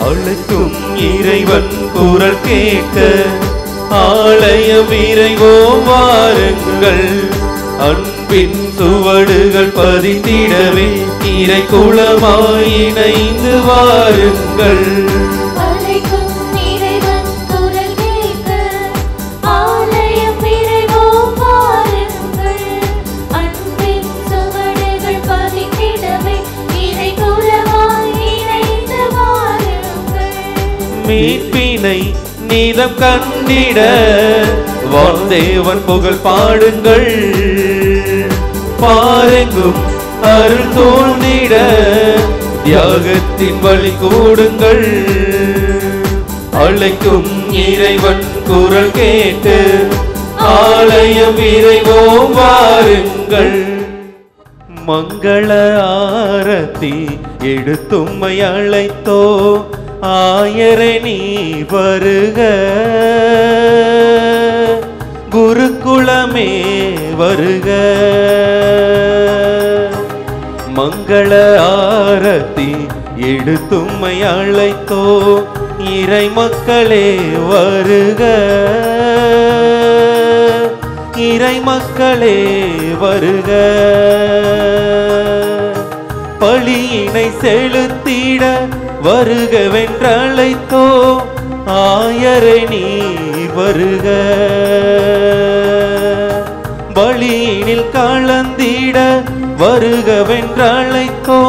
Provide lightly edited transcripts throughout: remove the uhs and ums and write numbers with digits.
அழைக்கும் இறைவன் குரல் கேட்க ஆலயம் விரைவோம் வாருங்கள். அன்பின் சுவடுகள் பதித்திடவே இறை குலமாய் இணைந்து வாருங்கள். மீட்பினை நீதம் கண்டிட வான்தேவன் புகழ் பாடுங்கள். பாரெங்கும் அருள் தோன்றிட தியாகத்தின் வழி கூடுங்கள். அழைக்கும் இறைவன் குரல் கேட்டு ஆலயம் விரைவோம் வாருங்கள். மங்கள ஆரத்தி எடுத்தும்மை அழைத்தோ ஆயரை நீ வருக. குருகுலமே வருக. மங்கள ஆரத்தி எடுத்தும்மை அழைத்தோ இறை மக்களே வருக. இறை மக்களே வருக. பலியினை செலுத்திட வருகவென்றழைத்தோ ஆயரை நீ வருக. பலியினில் கலந்திட வருகவென்றழைத்தோ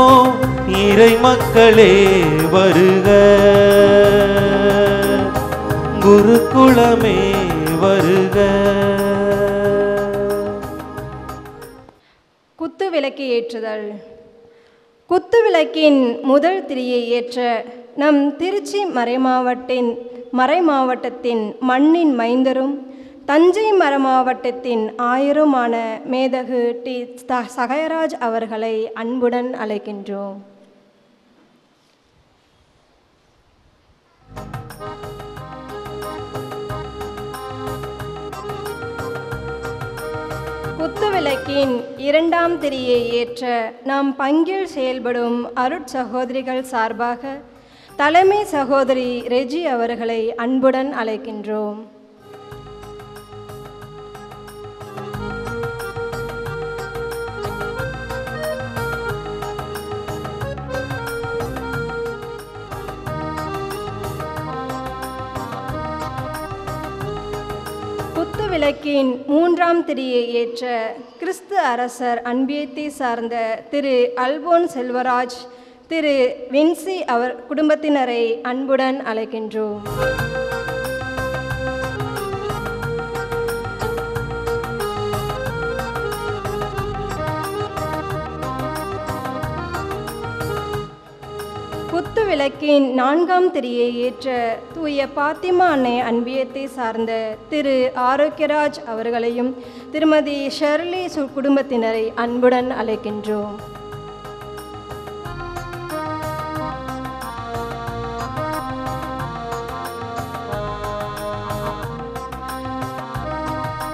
இறை மக்களே வருக. குருகுலமே வருக. குத்துவிளக்கு ஏற்றுதல். குத்துவிளக்கின் முதல் திரியை ஏற்ற நம் திருச்சி மறைமாவட்டத்தின் மண்ணின் மைந்தரும் தஞ்சை மறைமாவட்டத்தின் ஆயருமான மேதகு டி. சகாயராஜ் அவர்களை அன்புடன் அழைக்கின்றோம். குத்துவிளக்கின் இரண்டாம் திரியை ஏற்ற நாம் பங்கில் செயல்படும் அருட்சகோதரிகள் சார்பாக தலைமை சகோதரி ரெஜி அவர்களை அன்புடன் அழைக்கின்றோம். குத்துவிளக்கின் மூன்றாம் திரியை ஏற்ற கிறிஸ்து அரசர் அன்பியத்தை சார்ந்த திரு அல்போன் செல்வராஜ், திரு வின்சி அவர் குடும்பத்தினரை அன்புடன் அழைக்கின்றோம். குத்துவிளக்கின் நான்காம் திரியை ஏற்ற தூய பாத்திமா அன்னை அன்பியத்தை சார்ந்த திரு ஆரோக்கியராஜ் அவர்களையும் திருமதி ஷெர்லி குடும்பத்தினரை அன்புடன் அழைக்கின்றோம்.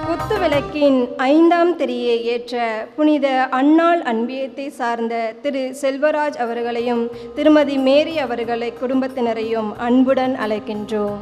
குத்துவிளக்கின் ஐந்தாம் திரியை ஏற்ற புனித அன்னாள் அன்பியத்தை சார்ந்த திரு செல்வராஜ் அவர்களையும் திருமதி மேரி அவர்களை குடும்பத்தினரையும் அன்புடன் அழைக்கின்றோம்.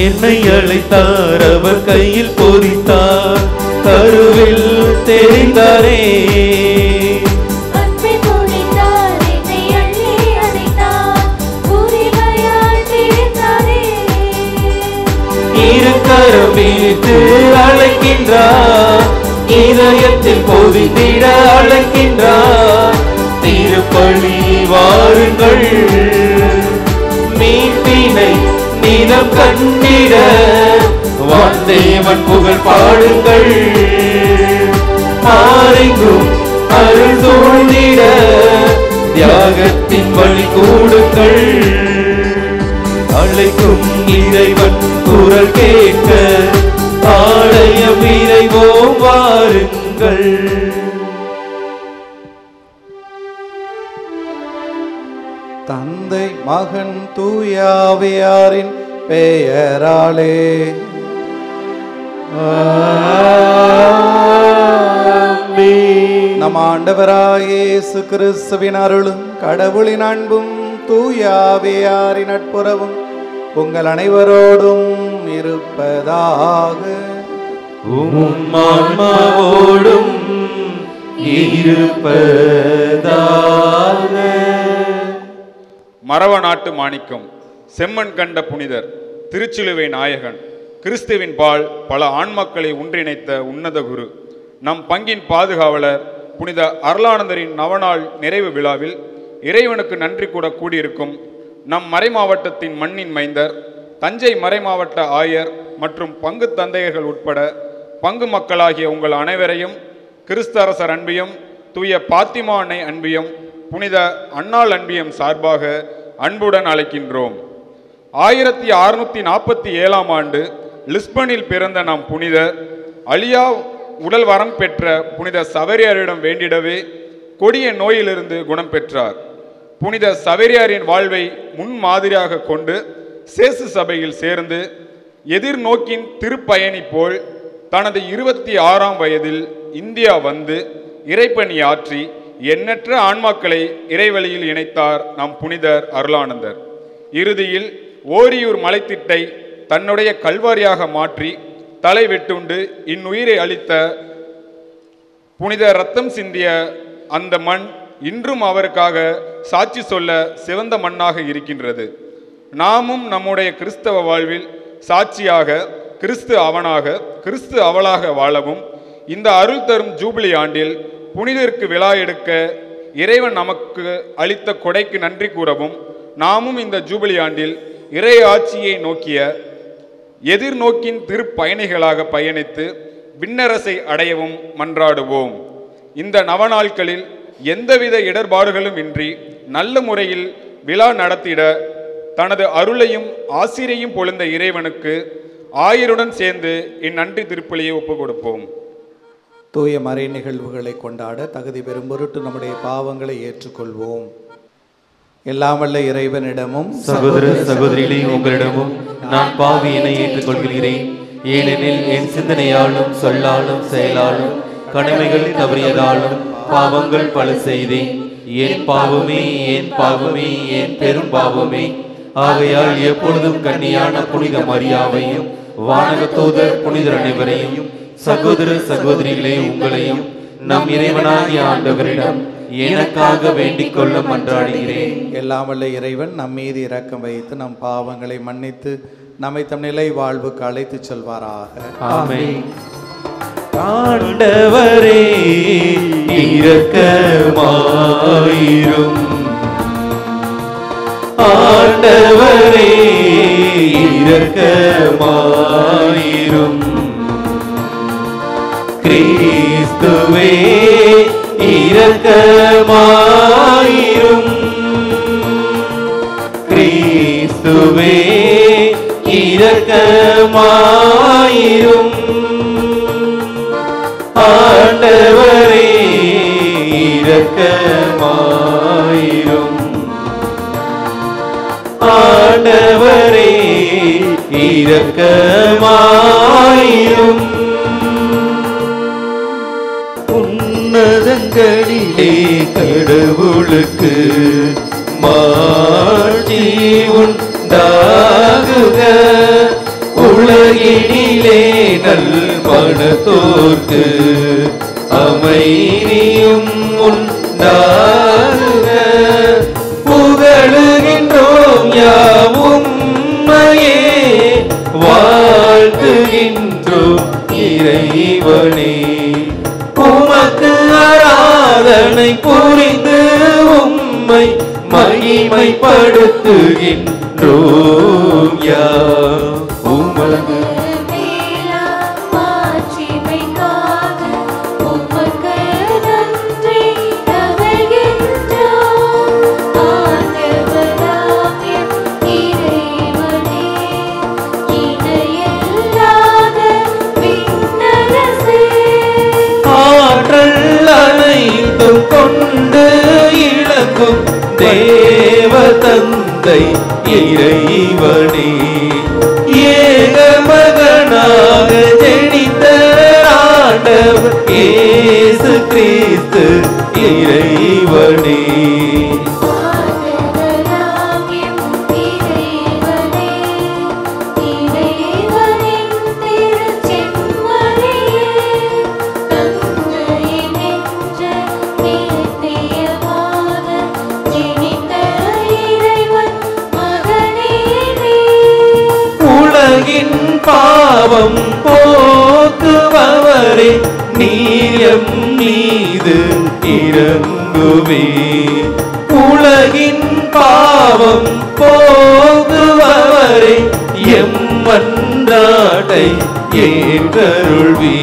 என்னை அழைத்தார், அவர் கையில் பொறித்தார், கருவில் தெரிந்தாரே. இருக்கரம் வீட்டு அழைக்கின்றார், இதயத்தில் பொதிந்திட அழைக்கின்றார். திருப்பலி வாருங்கள், மீட்பினை நீதம் கண்டிட வான்தேவன் புகழ் பாடுங்கள். பாரெங்கும் அருள் தோன்றிட தியாகத்தின் வழி கூடுங்கள். அழைக்கும் இறைவன் குரல் கேட்க ஆலயம் விரைவோம் வாருங்கள். தந்தை மகன் தூயாவியாரின் பெயராலே நம் ஆண்டவராகிய இயேசு கிறிஸ்துவின் அருளும் கடவுளின் அன்பும் தூயாவியாரின் நட்புறவும் உங்கள் அனைவரோடும் இருப்பதாக. உம் ஆன்மாவோடும் இருப்பதாக. மரவ நாட்டு மாணிக்கம், செம்மண் கண்ட புனிதர், திருச்சிலுவை நாயகன், கிறிஸ்துவின் பால் பல ஆண்மக்களை ஒன்றிணைத்த உன்னத குரு, நம் பங்கின் பாதுகாவலர் புனித அருளானந்தரின் நவநாள் நிறைவு விழாவில் இறைவனுக்கு நன்றி கூட கூடியிருக்கும் நம் மறைமாவட்டத்தின் மண்ணின் மைந்தர், தஞ்சை மறைமாவட்ட ஆயர் மற்றும் பங்கு தந்தையர்கள் உட்பட பங்கு மக்களாகிய உங்கள் அனைவரையும் கிறிஸ்து அரசர் அன்பியம், தூய பாத்திமா அன்னை அன்பியம், புனித அன்னாள் அன்பியம் சார்பாக அன்புடன் அழைக்கின்றோம். 1647 ஆண்டு லிஸ்பனில் பிறந்த நம் புனிதர் அலியா உடல் வரம் பெற்ற புனித சவேரியாரிடம் வேண்டிடவே கொடிய நோயிலிருந்து குணம் பெற்றார். புனித சவேரியாரின் வாழ்வை முன்மாதிரியாக கொண்டு சேசு சபையில் சேர்ந்து எதிர்நோக்கின் திருப்பயணி போல் தனது 26ஆம் வயதில் இந்தியா வந்து இறைப்பணி ஆற்றி எண்ணற்ற ஆன்மாக்களை இறைவழியில் இணைத்தார் நம் புனிதர் அருளானந்தர். இறுதியில் ஓரியூர் மலைத்திட்டை தன்னுடைய கல்வாரியாக மாற்றி தலை வெட்டுண்டு இன்னுயிரை அளித்த புனித ரத்தம் சிந்திய அந்த மண் இன்றும் அவருக்காக சாட்சி சொல்ல சிவந்த மண்ணாக இருக்கின்றது. நாமும் நம்முடைய கிறிஸ்தவ வாழ்வில் சாட்சியாக கிறிஸ்து அவனாக கிறிஸ்து அவளாக வாழவும் இந்த அருள் தரும் ஜூபிலி ஆண்டில் புனிதருக்கு விழா எடுக்க இறைவன் நமக்கு அளித்த கொடைக்கு நன்றி கூறவும் நாமும் இந்த ஜூபிலி ஆண்டில் இறை ஆட்சியை நோக்கிய எதிர்நோக்கின் திருப்பயணிகளாக பயணித்து விண்ணரசை அடையவும் மன்றாடுவோம். இந்த நவநாட்களில் எந்தவித இடர்பாடுகளும் இன்றி நல்ல முறையில் விழா நடத்திட தனது அருளையும் ஆசிரியையும் பொழிந்த இறைவனுக்கு ஆயருடன் சேர்ந்து இந்நன்றி திருப்பலியை ஒப்புக் கொடுப்போம். தூய மறை நிகழ்வுகளை கொண்டாட தகுதி பெறும் பொருட்டு நம்முடைய பாவங்களை ஏற்றுக்கொள்வோம். எல்லாம் வல்ல இறைவனிடமும் சகோதர சகோதரிகளே, உங்களிடமும் நான் பாவியினை ஏற்றுக்கொள்கிறேன். ஏனெனில் என் சிந்தனையாலும் சொல்லாலும் செயலாலும் கடமைகள் தவறியதாலும் பாவங்கள் பல செய்தேன். என் பாவமே என் பாவமே என் பெரும் பாவமே. ஆகையால் எப்பொழுதும் கன்னியான புனித மரியாவையும் வானக தூதர் புனிதர் அனைவரையும் சகோதர சகோதரிகளே உங்களையும் நம் இறைவனாகிய ஆண்டவரிடம் எனக்காக வேண்டிக் கொள்ள மன்றாடுகிறேன். எல்லாம் வல்ல இறைவன் நம் மீது இரக்கம் வைத்து நம் பாவங்களை மன்னித்து நம்மை தம் நிலை வாழ்வுக்கு அழைத்து செல்வாராக. ஆமென். ஆண்டவரே இரக்கமாயிரும். ஆண்டவரே இரக்கமாயிரும். கிறிஸ்துவே இரக்கமாயிரும். கிறிஸ்துவே இரக்கமாயிரும். ஆண்டவரே இரக்கமாயிரும். ஆண்டவரே இரக்கமாயிரும். உன்னதங்களிலே கடவுளுக்கு மாட்சி உண்டாகுக. உலகினிலே நல் மனத்தோர்க்கு அமைதியும் உண்டாகுக. புகழுகின்றோம் யாவும் உம்மையே, வாழ்த்துகின்றோம் இறைவனே. உமக்கு ஆராதனை புரிந்து உம்மை மகிமைப்படுத்துகின்றோம் யாம். உமக்கு இறைவனே, இணையில்லாத வணங்கும் தேவ தந்தை இறைவனே, ஏக மகனாக ஜனித்த ஆண்டவர் இயேசு கிறிஸ்து இறைவனே. உலகின் பாவம் போக்குபவரே, நீர் மீது இறங்குவே. உலகின் பாவம் போக்குபவரே, எம் மன்றாட்டை ஏற்றருள்வீ.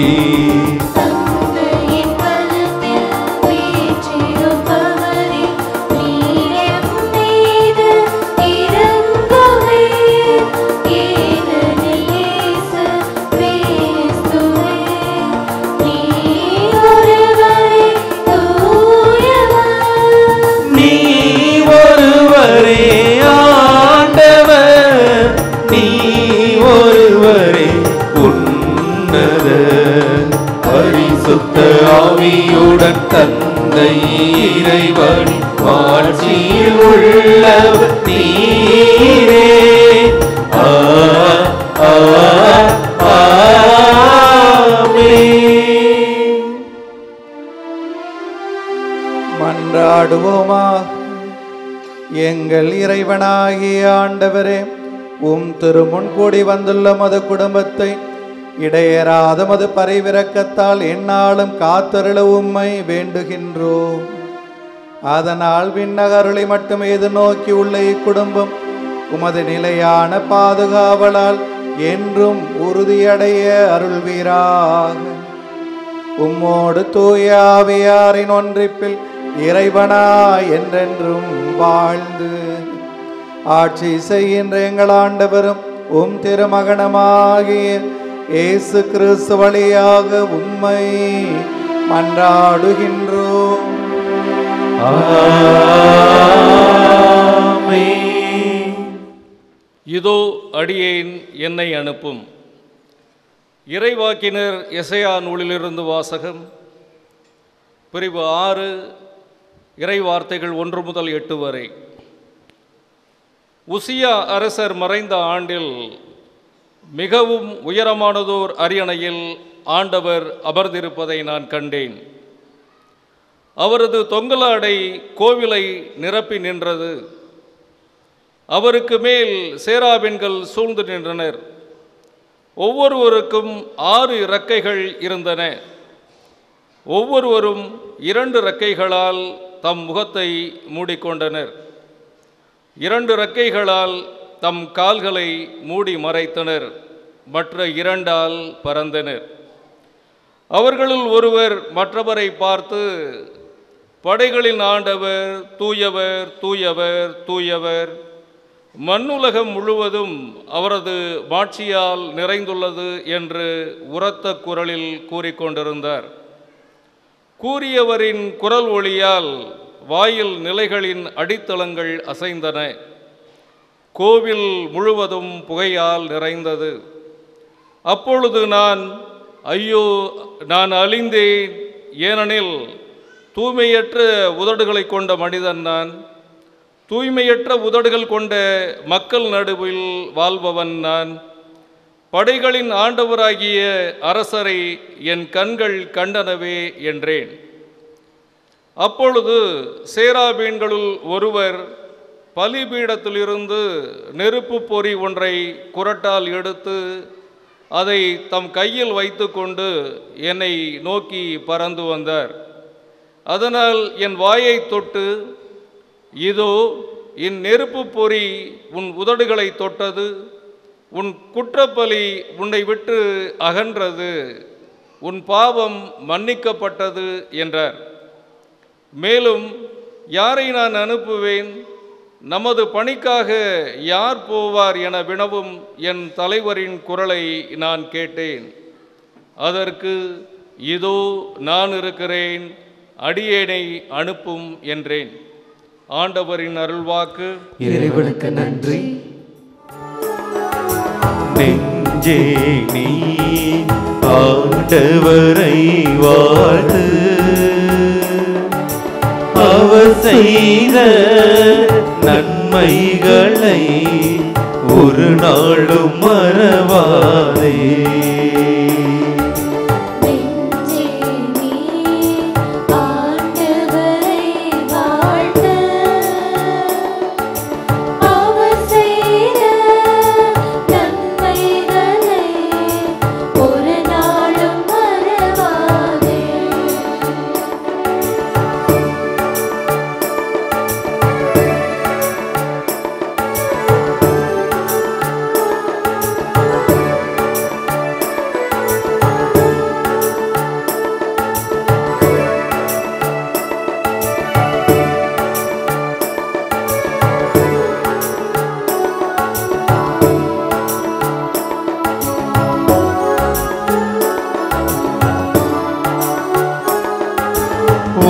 ஆவியுடன் தந்தை இறைவன் ஆட்சியில் உள்ளவர் நீரே. மன்றாடுவோமா. எங்கள் இறைவனாகிய ஆண்டவரே, உம் திருமுன் கூடி வந்துள்ள மது குடும்பத்தை இடையேறாத மது பரிவிரக்கத்தால் எந்நாளும் காத்தருள உம்மை வேண்டுகின்றோம். அதனால் விண்ணகருளை மட்டும் எதிர்நோக்கி உள்ள இக்குடும்பம் உமது நிலையான பாதுகாவலால் என்றும் உறுதியடைய அருள்வீராக. உம்மோடு தூய ஆவியாரின் ஒன்றிப்பில் இறைவனா என்றென்றும் வாழ்ந்து ஆட்சி செய்கின்ற எங்கள் ஆண்டவரும் உம் திருமகனமாகிய இயேசு கிறிஸ்து வழியாக உம்மை மன்றாடுகின்றோம். இதோ அடியேன், என்னை அனுப்பும். இறைவாக்கினர் எசையா நூலிலிருந்து வாசகம். பிரிவு 6, இறை வார்த்தைகள் 1 முதல் 8 வரை. உசியா அரசர் மறைந்த ஆண்டில் மிகவும் உயரமானதோர் அரியணையில் ஆண்டவர் அமர்ந்திருப்பதை நான் கண்டேன். அவரது தொங்கலாடை கோவிலை நிரப்பி நின்றது. அவருக்கு மேல் சேராபின்கள் சூழ்ந்து நின்றனர். ஒவ்வொருவருக்கும் 6 இறக்கைகள் இருந்தன. ஒவ்வொருவரும் 2 இறக்கைகளால் தம் முகத்தை மூடிக்கொண்டனர். 2 இறக்கைகளால் தம் கால்களை மூடி மறைத்தனர். மற்ற 2ஆல் பறந்தனர். அவர்களுள் ஒருவர் மற்றவரை பார்த்து, படைகளின் ஆண்டவர் தூயவர், தூயவர், தூயவர், மண்ணுலகம் முழுவதும் அவரது மாட்சியால் நிறைந்துள்ளது என்று உரத்த குரலில் கூறிக்கொண்டிருந்தார். கூறியவரின் குரல் ஒளியால் வாயில் நிலைகளின் அடித்தளங்கள் அசைந்தன. கோவில் முழுவதும் புகையால் நிறைந்தது. அப்பொழுது நான், ஐயோ, நான் அழிந்தேன், ஏனெனில் தூய்மையற்ற உதடுகளை கொண்ட மனிதன் நான். தூய்மையற்ற உதடுகள் கொண்ட மக்கள் நடுவில் வாழ்பவன் நான். படைகளின் ஆண்டவராகிய அரசரை என் கண்கள் கண்டனவே என்றேன். அப்பொழுது சேராபீன்களுள் ஒருவர் பலிபீடத்திலிருந்து நெருப்பு பொறி ஒன்றை குறட்டால் எடுத்து அதை தம் கையில் வைத்து கொண்டு என்னை நோக்கி பறந்து வந்தார். அதனால் என் வாயை தொட்டு, இதோ இந்நெருப்பு பொறி உன் உதடுகளை தொட்டது, உன் குற்றப்பலி உன்னை விட்டு அகன்றது, உன் பாவம் மன்னிக்கப்பட்டது என்றார். மேலும், யாரை நான் அனுப்புவேன், நமது பணிக்காக யார் போவார் என வினவும் என் தலைவரின் குரலை நான் கேட்டேன். அதற்கு, இதோ நான் இருக்கிறேன், அடியேனை அனுப்பும் என்றேன். ஆண்டவரின் அருள்வாக்கு. இறைவனுக்கு நன்றி. நெஞ்சே நீ ஆண்டவரை வாழ்த்து, அவர் செய்த நன்மைகளை ஒரு நாளும் மறவாதே.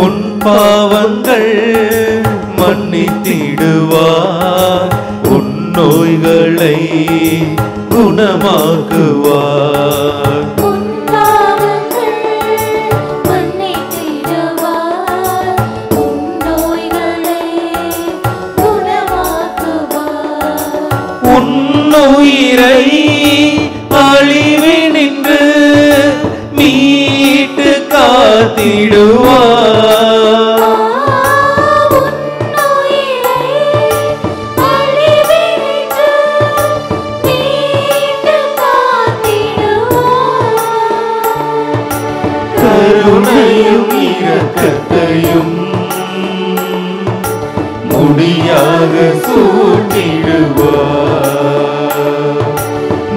உன் பாவங்கள் மன்னித்திடுவார், உன் நோய்களை குணமாக்குவார். உன்னுயிரை அழிவினின்று மீட்டு காத்திடுவார். கருணையும் இரக்கத்தையும் முடியாக சூட்டிடுவார்.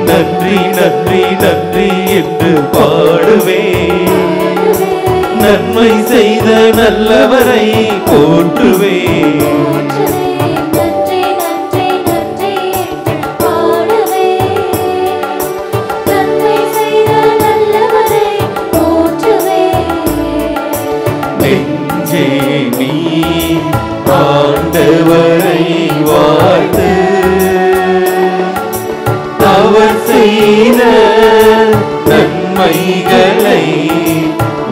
நன்றி நன்றி நன்றி என்று பாடுவேன், நன்மை செய்த நல்லவரை போற்றுவேன். நெஞ்சே நீ ஆண்டவரை வாழ்த்து, அவர் செய்த நன்மைகளை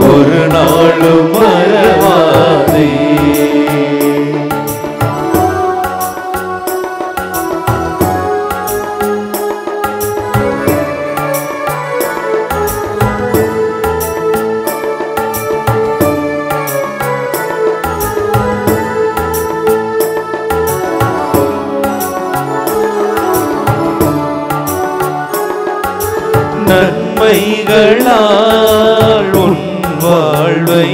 ஒரு நாளும் மறவாதே. நன்மைகளால் உன் வாழ்வை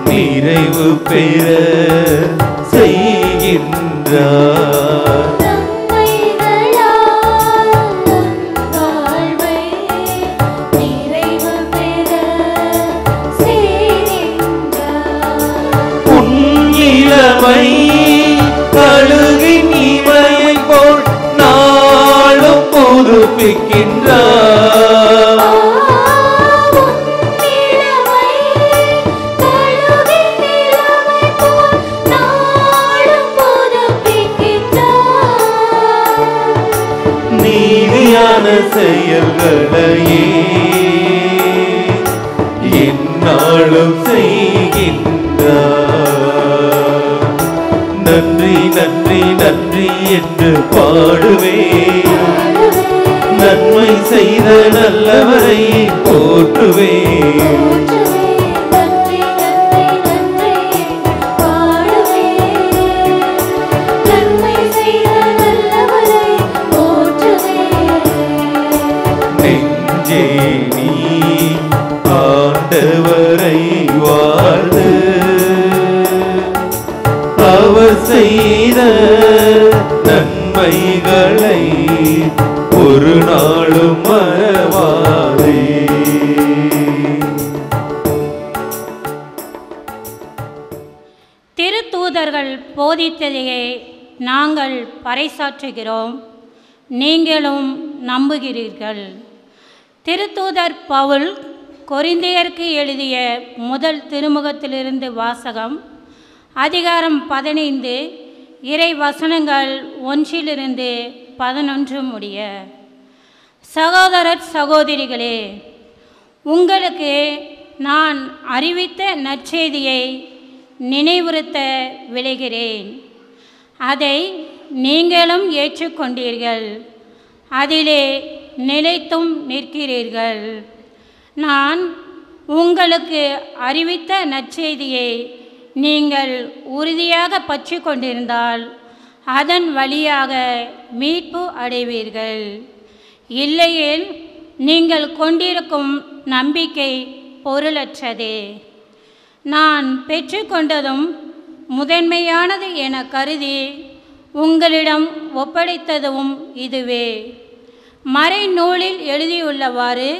நிறைவு பெற செய்கின்றார். உன் இளமை கழுகின் இமையை போல் நாளும் புதுப்பிக்கின்றார். நீதியான செயல்களையே எந்நாளும் செய்கின்றார். நன்றி நன்றி நன்றி என்று பாடுவேன், நன்மை செய்த நல்லவரை போற்றுவேன். நெஞ்சே நீ ஆண்டவரை வாழ்த்து, அவர் செய்த நன்மைகளை ஒரு நாளும் மறவாதே. திருத்தூதர்கள் போதித்ததையே நாங்கள் பறைசாற்றுகிறோம், நீங்களும் நம்புகிறீர்கள். திருத்தூதர் பவுல் கொரிந்தியருக்கு எழுதிய முதல் திருமுகத்திலிருந்து வாசகம். அதிகாரம் 15 இறை வசனங்கள் 1-11 முடிய. சகோதரர் சகோதரிகளே, உங்களுக்கு நான் அறிவித்த நற்செய்தியை நினைவுறுத்த விளைகிறேன். அதை நீங்களும் ஏற்றுக்கொண்டீர்கள், அதிலே நிலைத்தும் நிற்கிறீர்கள். நான் உங்களுக்கு அறிவித்த நற்செய்தியை நீங்கள் உறுதியாக பற்றி கொண்டிருந்தால் அதன் வழியாக மீட்பு அடைவீர்கள். இல்லையேல் நீங்கள் கொண்டிருக்கும் நம்பிக்கை பொருளற்றதே. நான் பெற்றுக்கொண்டதும் முதன்மையானது என கருதி உங்களிடம் ஒப்படைத்ததும் இதுவே. மறைநூலில் எழுதியுள்ளவாறு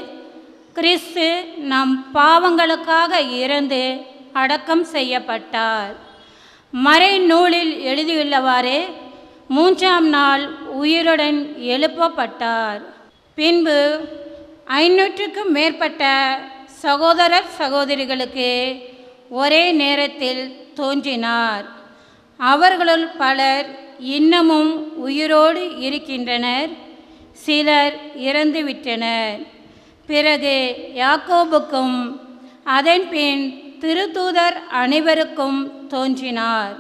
கிறிஸ்து நம் பாவங்களுக்காக இறந்து அடக்கம் செய்யப்பட்டார். மறைநூலில் எழுதியுள்ளவாறு 3ஆம் நாள் உயிருடன் எழுப்பப்பட்டார். பின்பு 500க்கும் மேற்பட்ட சகோதரர் சகோதரிகளுக்கு ஒரே நேரத்தில் தோன்றினார். அவர்களுள் பலர் இன்னமும் உயிரோடு இருக்கின்றனர், சிலர் இறந்துவிட்டனர். பிறகு யாக்கோபுக்கும் அதன்பின் திருத்தூதர் அனைவருக்கும் தோன்றினார்.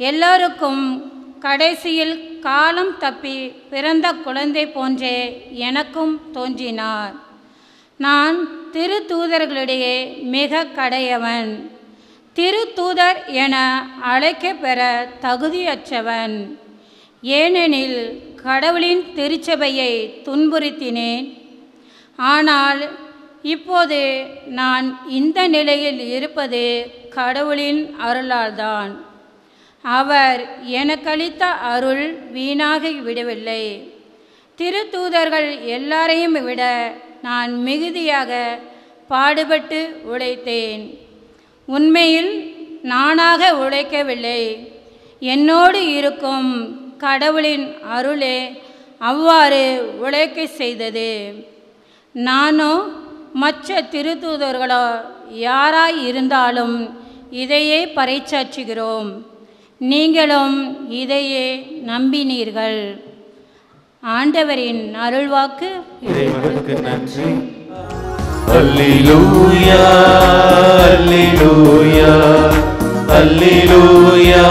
எல்லோருக்கும் கடைசியில் காலம் தப்பி பிறந்த குழந்தை போன்றே எனக்கும் தோன்றினார். நான் திருத்தூதர்களிடையே மிக கடையவன், திருத்தூதர் என அழைக்கப்பெற தகுதியற்றவன். ஏனெனில் கடவுளின் திருச்சபையை துன்புறுத்தினேன். ஆனால் இப்போது நான் இந்த நிலையில் இருப்பது கடவுளின் அருளால்தான். அவர் எனக்களித்த அருள் வீணாகி விடவில்லை. திருத்தூதர்கள் எல்லாரையும் விட நான் மிகுதியாக பாடுபட்டு உழைத்தேன். உண்மையில் நானாக உழைக்கவில்லை, என்னோடு இருக்கும் கடவுளின் அருளே அவ்வாறு உழைக்க செய்தது. நானோ மற்ற திருத்தூதர்களோ யாராய் இருந்தாலும் இதையே பறைசாற்றுகிறோம். நீங்களும் இதையே நம்பினீர்கள். ஆண்டவரின் அருள்வாக்கு. இறைவனுக்கு நன்றி. அல்லேலூயா, அல்லேலூயா, அல்லேலூயா,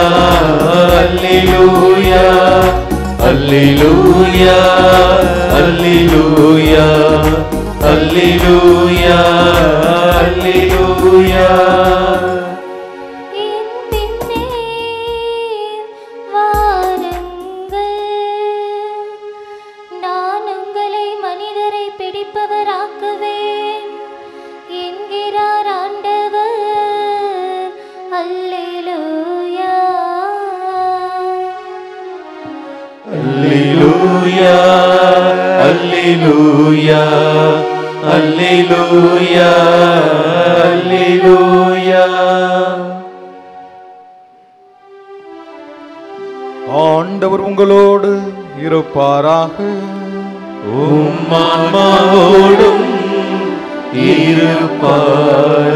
அல்லேலூயா, அல்லேலூயா, அல்லேலூயா, அல்லேலூயா, அல்லேலூயா. Alleluia, alleluia, alleluia, alleluia. ஆண்டவர் உங்களோடு இருப்பாராக. உம் ஆன்மாவோடும் இருப்பாராக.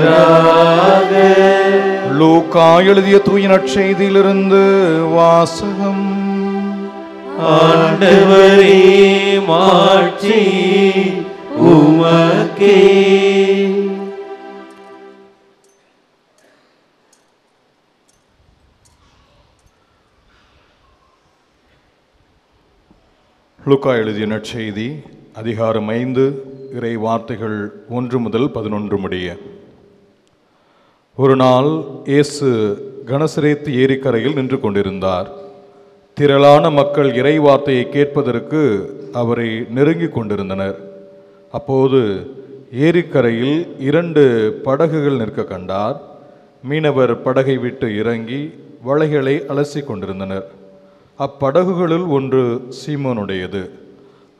லூக்கா எழுதிய தூய நற்செய்தியிலிருந்து வாசகம். ஆண்டவரே, மாட்சி உமக்கே. லூக்கா எழுதிய நற்செய்தி அதிகாரம் 5 இறை வார்த்தைகள் 1 முதல் 11 முடிய. ஒரு நாள் இயேசு கனசரேத்து ஏரிக்கரையில் நின்று கொண்டிருந்தார். திரளான மக்கள் இறை வார்த்தையை கேட்பதற்கு அவரை நெருங்கி கொண்டிருந்தனர். அப்போது ஏரிக்கரையில் 2 படகுகள் நிற்க கண்டார். மீனவர் படகை விட்டு இறங்கி வலைகளை அலசி கொண்டிருந்தனர். அப்படகுகளில் ஒன்று சீமோனுடையது.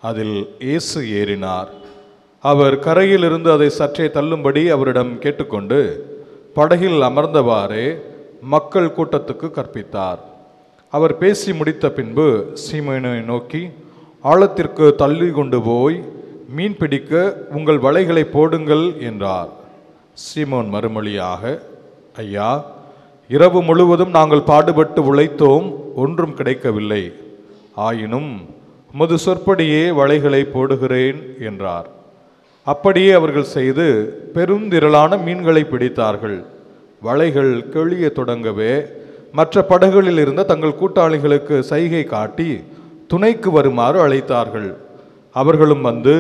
அதில் இயேசு ஏறினார். அவர் கரையிலிருந்து அதை சற்றே தள்ளும்படி அவரிடம் கேட்டுக்கொண்டு படகில் அமர்ந்தவாறே மக்கள் கூட்டத்துக்கு கற்பித்தார். அவர் பேசி முடித்த பின்பு சீமோனை நோக்கி, ஆழத்திற்கு தள்ளி கொண்டு போய் மீன் பிடிக்க உங்கள் வலைகளை போடுங்கள் என்றார். சீமோன் மறுமொழியாக, ஐயா, இரவு முழுவதும் நாங்கள் பாடுபட்டு உழைத்தோம், ஒன்றும் கிடைக்கவில்லை. ஆயினும் உமது சொற்படியே வலைகளை போடுகிறேன் என்றார். அப்படியே அவர்கள் செய்து பெருந்திரளான மீன்களை பிடித்தார்கள். வலைகள் கிழிய தொடங்கவே மற்ற படகுகளில் இருந்த தங்கள் கூட்டாளிகளுக்கு சைகை காட்டி துணைக்கு வருமாறு அழைத்தார்கள். அவர்களும் வந்து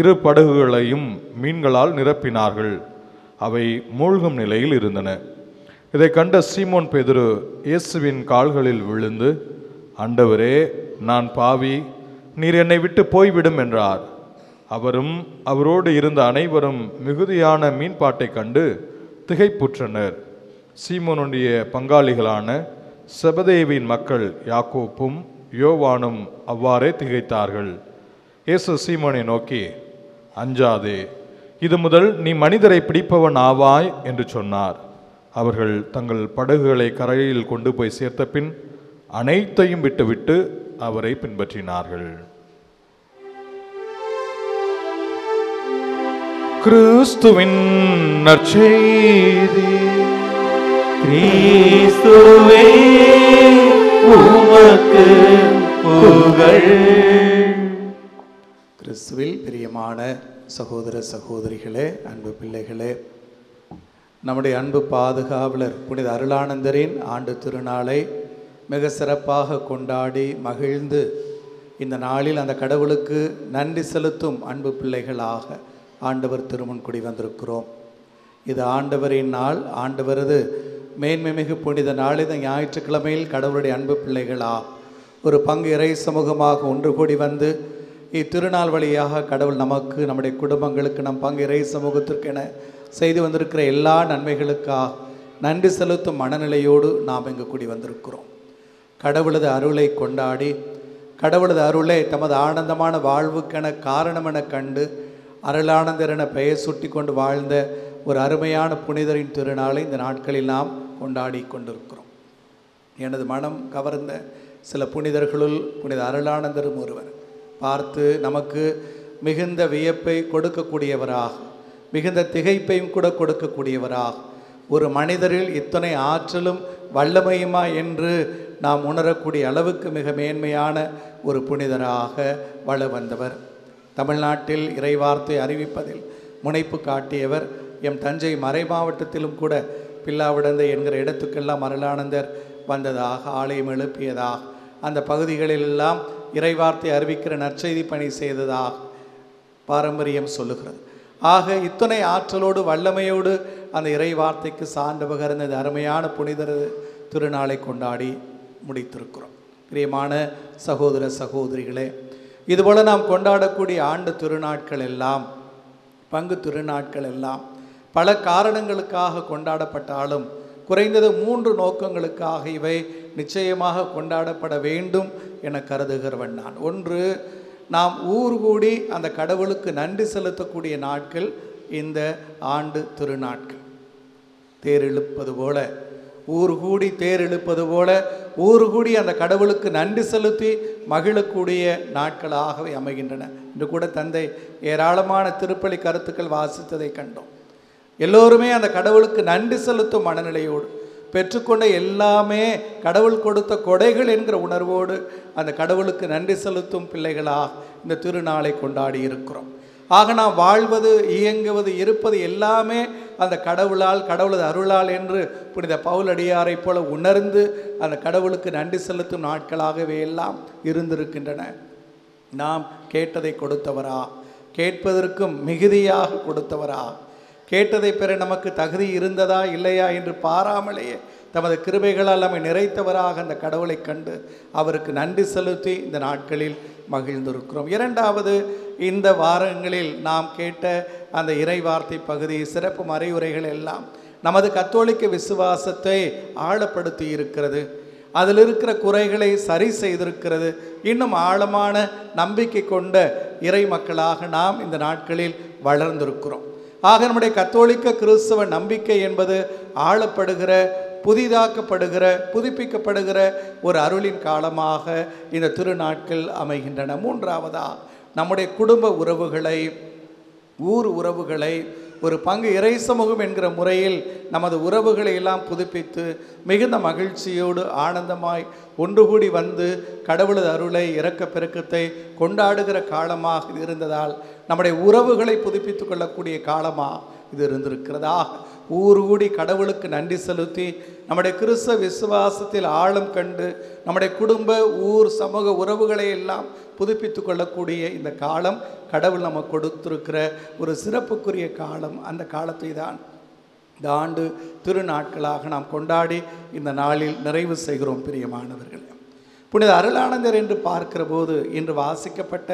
2 படகுகளையும் மீன்களால் நிரப்பினார்கள். அவை மூழ்கும் நிலையில் இருந்தன. இதை கண்ட சீமோன் பேதுரு இயேசுவின் கால்களில் விழுந்து, ஆண்டவரே, நான் பாவி, நீர் என்னை விட்டு போய்விடும் என்றார். அவரும் அவரோடு இருந்த அனைவரும் மிகுதியான மீன்பாட்டை கண்டு திகைப்புற்றனர். சீமோனுடைய பங்காளிகளான செபதேவின் மக்கள் யாக்கோப்பும் யோவானும் அவ்வாறே திகைத்தார்கள். இயேசு சீமோனை நோக்கி, அஞ்சாதே, இது முதல் நீ மனிதரை பிடிப்பவன் ஆவாய் என்று சொன்னார். அவர்கள் தங்கள் படகுகளை கரையில் கொண்டு போய் சேர்த்த பின் அனைத்தையும் விட்டுவிட்டு அவரை பின்பற்றினார்கள். கிறிஸ்துவின் நற்செய்தி. கிறிஸ்துவே உமக்கு புகழ். கிறிஸ்துவில் பிரியமான சகோதர சகோதரிகளே, அன்பு பிள்ளைகளே, நம்முடைய அன்பு பாதுகாவலர் புனித அருளானந்தரின் ஆண்டு திருநாளை மிக சிறப்பாக கொண்டாடி மகிழ்ந்து இந்த நாளில் அந்த கடவுளுக்கு நன்றி செலுத்தும் அன்பு பிள்ளைகளாக ஆண்டவர் திருமுன் குடி வந்திருக்கிறோம். இது ஆண்டவரின் நாள், ஆண்டவரது மேன்மை மிகு புனித நாள். இந்த ஞாயிற்றுக்கிழமையில் கடவுளுடைய அன்பு பிள்ளைகளா ஒரு பங்கு இறை சமூகமாக ஒன்று கூடி வந்து இத்திருநாள் வழியாக கடவுள் நமக்கு, நம்முடைய குடும்பங்களுக்கு, நம் பங்கு இறை சமூகத்திற்கென செய்து வந்திருக்கிற எல்லா நன்மைகளுக்காக நன்றி செலுத்தும் மனநிலையோடு நாம் இங்கு கூடி வந்திருக்கிறோம். கடவுளது அருளை கொண்டாடி, கடவுளது அருளை தமது ஆனந்தமான வாழ்வுக்கென காரணமென கண்டு அருளானந்தர் என பெயர் சுட்டி கொண்டு வாழ்ந்த ஒரு அருமையான புனிதரின் திருநாளை இந்த நாட்களில் நாம் கொண்டாடி கொண்டிருக்கிறோம். எனது மனம் கவர்ந்த சில புனிதர்களுள் புனித அருளானந்தரும் ஒருவர். பார்த்து நமக்கு மிகுந்த வியப்பை கொடுக்கக்கூடியவராக, மிகுந்த திகைப்பையும் கூட கொடுக்கக்கூடியவராக, ஒரு மனிதரில் இத்தனை ஆற்றலும் வல்லமையுமா என்று நாம் உணரக்கூடிய அளவுக்கு மிக மேன்மையான ஒரு புனிதராக வள வந்தவர். தமிழ்நாட்டில் இறைவார்த்தை அறிவிப்பதில் முனைப்பு காட்டியவர். எம் தஞ்சை மறை மாவட்டத்திலும் கூட பில்லாவிடந்தை என்கிற இடத்துக்கெல்லாம் அருளானந்தர் வந்ததாக, ஆலயம் எழுப்பியதாக, அந்த பகுதிகளிலெல்லாம் இறைவார்த்தை அறிவிக்கிற நற்செய்தி பணி செய்ததாக பாரம்பரியம் சொல்லுகிறது. ஆக இத்தனை ஆற்றலோடு வல்லமையோடு அந்த இறை வார்த்தைக்கு சான்று பகர்ந்த அருமையான புனிதர் திருநாளை கொண்டாடி முடித்திருக்கிறோம். பிரியமான சகோதர சகோதரிகளே, இதுபோல் நாம் கொண்டாடக்கூடிய ஆண்டு திருநாட்கள் எல்லாம், பங்கு திருநாட்கள் எல்லாம் பல காரணங்களுக்காக கொண்டாடப்பட்டாலும் குறைந்தது 3 நோக்கங்களுக்காக இவை நிச்சயமாக கொண்டாடப்பட வேண்டும் என கருதுகிறவன் நான். ஒன்று, நாம் ஊர் கூடி அந்த கடவுளுக்கு நன்றி செலுத்தக்கூடிய நாட்கள் இந்த ஆண்டு திருநாட்கள். தேர் இழுப்பது போல, ஊர் கூடி தேர் இழுப்பது போல ஊர் கூடி அந்த கடவுளுக்கு நன்றி செலுத்தி மகிழக்கூடிய நாட்களாகவே அமைகின்றன. இன்று கூட தந்தை ஏராளமான திருப்பலி கருத்துக்கள் வாசித்ததை கண்டோம். எல்லோருமே அந்த கடவுளுக்கு நன்றி செலுத்தும் மனநிலையோடு, பெற்றுக்கொண்ட எல்லாமே கடவுள் கொடுத்த கொடைகள் என்கிற உணர்வோடு அந்த கடவுளுக்கு நன்றி செலுத்தும் பிள்ளைகளாக இந்த திருநாளை கொண்டாடி இருக்கிறோம். ஆக நாம் வாழ்வது, இயங்குவது, இருப்பது எல்லாமே அந்த கடவுளால், கடவுளது அருளால் என்று புனித பவுலடியாரை போல உணர்ந்து அந்த கடவுளுக்கு நன்றி செலுத்தும் நாட்களாகவே எல்லாம் இருந்திருக்கின்றன. நாம் கேட்டதை கொடுத்தவரா, கேட்பதற்கும் மிகுதியாக கொடுத்தவரா, கேட்டதை பெற நமக்கு தகுதி இருந்ததா இல்லையா என்று பாராமலேயே தமது கிருபைகளால் நம்மை நிறைத்தவராக அந்த கடவுளை கண்டு அவருக்கு நன்றி செலுத்தி இந்த நாட்களில் மகிழ்ந்திருக்கிறோம். இரண்டாவது, இந்த வாரங்களில் நாம் கேட்ட அந்த இறை வார்த்தை பகுதி, சிறப்பு மறையுரைகள் எல்லாம் நமது கத்தோலிக்க விசுவாசத்தை ஆழப்படுத்தி இருக்கிறது. அதில் இருக்கிற குறைகளை சரி செய்திருக்கிறது. இன்னும் ஆழமான நம்பிக்கை கொண்ட இறை மக்களாக நாம் இந்த நாட்களில் வளர்ந்திருக்கிறோம். ஆக நம்முடைய கத்தோலிக்க கிறிஸ்தவ நம்பிக்கை என்பது ஆழப்படுகிற, புதிதாக்கப்படுகிற, புதுப்பிக்கப்படுகிற ஒரு அருளின் காலமாக இந்த திருநாட்கள் அமைகின்றன. மூன்றாவதா, நம்முடைய குடும்ப உறவுகளை, ஊர் உறவுகளை ஒரு பங்கு இறை சமூகம் என்கிற முறையில் நமது உறவுகளை எல்லாம் புதுப்பித்து மிகுந்த மகிழ்ச்சியோடு ஆனந்தமாய் ஒன்று கூடி வந்து கடவுளது அருளை இரக்க பெருக்கத்தை கொண்டாடுகிற காலமாக இருந்ததால் நம்முடைய உறவுகளை புதுப்பித்து கொள்ளக்கூடிய காலமாக இது இருந்திருக்கிறதா. ஊர் கூடி கடவுளுக்கு நன்றி செலுத்தி நம்முடைய கிறிஸ்தவ விசுவாசத்தில் ஆழம் கண்டு நம்முடைய குடும்ப ஊர் சமூக உறவுகளை எல்லாம் புதுப்பித்து கொள்ளக்கூடிய இந்த காலம் கடவுள் நமக்கு கொடுத்திருக்கிற ஒரு சிறப்புக்குரிய காலம். அந்த காலத்தை தான் இந்த ஆண்டு திருநாட்களாக நாம் கொண்டாடி இந்த நாளில் நிறைவு செய்கிறோம். பிரியமானவர்களே, புனித அருளானந்தர் என்று பார்க்கிற போது இன்று வாசிக்கப்பட்ட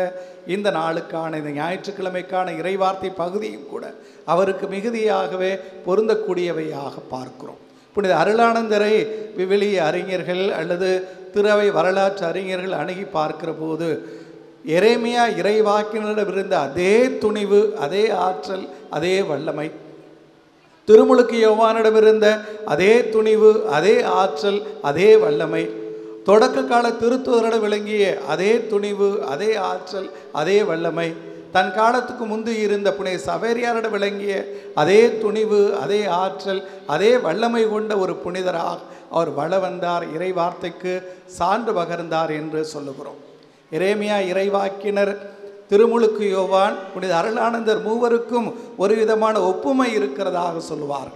இந்த நாளுக்கான இந்த ஞாயிற்றுக்கிழமைக்கான இறைவார்த்தை பகுதியும் கூட அவருக்கு மிகுதியாகவே பொருந்தக்கூடியவையாக பார்க்கிறோம். புனித அருளானந்தரை விவிலிய அறிஞர்கள் அல்லது திறவை வரலாற்று அறிஞர்கள் அணுகி பார்க்கிற போது எரேமியா இறைவாக்கினரிடம் இருந்த அதே துணிவு, அதே ஆற்றல், அதே வல்லமை, திருமுழுக்கு யோவானிடமிருந்த அதே துணிவு, அதே ஆற்றல், அதே வல்லமை, தொடக்க கால திருத்துதரிடம் விளங்கிய அதே துணிவு, அதே ஆற்றல், அதே வல்லமை, தன் காலத்துக்கு முந்தி இருந்த புனித சவேரியாரிடம் விளங்கிய அதே துணிவு, அதே ஆற்றல், அதே வல்லமை கொண்ட ஒரு புனிதராக அவர் வள வந்தார், இறை வார்த்தைக்கு சான்று பகர்ந்தார் என்று சொல்லுகிறோம். எரேமியா இறைவாக்கினர், திருமுழுக்கு யோவான், புனித அருளானந்தர் மூவருக்கும் ஒரு விதமான ஒப்புமை இருக்கிறதாக சொல்லுவார்.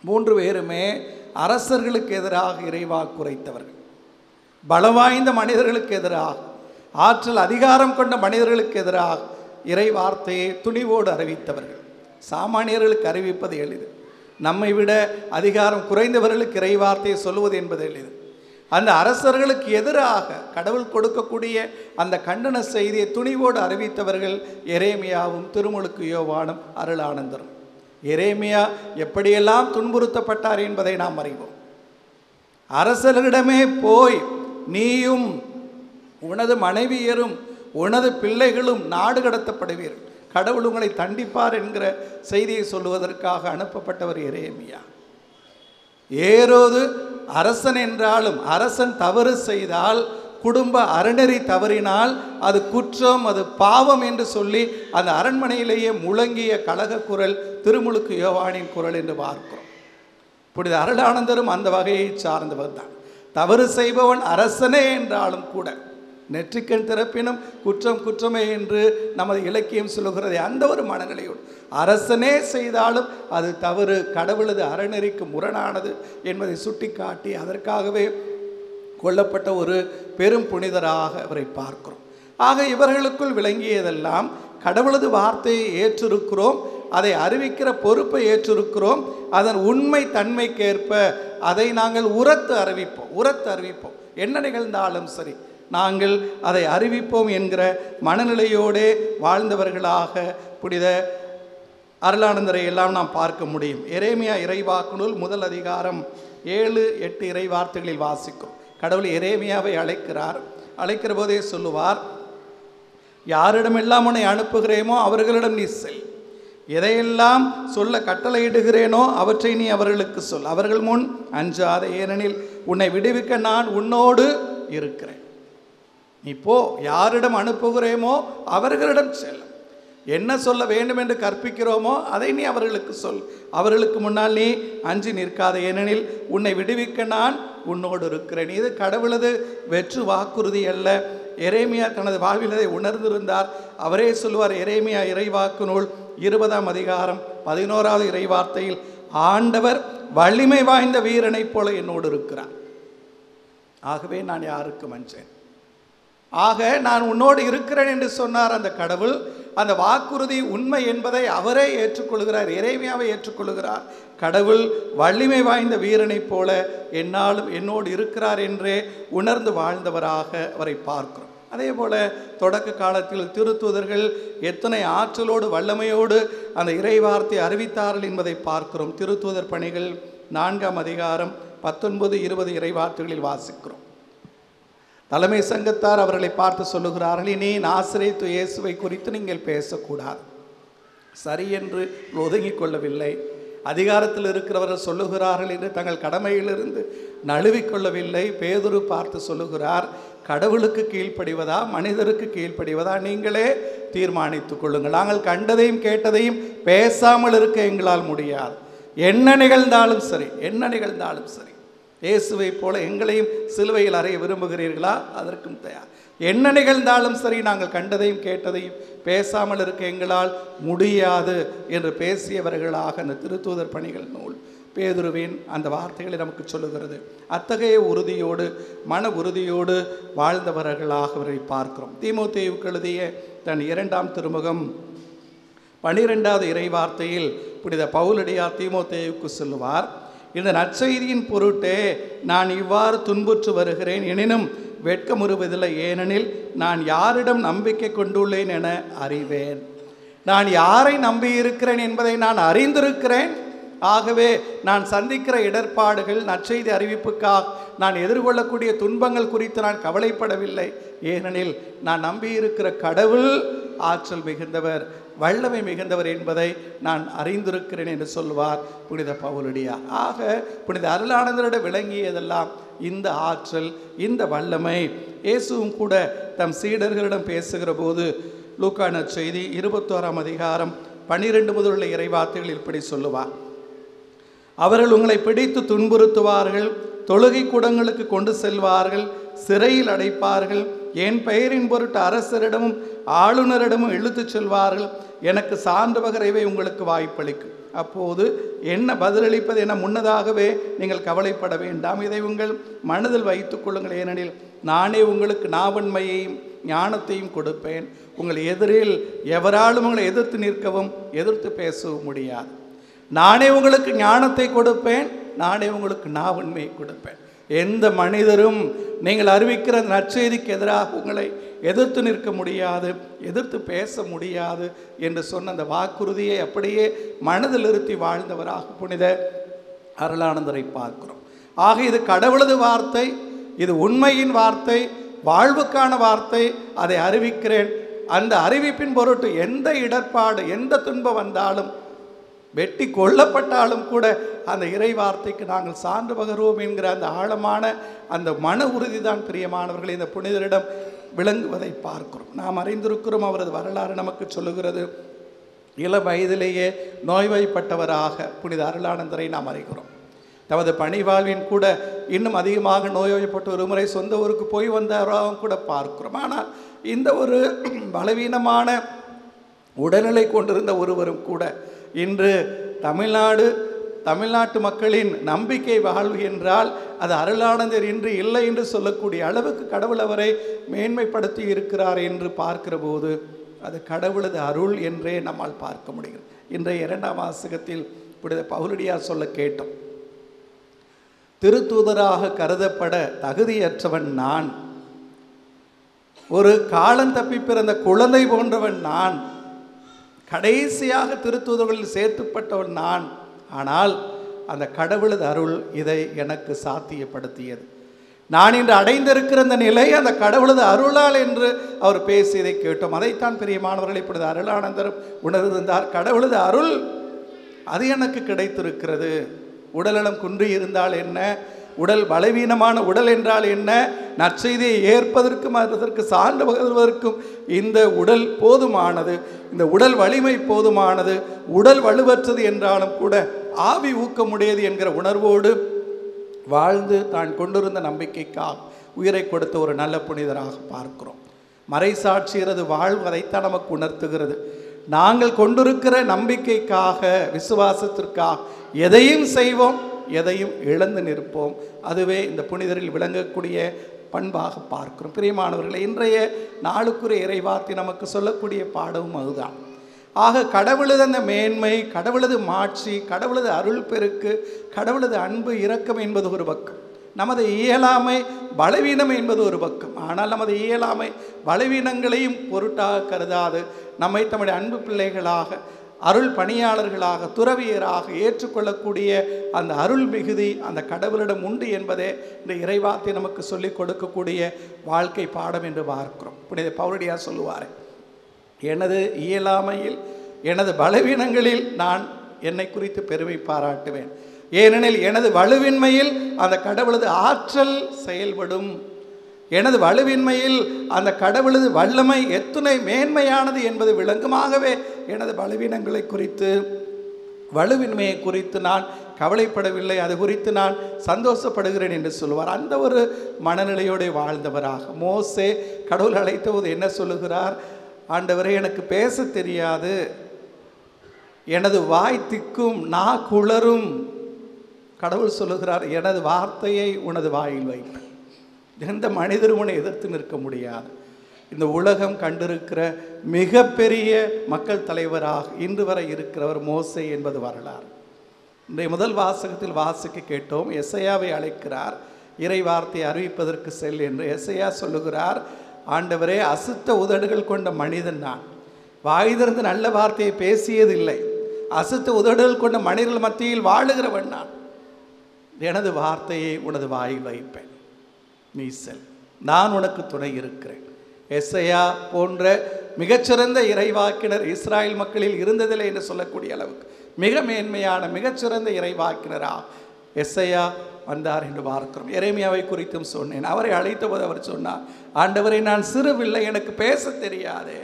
மூன்று பேருமே அரசர்களுக்கு எதிராக இறைவாக்கு உரைத்தவர்கள், பலவாய்ந்த மனிதர்களுக்கு எதிராக, ஆற்றல் அதிகாரம் கொண்ட மனிதர்களுக்கு எதிராக இறை வார்த்தையை துணிவோடு அறிவித்தவர்கள். சாமானியர்களுக்கு அறிவிப்பது எளிது, நம்மை விட அதிகாரம் குறைந்தவர்களுக்கு இறை வார்த்தையை சொல்லுவது என்பது எளிது. அந்த அரசர்களுக்கு எதிராக கடவுள் கொடுக்கக்கூடிய அந்த கண்டன செய்தியை துணிவோடு அறிவித்தவர்கள் எரேமியாவும் திருமுழுக்கு யோவானும் அருளானந்தரும். எரேமியா எப்படியெல்லாம் துன்புறுத்தப்பட்டார் என்பதை நாம் அறிவோம். அரசர்களிடமே போய் நீயும் உனது மனைவியரும் உனது பிள்ளைகளும் நாடு கடத்தப்படுவீர்கள், கடவுள் உங்களை தண்டிப்பார் என்கிற செய்தியை சொல்லுவதற்காக அனுப்பப்பட்டவர் எரேமியா. ஏரோது அரசன் என்றாலும் அரசன் தவறு செய்தால், குடும்ப அறநெறி தவறினால் அது குற்றம், அது பாவம் என்று சொல்லி அந்த அரண்மனையிலேயே முழங்கிய கலக குரல் திருமுழுக்கு யோவானின் குரல் என்று பார்க்கிறோம். புனித அருளானந்தரும் அந்த வகையை சார்ந்தவர் தான். தவறு செய்பவன் அரசனே என்றாலும் கூட நெற்றிக்கண் திறப்பினும் குற்றம் குற்றமே என்று நமது இலக்கியம் சொல்லுகிறது. அந்த ஒரு மனநிலையோடு அரசனே செய்தாலும் அது தவறு, கடவுளது அறநெறிக்கு முரணானது என்பதை சுட்டிக்காட்டி அதற்காகவே கொல்லப்பட்ட ஒரு பெரும் புனிதராக அவரை பார்க்கிறோம். ஆக இவர்களுக்குள் விளங்கியதெல்லாம் கடவுளது வார்த்தையை ஏற்றிருக்கிறோம், அதை அறிவிக்கிற பொறுப்பை ஏற்றிருக்கிறோம், அதன் உண்மை தன்மைக்கேற்ப அதை நாங்கள் உரத்து அறிவிப்போம், என்ன நிகழ்ந்தாலும் சரி நாங்கள் அதை அறிவிப்போம் என்கிற மனநிலையோடே வாழ்ந்தவர்களாக புனித அருளானந்தரை எல்லாம் நாம் பார்க்க முடியும். எரேமியா இறைவாக்கு நூல் முதல் அதிகாரம் 7-8 இறை வார்த்தைகளில் வாசிக்கும். கடவுள் எரேமியாவை அழைக்கிற போதே சொல்லுவார், யாரிடமெல்லாம் உன்னை அனுப்புகிறேனோ அவர்களிடம் நீ செல், எதையெல்லாம் சொல்ல கட்டளையிடுகிறேனோ அவற்றை நீ அவர்களுக்கு சொல், அவர்கள் முன் அஞ்சாத, ஏனெனில் உன்னை விடுவிக்க நான் உன்னோடு இருக்கிறேன். நீ போ, யாரிடம் அனுப்புகிறேமோ அவர்களிடம் செல், என்ன சொல்ல வேண்டும் என்று கற்பிக்கிறோமோ அதை நீ அவர்களுக்கு சொல், அவர்களுக்கு முன்னால் நீ அஞ்சி நிற்காத, ஏனெனில் உன்னை விடுவிக்க நான் உன்னோடு இருக்கிறேன். இது கடவுளது வெற்று வாக்குறுதி அல்ல. எரேமியா தனது வாழ்வில் அதை உணர்ந்திருந்தார். அவரே சொல்லுவார், எரேமியா இறைவாக்கு நூல் 20ஆம் அதிகாரம் 11வது இறைவார்த்தையில், ஆண்டவர் வலிமை வாய்ந்த வீரனைப் போல என்னோடு இருக்கிறார், ஆகவே நான் யாருக்கும் அஞ்சேன். ஆக நான் உன்னோடு இருக்கிறேன் என்று சொன்னார் அந்த கடவுள். அந்த வாக்குறுதி உண்மை என்பதை அவரே ஏற்றுக்கொள்கிறார், எரேமியாவை ஏற்றுக்கொள்கிறார். கடவுள் வலிமை வாய்ந்த வீரனைப் போல என்னாலும் என்னோடு இருக்கிறார் என்றே உணர்ந்து வாழ்ந்தவராக அவரை பார்க்கிறோம். அதே போல தொடக்க காலத்தில் திருத்தூதர்கள் எத்தனை ஆற்றலோடு வல்லமையோடு அந்த இறைவார்த்தை அறிவித்தார்கள் என்பதை பார்க்கிறோம். திருத்தூதர் பணிகள் 4ஆம் அதிகாரம் 19-20 இறைவார்த்தைகளில் வாசிக்கிறோம். தலைமை சங்கத்தார் அவர்களை பார்த்து சொல்லுகிறார்கள், இனி நாசரேத்து இயேசுவை குறித்து நீங்கள் பேசக்கூடாது. சரி என்று ஒதுங்கிக் கொள்ளவில்லை. அதிகாரத்தில் இருக்கிறவர்கள் சொல்லுகிறார்கள் என்று தங்கள் கடமையிலிருந்து நழுவிக்கொள்ளவில்லை. பேதுரு பார்த்து சொல்லுகிறார், கடவுளுக்கு கீழ்ப்படிவதா மனிதருக்கு கீழ்ப்படிவதா நீங்களே தீர்மானித்துக் கொள்ளுங்கள். நாங்கள் கண்டதையும் கேட்டதையும் பேசாமல் இருக்க எங்களால் முடியாது. என்ன நிகழ்ந்தாலும் சரி, என்ன நிகழ்ந்தாலும் சரி, இயேசுவை போல எங்களையும் சிலுவையில் அறைய விரும்புகிறீர்களா? அதற்கும் தயார். என்ன நிகழ்ந்தாலும் சரி, நாங்கள் கண்டதையும் கேட்டதையும் பேசாமல் இருக்க எங்களால் முடியாது என்று பேசியவர்களாக அந்த திருத்தூதர் பணிகள் நூல் பேதுருவின் அந்த வார்த்தைகளை நமக்கு சொல்லுகிறது. அத்தகைய உறுதியோடு மன உறுதியோடு வாழ்ந்தவர்களாக அவரை பார்க்கிறோம். தீமோத்தேயுவுக்கு எழுதிய தன் 2ஆம் திருமுகம் 12வது இறை வார்த்தையில் புனித பவுலடியார் தீமோத்தேயுவுக்கு சொல்லுவார், இந்த நற்செய்தியின் பொருட்டே நான் இவ்வாறு துன்புற்று வருகிறேன், எனினும் வெட்கமுறுவதில்லை, ஏனெனில் நான் யாரிடம் நம்பிக்கை கொண்டுள்ளேன் என அறிவேன். நான் யாரை நம்பியிருக்கிறேன் என்பதை நான் அறிந்திருக்கிறேன். ஆகவே நான் சந்திக்கிற இடர்பாடுகள், நற்செய்தி அறிவிப்புக்காக நான் எதிர்கொள்ளக்கூடிய துன்பங்கள் குறித்து நான் கவலைப்படவில்லை. ஏனெனில் நான் நம்பியிருக்கிற கடவுள் ஆற்றல் மிகுந்தவர், வல்லமை மிகுந்தவர் என்பதை நான் அறிந்திருக்கிறேன் என்று சொல்வார் புனித பவுலடியார். ஆக புனித அருளானந்தரிடம் விளங்கியதெல்லாம் இந்த ஆற்றல், இந்த வல்லமை. இயேசுவும் கூட தம் சீடர்களிடம் பேசுகிற போது லூக்கா நற்செய்தி 21ஆம் அதிகாரம் 12 முதல் இறைவார்த்தைகள் இப்படி சொல்லுவார், அவர்கள் உங்களை பிடித்து துன்புறுத்துவார்கள், தொழுகை கூடங்களுக்கு கொண்டு செல்வார்கள், சிறையில் அடைப்பார்கள், என் பெயரின் பொருட்டு அரசரிடமும் ஆளுநரிடமும் இழுத்துச் செல்வார்கள், எனக்கு சான்று பகரவே உங்களுக்கு வாய்ப்பளிக்கும். அப்போது என்ன பதிலளிப்பது என முன்னதாகவே நீங்கள் கவலைப்பட வேண்டாம். இதை உங்கள் மனதில் வைத்துக் கொள்ளுங்கள். ஏனெனில் நானே உங்களுக்கு நாவன்மையையும் ஞானத்தையும் கொடுப்பேன். உங்கள் எதிரில் எவராலும் உங்களை எதிர்த்து நிற்கவும் எதிர்த்து பேசவும் முடியாது. நானே உங்களுக்கு ஞானத்தை கொடுப்பேன், நானே உங்களுக்கு நாவன்மையை கொடுப்பேன். எந்த மனிதரும் நீங்கள் அறிவிக்கிற நற்செய்திக்கு எதிராக உங்களை எதிர்த்து நிற்க முடியாது, எதிர்த்து பேச முடியாது என்று சொன்ன அந்த வாக்குறுதியை அப்படியே மனதில் நிறுத்தி வாழ்ந்தவராக புனித அருளானந்தரை பார்க்கிறோம். ஆக இது கடவுளது வார்த்தை, இது உண்மையின் வார்த்தை, வாழ்வுக்கான வார்த்தை. அதை அறிவிக்கிறேன். அந்த அறிவிப்பின் பொருட்டு எந்த இடர்பாடு, எந்த துன்பம் வந்தாலும், வெட்டி கொல்லப்பட்டாலும் கூட அந்த இறை வார்த்தைக்கு நாங்கள் சான்று பகர்வோம் என்கிற அந்த ஆழமான அந்த மன உறுதி தான் பிரியமானவர்களை இந்த புனிதரிடம் விளங்குவதை பார்க்கிறோம். நாம் அறிந்திருக்கிறோம், அவரது வரலாறு நமக்கு சொல்லுகிறது. இளம் வயதிலேயே நோய்வாய்ப்பட்டவராக புனித அருளானந்தரை நாம் அறிகிறோம். தமது பணிவாழ்வின் கூட இன்னும் அதிகமாக நோய்வாய்ப்பட்டு ஒரு முறை சொந்த ஊருக்கு போய் வந்தவராக கூட பார்க்கிறோம். ஆனால் இந்த ஒரு பலவீனமான உடல்நிலை கொண்டிருந்த ஒருவரும் கூட இன்று தமிழ்நாட்டு மக்களின் நம்பிக்கை வாழ்வு என்றால் அது அருளானந்தர் இன்று இல்லை என்று சொல்லக்கூடிய அளவுக்கு கடவுள் அவரை மேன்மைப்படுத்தி இருக்கிறார் என்று பார்க்கிற போது அது கடவுளது அருள் என்றே நம்மால் பார்க்க முடிகிறது. இன்றைய 2ஆம் வாசகத்தில் புனித பவுலடியார் சொல்ல கேட்டோம், திருத்தூதராக கருதப்பட தகுதியற்றவன் நான், ஒரு காலம் தப்பி பிறந்த குழந்தை போன்றவன் நான், கடைசியாக திருத்தூதர்களில் சேர்த்துப்பட்டவன் நான். ஆனால் அந்த கடவுளது அருள் இதை எனக்கு சாத்தியப்படுத்தியது. நான் இன்று அடைந்திருக்கிற அந்த நிலை அந்த கடவுளது அருளால் என்று அவர் பேசியதை கேட்டோம். அதைத்தான் பிரியமானவர்களை இப்பொழுது அருளானந்தரும் உணர்ந்தார். கடவுளது அருள் அது எனக்கு கிடைத்திருக்கிறது. உடல்நலம் குன்றி இருந்தால் என்ன, உடல் பலவீனமான உடல் என்றால் என்ன, நற்செய்தியை ஏற்பதற்கும் அதற்கு சான்று பகர்வதற்கும் இந்த உடல் போதுமானது, இந்த உடல் வலிமை போதுமானது. உடல் வலுவற்றது என்றாலும் கூட ஆவி ஊக்கமுடையது என்கிற உணர்வோடு வாழ்ந்து தான் கொண்டிருந்த நம்பிக்கைக்காக உயிரை கொடுத்த ஒரு நல்ல புனிதராக பார்க்கிறோம். மறைசாட்சியரது வாழ்வு அதைத்தான் நமக்கு உணர்த்துகிறது. நாங்கள் கொண்டிருக்கிற நம்பிக்கைக்காக, விசுவாசத்திற்காக எதையும் செய்வோம், எதையும் இழந்து நிற்போம். அதுவே இந்த புனிதரில் விளங்கக்கூடிய பண்பாக பார்க்கிறோம். பிரியமானவர்களை, இன்றைய நாளுக்குரிய இறைவார்த்தை நமக்கு சொல்லக்கூடிய பாடமும் அதுதான். ஆக கடவுளது அந்த மேன்மை, கடவுளது மாட்சி, கடவுளது அருள் பெருக்கு, கடவுளது அன்பு இரக்கம் என்பது ஒரு பக்கம், நமது இயலாமை பலவீனம் என்பது ஒரு பக்கம். ஆனால் நமது இயலாமை பலவீனங்களையும் பொருட்டாக கருதாது நம்மை தம்முடைய அன்பு பிள்ளைகளாக, அருள் பணியாளர்களாக, துறவியராக ஏற்றுக்கொள்ளக்கூடிய அந்த அருள் மிகுதி அந்த கடவுளிடம் உண்டு என்பதே இந்த இறைவார்த்தை நமக்கு சொல்லிக் கொடுக்கக்கூடிய வாழ்க்கை பாடம் என்று பார்க்கிறோம். புனித பவுலடியார் சொல்லுவார், எனது இயலாமையில், எனது பலவீனங்களில் நான் என்னை குறித்து பெருமை எனது வலுவின்மையில் அந்த கடவுளது வல்லமை எத்துணை மேன்மையானது என்பது விளங்குமாகவே எனது பலவீனங்களை குறித்து வலுவின்மையை குறித்து நான் கவலைப்படவில்லை, அது குறித்து நான் சந்தோஷப்படுகிறேன் என்று சொல்லுவார். அந்த ஒரு மனநிலையோடு வாழ்ந்தவராக மோசே கடவுள் அழைத்த போது என்ன சொல்லுகிறார்? ஆண்டவரே, எனக்கு பேச தெரியாது, எனது வாய் திக்கும், நான் குளரும். கடவுள் சொல்லுகிறார், எனது வார்த்தையை உனது வாயில் வைப்பேன். எந்த மனிதரும் உன்னை எதிர்த்து நிற்க முடியாது. இந்த உலகம் கண்டிருக்கிற மிகப்பெரிய மக்கள் தலைவராக இன்று வரை இருக்கிறவர் மோசே என்பது வரலாறு. இன்றைய முதல் வாசகத்தில் வாசிக்க கேட்டோம். எசையாவை அழைக்கிறார், இறை வார்த்தையை அறிவிப்பதற்கு செல் என்று. எசையா சொல்லுகிறார், ஆண்டவரே, அசுத்த உதடுகள் கொண்ட மனிதன் நான், வாய் திறந்து நல்ல வார்த்தையை பேசியதில்லை, அசுத்த உதடுகள் கொண்ட மனிதர்கள் மத்தியில் வாழுகிறவன் நான், எனது வார்த்தையை உனது வாயில் வைப்பேன், நீ செல், நான் உனக்கு துணை இருக்கிறேன். எசையா போன்ற மிகச்சிறந்த இறைவாக்கினர் இஸ்ராயல் மக்களில் இருந்ததில்லை என்று சொல்லக்கூடிய அளவுக்கு மிக மேன்மையான மிகச்சிறந்த இறைவாக்கினரா எசையா வந்தார் என்று பார்க்கிறோம். எரேமியாவை குறித்தும் சொன்னேன். அவரை அழைத்த போது அவர் சொன்னார், ஆண்டவரை, நான் சிறுபிள்ளை, எனக்கு பேச தெரியாதே.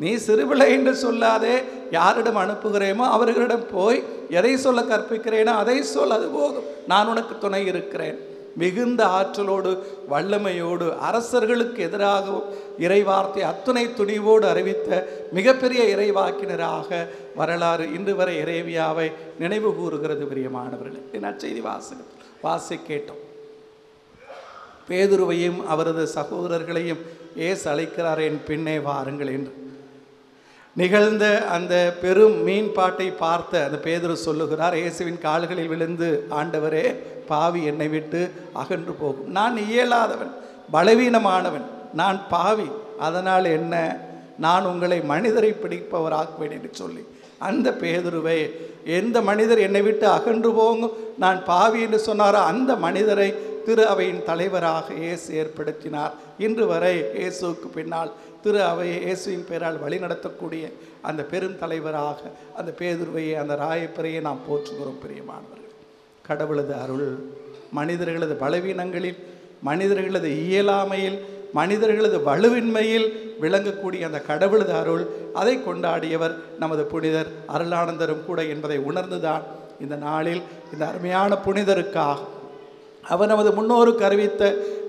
நீ சிறுபிள்ளை என்று சொல்லாதே, யாரிடம் அனுப்புகிறேனோ அவர்களிடம் போய் எதை சொல்ல கற்பிக்கிறேனோ அதை சொல், அது போதும், நான் உனக்கு துணை இருக்கிறேன். மிகுந்த ஆற்றலோடு வல்லமையோடு அரசர்களுக்கு எதிராகவும் இறைவார்த்தை அத்துணை துணிவோடு அறிவித்த மிகப்பெரிய இறைவாக்கினராக வரலாறு இன்று வரை எரேமியாவை நினைவு கூறுகிறது. பிரியமானவர்களே, நற்செய்தி வாசி கேட்டோம். பேதுருவையும் அவரது சகோதரர்களையும் இயேசு அழைக்கிறார், என் பின்னே வாருங்கள் என்று. நிகழ்ந்த அந்த பெரும் மீன்பாட்டை பார்த்த அந்த பேதுரு சொல்லுகிறார், இயேசுவின் கால்களில் விழுந்து, ஆண்டவரே, பாவி என்னை விட்டு அகன்று போகும், நான் இயலாதவன், பலவீனமானவன், நான் பாவி, அதனால் என்ன, நான் உங்களை மனிதரை பிடிப்பவராக்குவேன் என்று சொல்லி அந்த பேதுருவை எந்த மனிதர் என்னை விட்டு அகன்று போகும், நான் பாவி என்று சொன்னாரோ அந்த மனிதரை திரு அவையின் தலைவராக இயேசு ஏற்படுத்தினார். இன்று வரை இயேசுவுக்கு பின்னால் திரு அவையை இயேசுவின் பெயரால் வழிநடத்தக்கூடிய அந்த பெரும் தலைவராக அந்த பேதுருவையை, அந்த ராயப்பரையை நாம் போற்றுகிறோம். பிரியமானவர்கள், கடவுளது அருள் மனிதர்களது பலவீனங்களில், மனிதர்களது இயலாமையில், மனிதர்களது வலுவின்மையில் விளங்கக்கூடிய அந்த கடவுளது அருள், அதை கொண்டாடியவர் நமது புனிதர் அருளானந்தரும் கூட என்பதை உணர்ந்துதான் இந்த நாளில் இந்த அருமையான புனிதருக்காக, அவர் நமது முன்னோருக்கு அறிவித்த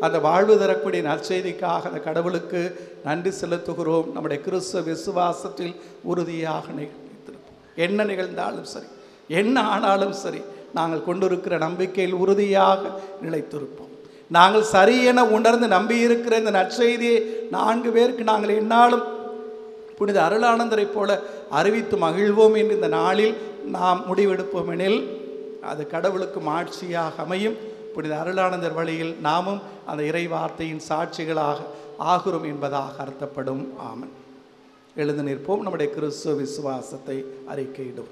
அந்த வாழ்வு தரக்கூடிய நற்செய்திக்காக அந்த கடவுளுக்கு நன்றி செலுத்துகிறோம். நம்முடைய கிறிஸ்துவ விசுவாசத்தில் உறுதியாக நிலைத்திருப்போம். என்ன நிகழ்ந்தாலும் சரி, என்ன ஆனாலும் சரி, நாங்கள் கொண்டிருக்கிற நம்பிக்கையில் உறுதியாக நிலைத்திருப்போம். நாங்கள் சரி என உணர்ந்து நம்பியிருக்கிற இந்த நற்செய்தியை 4 பேருக்கு நாங்கள் என்னாலும் புனித அருளானந்தரை போல அறிவித்து மகிழ்வோம் என்று இந்த நாளில் நாம் முடிவெடுப்போம் எனில் அது கடவுளுக்கு மாட்சியாக அமையும். புனித அருளானந்தர் வழியில் நாமும் அந்த இறை வார்த்தையின் சாட்சிகளாக ஆகிறோம் என்பதாக அர்த்தப்படும். ஆமன். எழுந்து நிற்போம். நம்முடைய கிறிஸ்துவ விசுவாசத்தை அறிக்கையிடும்.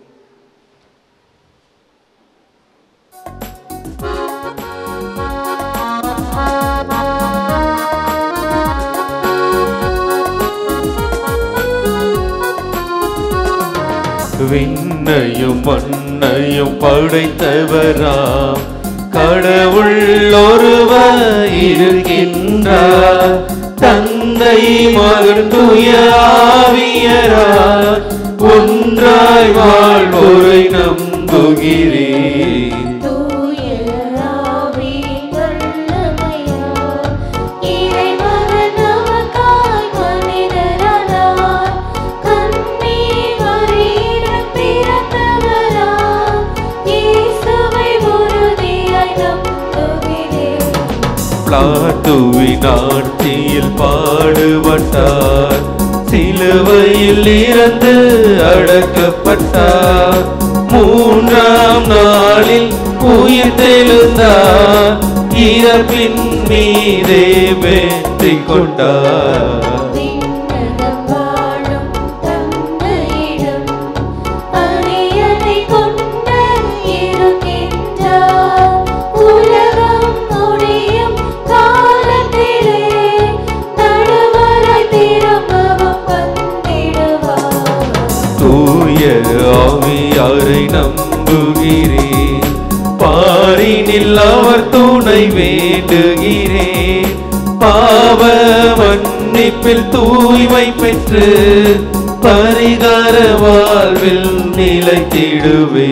விண்ணையும் மண்ணையும் படைத்தவராம் கடவுள் ஒருவர் இருக்கின்றார், தந்தை மகன் தூய ஆவியரார் ஒன்றாய் வாழ்வோரை நம்புகிறேன். பிளாத்துவின் ஆட்சியில் பாடுபட்டார், சிலுவையில் இறந்து அடக்கப்பட்டார், 3ஆம் நாளில் உயிர் தெழுந்தார், இறப்பின் மீதே வெற்றி கொண்டார். ஆவியாரை நம்புகிறேன், பாரினில் அவர் துணை வேண்டுகிறேன், மன்னிப்பில் தூய்மை பெற்று பரிகார வாழ்வில் நிலைத்திடுவே.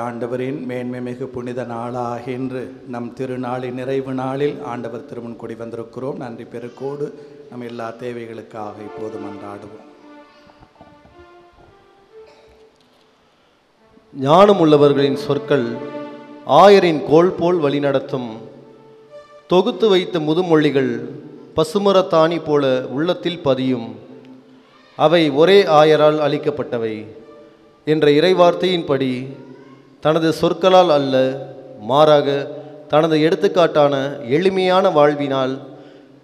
ஆண்டவரின் மேன்மை மிகு புனித நாளாகின்று நம் திருநாளின் நிறைவு நாளில் ஆண்டவர் திருமுன் கூடி வந்திருக்கிறோம். நன்றி பெருக்கோடு நம் எல்லா தேவைகளுக்காக இப்போது மன்றாடுவோம். ஞானம் உள்ளவர்களின் சொற்கள் ஆயரின் கோல் போல் வழிநடத்தும். தொகுத்து வைத்த முதுமொழிகள் பசுமரத்தாணி போல உள்ளத்தில் பதியும். அவை ஒரே ஆயரால் அளிக்கப்பட்டவை என்ற இறைவார்த்தையின்படி தனது சொற்களால் அல்ல, மாறாக தனது எடுத்துக்காட்டான எளிமையான வாழ்வினால்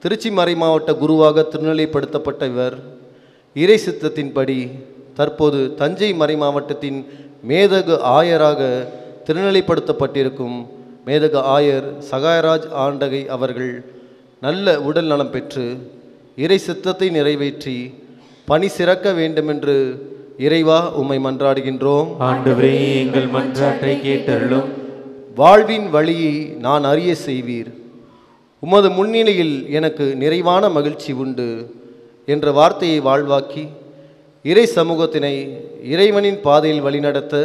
திருச்சி மறைமாவட்ட குருவாக திருநிலைப்படுத்தப்பட்ட இவர் இறை சித்தத்தின்படி தற்போது தஞ்சை மறைமாவட்டத்தின் மேதகு ஆயராக திருநிலைப்படுத்தப்பட்டிருக்கும் மேதகு ஆயர் சகாயராஜ் ஆண்டகை அவர்கள் நல்ல உடல் நலம் பெற்று இறை சித்தத்தை நிறைவேற்றி பணி சிறக்க வேண்டுமென்று இறைவா உம்மை மன்றாடுகின்றோம். ஆண்டவரே, எங்கள் மன்றாட்டை கேட்டருளும். வாழ்வின் வழியை நான் அறிய செய்வீர், உமது முன்னிலையில் எனக்கு நிறைவான மகிழ்ச்சி உண்டு என்ற வார்த்தையை வாழ்வாக்கி இறை சமூகத்தினை இறைவனின் பாதையில் வழிநடத்த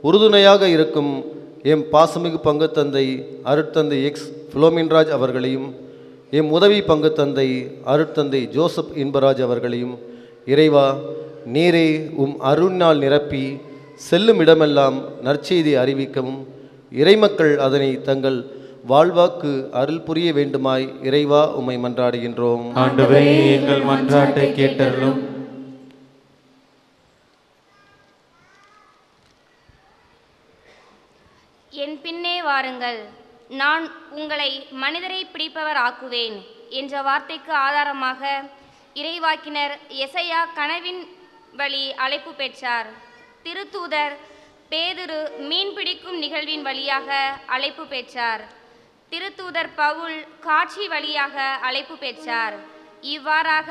உறுதுணையாக இருக்கும் எம் பாசமிகு பங்கு தந்தை அருட்தந்தை எக்ஸ் புலோமின்ராஜ் அவர்களையும் எம் உதவி பங்கு தந்தை அருட்தந்தை ஜோசப் இன்பராஜ் அவர்களையும் இறைவா நீரே உம் அருள்நாள் நிரப்பி செல்லும் இடமெல்லாம் நற்செய்தி அறிவிக்கவும் இறைமக்கள் அதனை தங்கள் வாழ்வாக்கு அருள் புரிய வேண்டுமாய் இறைவா உம்மை மன்றாடுகின்றோம். ஆண்டவரே, எங்கள் மன்றாட்டை கேட்டருளும். என் பின்னே வாருங்கள், நான் உங்களை மனிதரை பிடிப்பவர் ஆக்குவேன் என்ற வார்த்தைக்கு ஆதாரமாக இறைவாக்கினர் எசையா கனவின் வழி அழைப்பு பெற்றார். திருத்தூதர் பேதுரு மீன்பிடிக்கும் நிகழ்வின் வழியாக அழைப்பு பெற்றார். திருத்தூதர் பவுல் காட்சி வழியாக அழைப்பு பெற்றார். இவ்வாறாக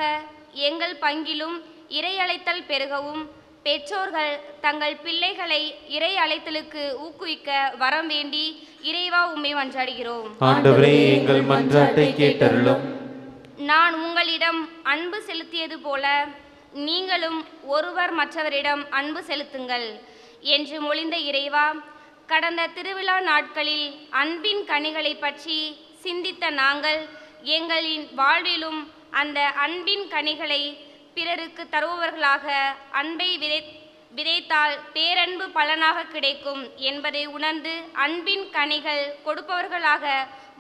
எங்கள் பங்கிலும் இறை அழைத்தல் பெருகவும் பெற்றோர்கள் தங்கள் பிள்ளைகளை இறை அழைத்தலுக்கு ஊக்குவிக்க வரம் வேண்டி இறைவா உம்மை மன்றாடுகிறோம். ஆண்டவரே, எங்கள் மன்றாட்டை கேட்டருளும். நான் உங்களிடம் அன்பு செலுத்தியது போல நீங்களும் ஒருவர் மற்றவரிடம் அன்பு செலுத்துங்கள் என்று மொழிந்த இறைவா, கடந்த திருவிழா நாட்களில் அன்பின் கனிகளை பற்றி சிந்தித்த நாங்கள் எங்களின் வாழ்விலும் அந்த அன்பின் கனிகளை பிறருக்கு தருபவர்களாக அன்பை விதைத்தால் பேரன்பு பலனாக கிடைக்கும் என்பதை உணர்ந்து அன்பின் கனிகள் கொடுப்பவர்களாக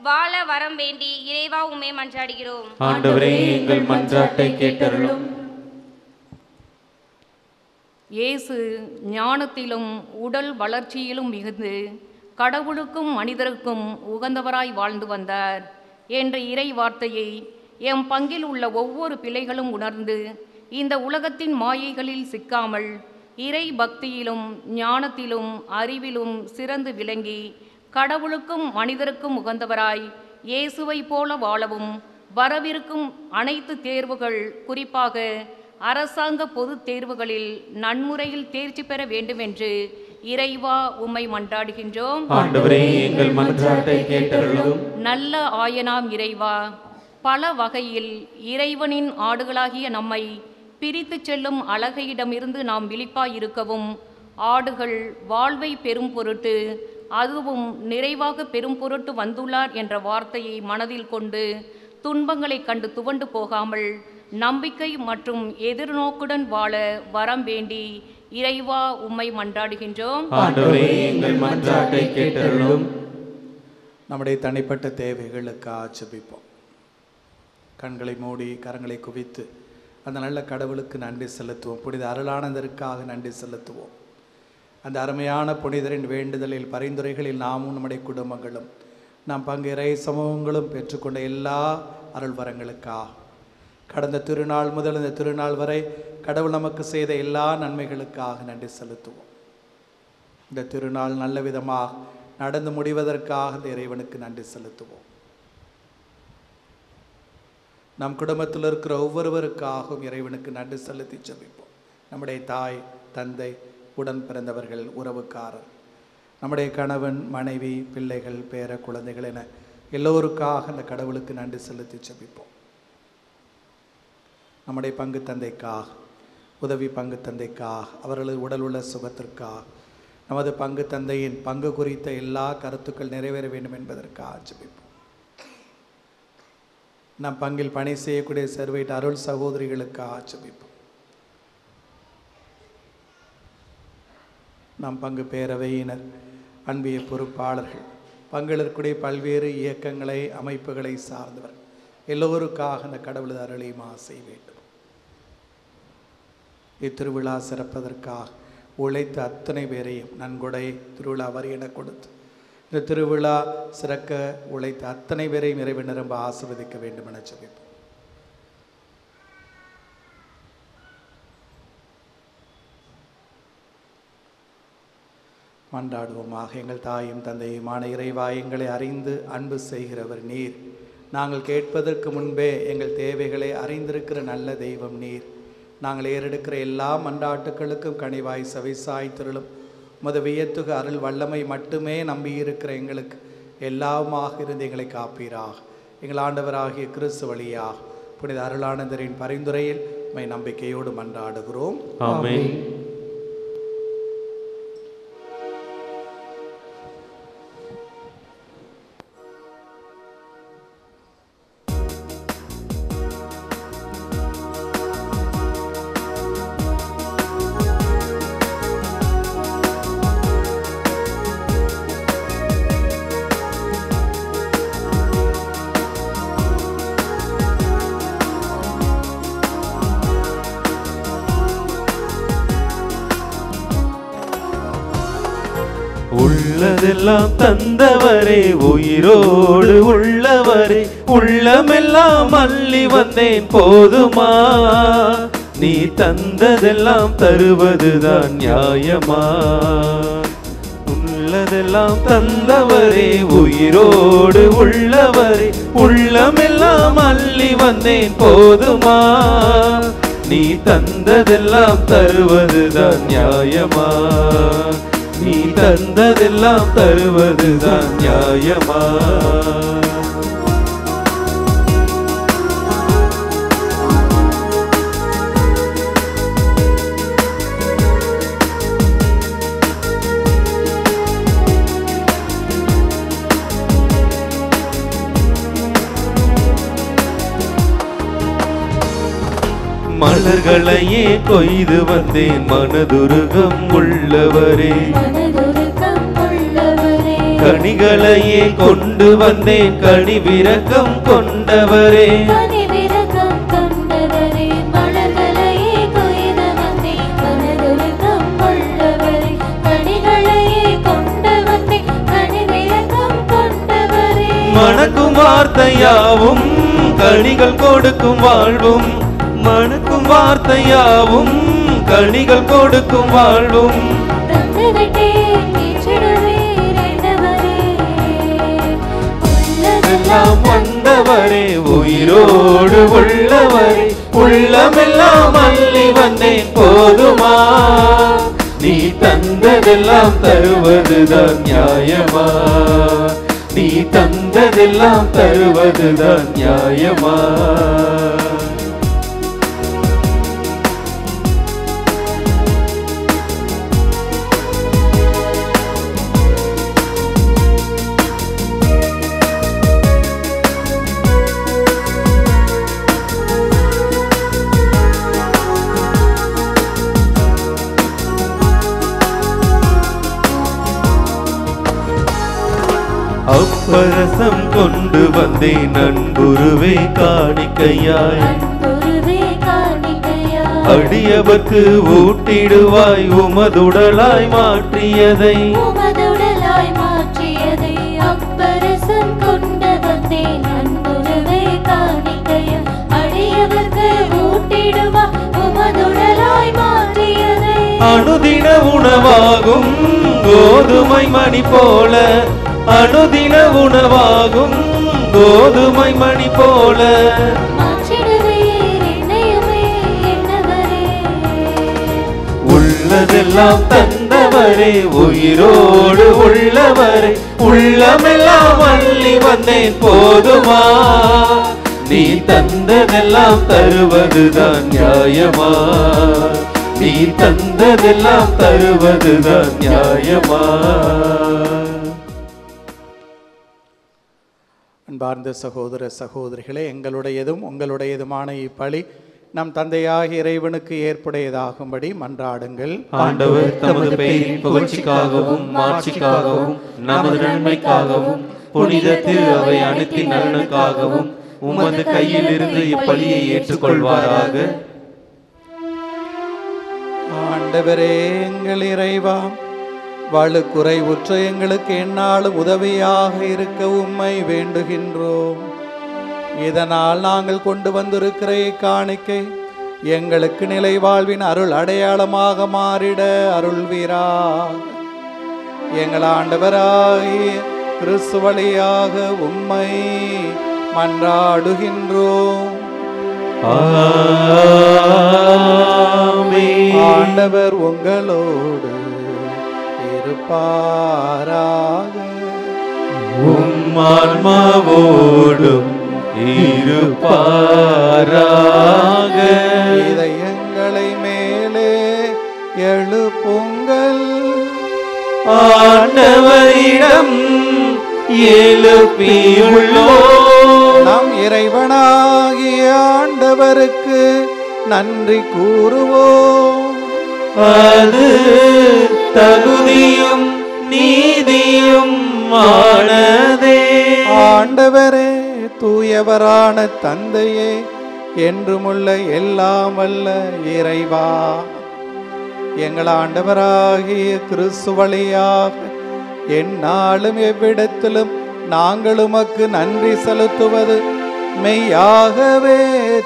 வாழ வரம் வேண்டி இறைவா உம்மை மன்றாடுகிறோம். ஆண்டவரே, எங்கள் மன்றாட்டை கேட்டருளும். இயேசு ஞானத்திலும் உடல் வளர்ச்சியிலும் மிகுந்து கடவுளுக்கும் மனிதருக்கும் உகந்தவராய் வாழ்ந்து வந்தார் என்ற இறை வார்த்தையை எம் பங்கில் உள்ள ஒவ்வொரு பிள்ளைகளும் உணர்ந்து இந்த உலகத்தின் மாயைகளில் சிக்காமல் இறை பக்தியிலும் ஞானத்திலும் அறிவிலும் சிறந்து விளங்கி கடவுளுக்கும் மனிதருக்கும் உகந்தவராய் இயேசுவை போல வாழவும் வரவிருக்கும் அனைத்து தேர்வுகள், குறிப்பாக அரசாங்க பொது தேர்வுகளில் நன்முறையில் தேர்ச்சி பெற வேண்டும் என்று இறைவா உம்மை மன்றாடுகின்றோம். ஆண்டவரே, எங்கள் மன்றாட்டை கேட்டருளும். நல்ல ஆயனாம் இறைவா, பல வகையில் இறைவனின் ஆடுகளாகிய நம்மை பிரித்து செல்லும் அழகையிடமிருந்து நாம் விழிப்பாயிருக்கவும், ஆடுகள் வாழ்வை பெரும் பொருட்டு அதுவும் நிறைவாக பெரும் பொருட்டு வந்துள்ளார் என்ற வார்த்தையை மனதில் கொண்டு துன்பங்களை கண்டு துவண்டு போகாமல் நம்பிக்கை மற்றும் எதிர்நோக்குடன் வாழ வரம் வேண்டி இறைவா உம்மை மன்றாடுகின்றோம். ஆண்டவரே, எங்கள் மன்றாட்டை கேட்டருளும். நம்முடைய தனிப்பட்ட தேவைகளுக்காக ஜெபிப்போம். கண்களை மூடி கரங்களை குவித்து அந்த நல்ல கடவுளுக்கு நன்றி செலுத்துவோம். புனித அருளானந்தருக்காக நன்றி செலுத்துவோம். அந்த அருமையான புனிதரின் வேண்டுதலில் பரிந்துரைகளில் நாமும் நம்முடைய குடும்பங்களும் நாம் பங்கு இறை சமூகங்களும் பெற்றுக்கொண்ட எல்லா அருள் வரங்களுக்காக, கடந்த திருநாள் முதல் இந்த திருநாள் வரை கடவுள் நமக்கு செய்த எல்லா நன்மைகளுக்காக நன்றி செலுத்துவோம். இந்த திருநாள் நல்ல விதமாக நடந்து முடிவதற்காக இந்த இறைவனுக்கு நன்றி செலுத்துவோம். நம் குடும்பத்தில் இருக்கிற ஒவ்வொருவருக்காகவும் இறைவனுக்கு நன்றி செலுத்தி ஜெபிப்போம். நம்முடைய தாய், தந்தை, உடன் பிறந்தவர்கள், உறவுக்காரர், நம்முடைய கணவன், மனைவி, பிள்ளைகள், பேர குழந்தைகள் என எல்லோருக்காக அந்த கடவுளுக்கு நன்றி செலுத்தி ஜெபிப்போம். நம்முடைய பங்கு தந்தைக்காக, உதவி பங்கு தந்தைக்காக, அவர்களது உடல் உள்ள சுகத்திற்காக, நமது பங்கு தந்தையின் பங்கு குறித்த எல்லா கருத்துக்கள் நிறைவேற வேண்டும் என்பதற்காக ஜெபிப்போம். நம் பங்கில் பணி செய்யக்கூடிய சர்வைட் அருள் சகோதரிகளுக்காக ஜெபிப்போம். நம் பங்கு பேரவையினர், அன்பிய பொறுப்பாளர்கள், பங்களிற்குடைய பல்வேறு இயக்கங்களை, அமைப்புகளை சார்ந்தவர் எல்லோருக்காக அந்த கடவுளது அருளையுமா செய்ய வேண்டும். இத்திருவிழா சிறப்பதற்காக உழைத்த அத்தனை பேரையும் நன்கொடை திருவிழா வரி என கொடுத்து இந்த திருவிழா சிறக்க உழைத்த அத்தனை பேரையும் இறைவன் நிரம்ப ஆசீர்வதிக்க வேண்டும் என ஜெபிப்போம். மன்றாடுவோமாக. எங்கள் தாயும் தந்தையுமான இறைவா, எங்களை அறிந்து அன்பு செய்கிறவர் நீர். நாங்கள் கேட்பதற்கு முன்பே எங்கள் தேவைகளை அறிந்திருக்கிற நல்ல தெய்வம் நீர். நாங்கள் ஏறெடுக்கிற எல்லா மன்றாட்டுக்களுக்கும் கனிவாய் செவிசாய் திருளும். உமது வியத்துக அருள் வல்லமை மட்டுமே நம்பியிருக்கிற எங்களுக்கு எல்லாமாக இருந்து எங்களை காப்பீராக. எங்கள் ஆண்டவராகிய கிறிஸ்து வழியாக புனித அருளானந்தரின் பரிந்துரையில் உம்மை நம்பிக்கையோடு மன்றாடுகிறோம். ஆமென். உள்ளதெல்லாம் தந்தவரே, உயிரோடு உள்ளவரே, உள்ளமெல்லாம் அள்ளி வந்தேன் போதுமா? நீ தந்ததெல்லாம் தருவதுதான் நியாயமா? உள்ளதெல்லாம் தந்தவரே, உயிரோடு உள்ளவரே, உள்ளமெல்லாம் அள்ளி வந்தேன் போதுமா? நீ தந்ததெல்லாம் தருவதுதான் நியாயமா? நீ தந்ததெல்லாம் தருவதுதான் நியாயமா? மலர்களையே கொய்து வந்தேன் மனதுருகம் உள்ளவரே, கனிகளையே கொண்டு வந்தேன் கனிவிரக்கம் கொண்டவரே. மணக்கும் வார்த்தையாவும் கனிகள் கொடுக்கும் வாழ்வும், மணக்கும் வார்த்தையாவும் கனிகள் கொடுக்கும் வாழ்வும். உள்ளதெல்லாம் வந்தவரே, உயிரோடு உள்ளவரே, உள்ளமெல்லாம் அள்ளி வந்தேன் போதுமா? நீ தந்ததெல்லாம் தருவதுதான் நியாயமா? நீ தந்ததெல்லாம் தருவதுதான் நியாயமா? அப்பரசம் கொண்டு வந்தேன் அன்புருவே காணிக்கையாய், அடியவர்க்கு ஊட்டிடுவாய் உமதுடலாய் மாற்றியதை. அப்பரசம் கொண்டு வந்தேன் அன்புருவே காணிக்கையாய், அனுதின உணவாகும் கோதுமை மணி போல, அனுதின உணவாகும் கோதுமை மணி போல. உள்ளதெல்லாம் தந்தவரே, உயிரோடு உள்ளவரே, உள்ளமெல்லாம் அள்ளி வந்தேன் போதுமா? நீ தந்ததெல்லாம் தருவதுதான் நியாயமா? நீ தந்ததெல்லாம் தருவதுதான் நியாயமா? அன்பார்ந்த சகோதர சகோதரிகளே, எங்களுடையதும் உங்களுடையதுமான இப்பலி நம் தந்தையாகிய இறைவனுக்கு ஏற்புடையதாகும்படி மன்றாடுங்கள். ஆண்டவர் தமது பெயரின் புகழ்ச்சிக்காகவும் மாட்சிக்காகவும் நமது நன்மைக்காகவும் புனித திரு அவை அனைத்தின் நலனுக்காகவும் உமது கையில் இருந்து இப்பலியை ஏற்றுக்கொள்வாராக. ஆண்டவரே எங்கள் இறைவா, வலுக்குறைவுற்ற எங்களுக்கு எந்நாளும் உதவியாக இருக்க உம்மை வேண்டுகின்றோம். இதனால் நாங்கள் கொண்டு வந்திருக்கிற காணிக்கை எங்களுக்கு நிலை வாழ்வின் அருள் அடையாளமாக மாறிட அருள்வீராக. எங்கள் ஆண்டவராகிய கிறிஸ்து வழியாக உம்மை மன்றாடுகின்றோம். ஆண்டவர் உங்களோடு இருப்பாராக. உம் ஆன்மாவோடும் இருப்பாராக. இதயங்களை மேலே எழுப்புங்கள். ஆண்டவரிடம் எழுப்பியுள்ளோம். நம் இறைவனாகிய ஆண்டவருக்கு நன்றி கூறுவோம். அது தகுதியும் நீதியும் ஆனதே. ஆண்டவரே, தூயவரான தந்தையே, என்றுமுள்ள எல்லாம் வல்ல இறைவா, எங்கள் ஆண்டவராகிய கிறிஸ்து வழியாக எந்நாளும் எவ்விடத்திலும் நாங்கள் உமக்கு நன்றி செலுத்துவது மெய்யாகவே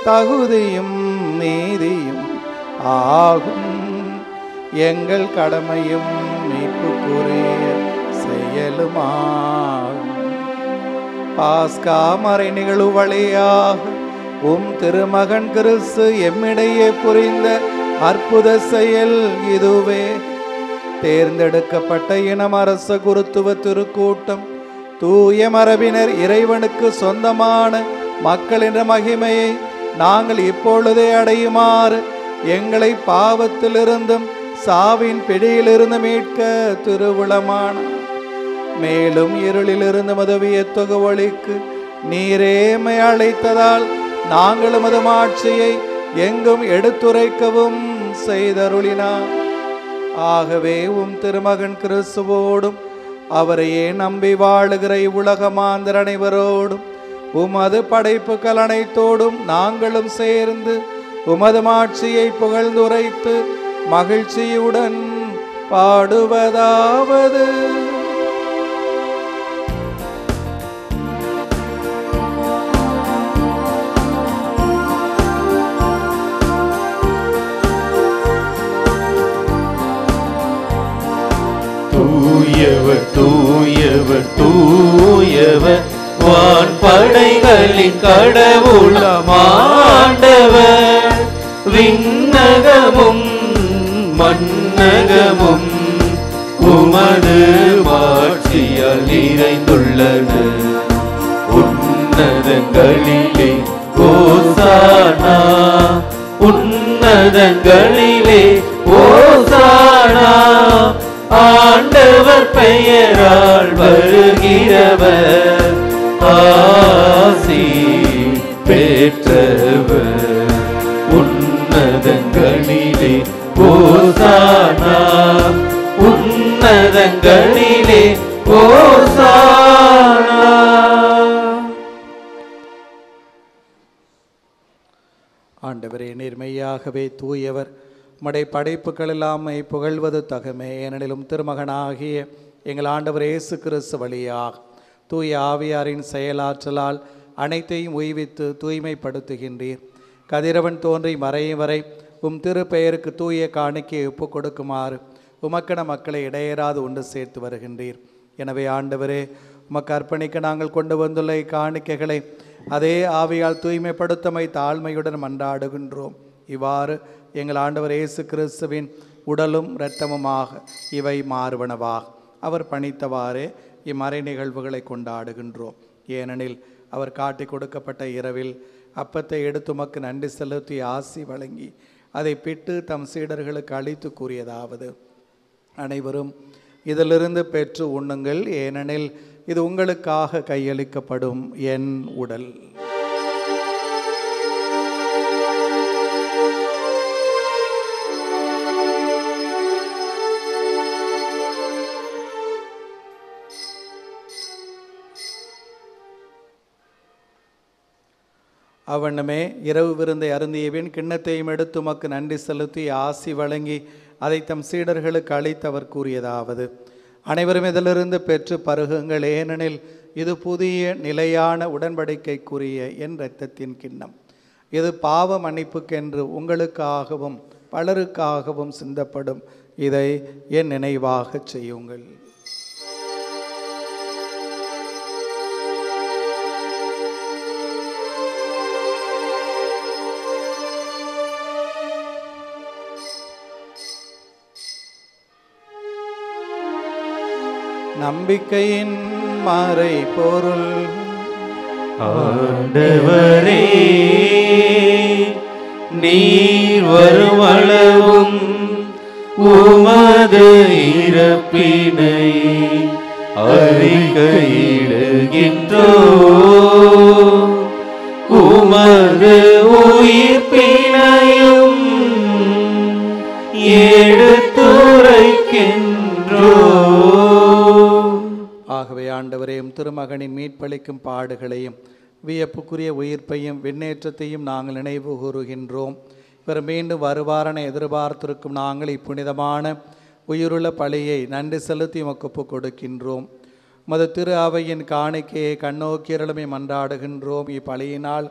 தகுதியும் நீதியும் ஆகும். எங்கள் கடமையும் மீட்புக்குரிய செயலுமாகும். பாஸ்கா மறை நிகழ்வு வழியாக உம் திருமகன் கிறிஸ்து எம்மிடையே புரிந்த அற்புத செயல் இதுவே. தேர்ந்தெடுக்கப்பட்ட இனமரச குருத்துவ திருக்கூட்டம் தூய மரபினர் இறைவனுக்கு சொந்தமான மக்கள் என்ற மகிமையை நாங்கள் இப்பொழுதே அடையுமாறு எங்களை பாவத்திலிருந்தும் சாவின் பிடியிலிருந்து மீட்க திருவுளமான. மேலும் இருளிலிருந்து மதவிய தொகுவழிக்கு நீரேமை அழைத்ததால் நாங்களும் மது ஆட்சியை எங்கும் எடுத்துரைக்கவும் செய்தருளினார். ஆகவே உம் திருமகன் கிறிஸ்துவோடும் அவரையே நம்பி வாழுகிற இவ்வுலக மாந்தர் அனைவரோடும் உமது படைப்புகள் அனைத்தோடும் நாங்களும் சேர்ந்து உமது ஆட்சியை புகழ்ந்துரைத்து மகிழ்ச்சியுடன் பாடுவதாவது. தூயவர் தூயவர் தூயவர் வான் படைகளின் கடவுளமாண்டவர். விண்ணகமும் மன்னகமும் உமது மாட்சியால் நிறைந்துள்ளன. உன்னதங்களிலே ஓசானா, உன்னதங்களிலே ஓசானா. ஆண்டவர் பெயரால் வருகிறவர் ஆசி பெற்றவர். உன்னதங்களிலே ஓசானா, உன்னதங்களிலே ஓசானா. ஆண்டவரே, நேர்மையாகவே தூயவர். உம்முடைய படைப்புகள் எல்லாமை புகழ்வது தகமே. ஏனெனிலும் திருமகனாகிய எங்கள் ஆண்டவர் இயேசு கிறிஸ்து வழியாக தூய ஆவியாரின் செயலாற்றலால் அனைத்தையும் உய்வித்து தூய்மைப்படுத்துகின்றீர். கதிரவன் தோன்றி மறையும் வரை உம் திரு பெயருக்கு தூய காணிக்கையை ஒப்பு கொடுக்குமாறு உமக்கென மக்களை இடையேறாது ஒன்று சேர்த்து வருகின்றீர். எனவே ஆண்டவரே, உமக்கு அர்ப்பணிக்க நாங்கள் கொண்டு வந்துள்ள காணிக்கைகளை அதே ஆவியால் தூய்மைப்படுத்தமை தாழ்மையுடன் மன்றாடுகின்றோம். இவ்வாறு எங்கள் ஆண்டவர் இயேசு கிறிஸ்துவின் உடலும் இரத்தமுமாக இவை மாறுவனவாக அவர் பணித்தவாறே இம்மறை நிகழ்வுகளை கொண்டாடுகின்றோம். ஏனெனில் அவர் காட்டி கொடுக்கப்பட்ட இரவில் அப்பத்தை எடுத்து உமக்கு நன்றி செலுத்தி ஆசி வழங்கி அதை பிட்டு தம் சீடர்களுக்கு அளித்து கூறியதாவது: அனைவரும் இதிலிருந்து பெற்று உண்ணுங்கள், ஏனெனில் இது உங்களுக்காக கையளிக்கப்படும் என் உடல். அவண்ணமே இரவு விருந்தை அருந்தியபின் கிண்ணத்தையும் எடுத்து உமக்கு நன்றி செலுத்தி ஆசி வழங்கி அதை தம் சீடர்களுக்கு அளித்தவர் கூறியதாவது: அனைவரும் இதிலிருந்து பெற்று பருகுங்கள், ஏனெனில் இது புதிய நிலையான உடன்படிக்கைக்குரிய என் இரத்தத்தின் கிண்ணம். இது பாவ மன்னிப்புக்கென்று உங்களுக்காகவும் பலருக்காகவும் சிந்தப்படும். இதை என் நினைவாக செய்யுங்கள். நம்பிக்கையின் மறை பொருள். ஆண்டவரே, நீர் வருமளவும் உமது இறப்பினை அறிக்கையிடுகின்றோம், உமது உயிர்ப்பினையும் எடுத்துரைக்கின்றோம். ஆகவே ஆண்டவரையும் திருமகனின் மீட்பளிக்கும் பாடுகளையும் வியப்புக்குரிய உயிர்ப்பையும் விண்ணேற்றத்தையும் நாங்கள் நினைவு கூறுகின்றோம். இவர் மீண்டும் வருவாரென எதிர்பார்த்திருக்கும் நாங்கள் இப்புனிதமான உயிருள்ள பலியை நன்றி செலுத்தி உமக்கு கொடுக்கின்றோம். மது திரு அவையின் காணிக்கையை கண்ணோக்கியருளமை மன்றாடுகின்றோம். இப்பலியினால்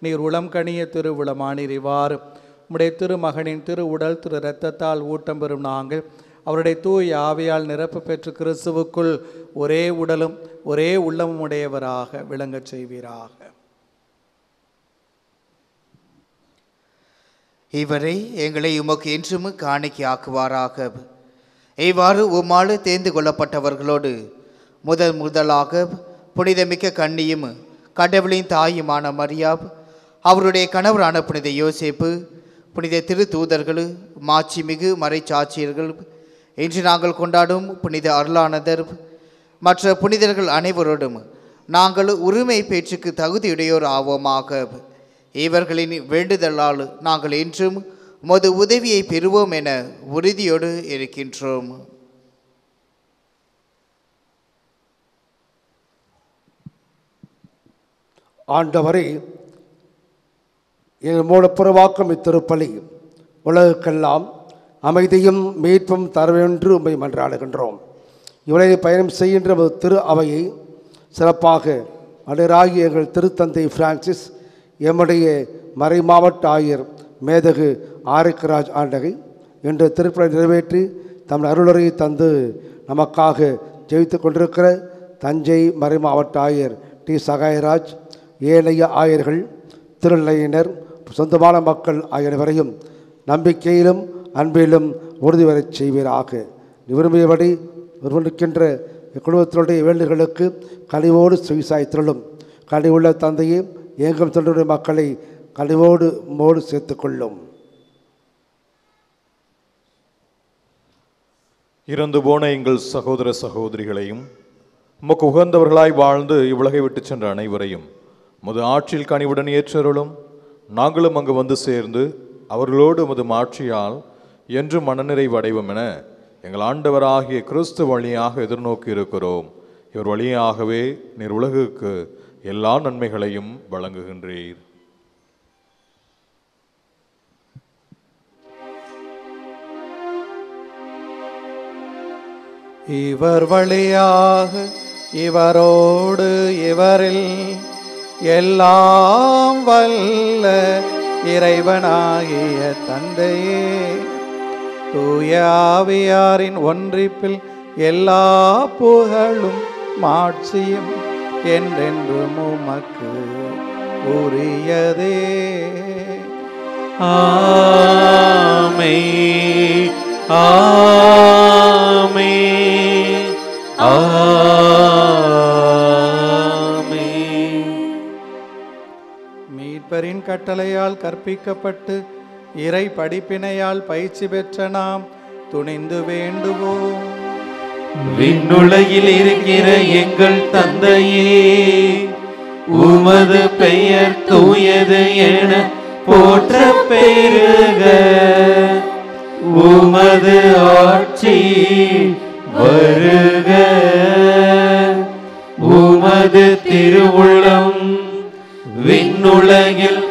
நீர் உளம் கனிய திருவுளமானீர். இவ்வாறு உம்முடைய திருமகனின் திரு உடல் திரு இரத்தத்தால் ஊட்டம் பெறும் நாங்கள் அவருடைய தூய் ஆவியால் நிரப்பு பெற்று கிறிஸ்துவுக்குள் ஒரே உடலும் ஒரே உள்ளமும் உடையவராக விளங்கச் செய்வீராக. இவரை எங்களை உமக்கு என்றும் காணிக்கையாக்குவாராக. இவ்வாறு உம்மாறு தேர்ந்து கொள்ளப்பட்டவர்களோடு முதலாக புனிதமிக்க கன்னியும் கடவுளின் தாயுமான மரியா, அவருடைய கணவரான புனித யோசேப்பு, புனித திரு தூதர்கள், மாட்சிமிகு மறைச்சாட்சியர்கள், இன்று நாங்கள் கொண்டாடும் புனித அருளானந்தர் மற்ற புனிதர்கள் அனைவரோடும் நாங்கள் உரிமை பேச்சுக்கு தகுதியுடையோர் ஆவோமாக. இவர்களின் வேண்டுதலால் நாங்கள் என்றும் உமது உதவியை பெறுவோம் என உறுதியோடு இருக்கின்றோம். ஆண்டவரே, எங்கள் மூலப்புறவாக்கும் இத்திருப்பலி உலகுக்கெல்லாம் அமைதியும் மீட்பும் தரவென்று உம்மை மன்றாடுகின்றோம். இவளை பயணம் செய்கின்ற திரு அவையை சிறப்பாக அடராகி எங்கள் திருத்தந்தை பிரான்சிஸ், எம்முடைய மறைமாவட்ட ஆயர் மேதகு ஆரிக்கராஜ் ஆண்டகை என்ற திருப்பலை நிறைவேற்றி தம் அருளுரையை தந்து நமக்காக ஜெயித்து கொண்டிருக்கிற தஞ்சை மறைமாவட்ட ஆயர் டி சகாயராஜ், ஏனைய ஆயர்கள், திருநிலையினர், சொந்தமான மக்கள் ஆகியவரையும் நம்பிக்கையிலும் அன்பிலும் உறுதி வரச் செய்வீராக. விரும்பியபடி விரும்பிக்கின்ற குடும்பத்தினுடைய வேண்டுகளுக்கு கனிவோடு செவிசாய்த்திரளும். கனிவுள்ள தந்தையே, எங்கும் தொண்டுடைய மக்களை கனிவோடு மோடு சேர்த்துக்கொள்ளும். இறந்து போன எங்கள் சகோதர சகோதரிகளையும் உமக்கு உகந்தவர்களாய் வாழ்ந்து இவ்வுலகை விட்டு சென்ற அனைவரையும் உமது ஆட்சியில் கனிவுடன் ஏற்றருளும். நாங்களும் அங்கு வந்து சேர்ந்து அவர்களோடு உமது மாட்சியால் என்று மனநிறைவு அடைவோம் என எங்கள் ஆண்டவராகிய கிறிஸ்து வழியாக எதிர்நோக்கி இருக்கிறோம். இவர் வழியாகவே நீர் உலகுக்கு எல்லா நன்மைகளையும் வழங்குகின்றீர். இவர் வழியாக இவரோடு இவரில் எல்லாம் வல்ல இறைவனாகிய தந்தையே, தூய ஆவியாரின் ஒன்றிப்பில் எல்லா புகழும் மாட்சியும் என்றென்றும் உமக்கு உரியதே. ஆமென், ஆமென், ஆமென். மீட்பரின் கட்டளையால் கற்பிக்கப்பட்டு இறை படிப்பினையால் பயிற்சி பெற்ற நாம் துணிந்து வேண்டுவோம். விண்ணுலகில் இருக்கிற எங்கள் தந்தையே, உமது பெயர் தூயது என போற்ற பெருக. உமது ஆட்சி வருக. உமது திருவுள்ளம் விண்ணுலகில்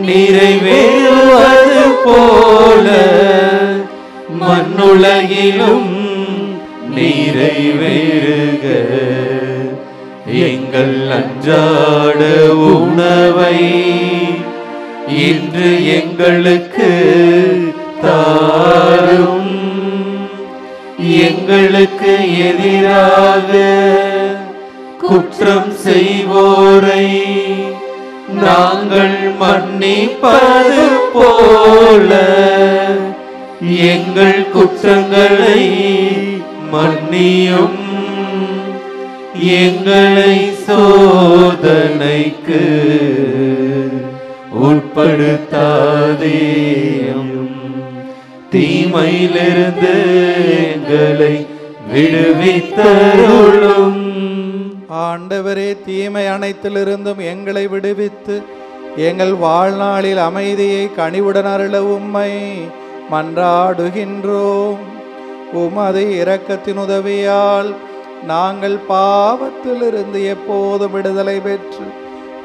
நிறைவேறுவது போல மண்ணுலகிலும் நிறைவேறுக. எங்கள் அன்றாட உணவை இன்று எங்களுக்கு தாரும். எங்களுக்கு எதிராக குற்றம் செய்வோரை நாங்கள் மன்னிப்பது போல எங்கள் குற்றங்களை மன்னியும். எங்களை சோதனைக்கு உட்படுத்தாதேயும், தீமையிலிருந்து எங்களை விடுவித்தருளும். ஆண்டவரே, தீமை அனைத்திலிருந்தும் எங்களை விடுவித்து எங்கள் வாழ்நாளில் அமைதியை கனிவுடன் அருள உம்மை மன்றாடுகின்றோம். உமது இரக்கத்தின் உதவியால் நாங்கள் பாவத்திலிருந்து எப்போதும் விடுதலை பெற்று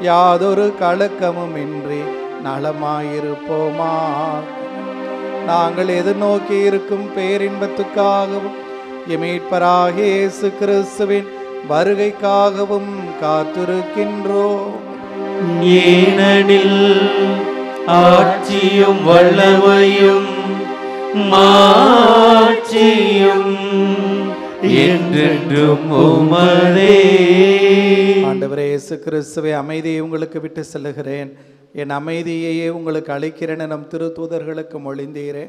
யாதொரு கலக்கமும் இன்றி நலமாயிருப்போமா. நாங்கள் எதிர்நோக்கி இருக்கும் பேரின்பத்துக்காகவும் மீட்பராகிய இயேசு கிறிஸ்துவின் வருகைக்காகவும் காத்திருக்கின்றோம். ஏனெனில் ஆட்சியும் வல்லமையும் மாட்சியும் என்றென்றும் உமதே. ஆண்டவரே இயேசு கிறிஸ்துவே, அமைதியை உங்களுக்கு விட்டு செல்லுகிறேன், என் அமைதியையே உங்களுக்கு அளிக்கிறேன் நம் திருத்தூதர்களுக்கு மொழிந்தீரே.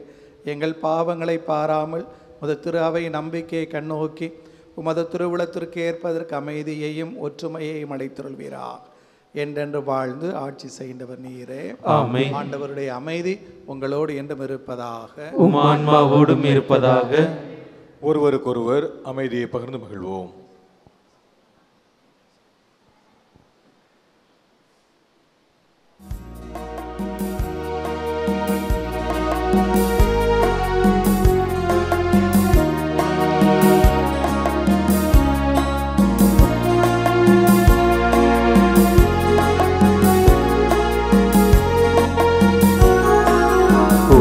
எங்கள் பாவங்களை பாராமல் உமது திரு அவை நம்பிக்கையை கண்ணோக்கி உமது திருவுளத்திற்கு ஏற்பதற்கு அமைதியையும் ஒற்றுமையையும் அளித்தருள்வீரா. என்றென்று வாழ்ந்து ஆட்சி செய்கின்றவர் நீரே. ஆமென். ஆண்டவருடைய அமைதி உங்களோடு என்றும் இருப்பதாக, உம் ஆன்மாவோடும் இருப்பதாக. ஒருவருக்கொருவர் அமைதியை பகிர்ந்து மகிழ்வோம்.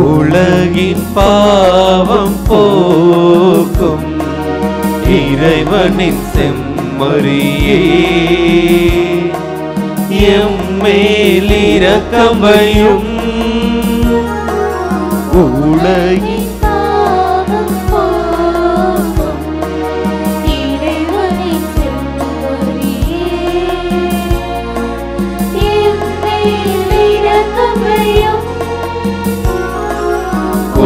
உலகின் பாவம் போக்கும் இறைவனின் செம்மறியே, எம்மேல் இரக்கம் வையும். உலகின் பாவம் போக்கும் இறைவனின் செம்மறியே, எம்மேல் இரக்கம் வையும்.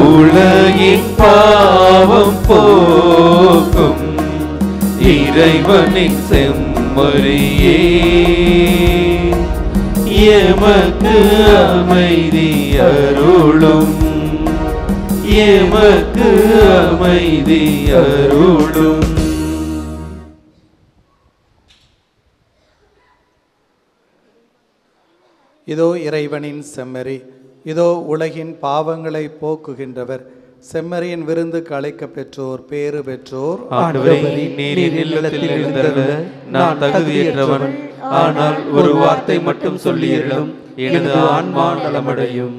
உலகின் பாவம் போக்கும் இறைவனின் செம்மறியே, எமக்கு அமைதி அருளும். எமக்கு அமைதி அருளும். இதோ இறைவனின் செம்மறி, இதோ உலகின் பாவங்களை போக்குகின்றவர். செம்மறியின் விருந்துக்கு அழைக்க பெற்றோர் பேறு பெற்றோர். ஆண்டவரே, நீரின் இல்லத்தில் எழுந்தருள நான் தகுதியற்றவன். ஆனால் ஒரு வார்த்தை மட்டும் சொல்லியருளும், எனது ஆன்மா நலமடையும்.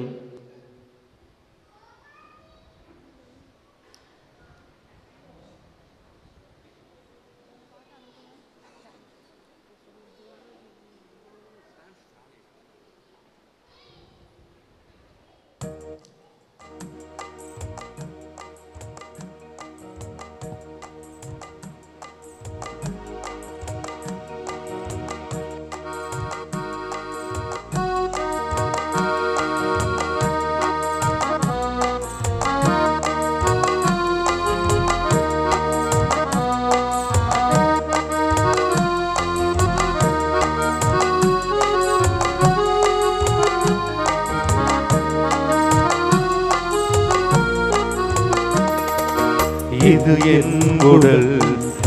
இது என் உடல்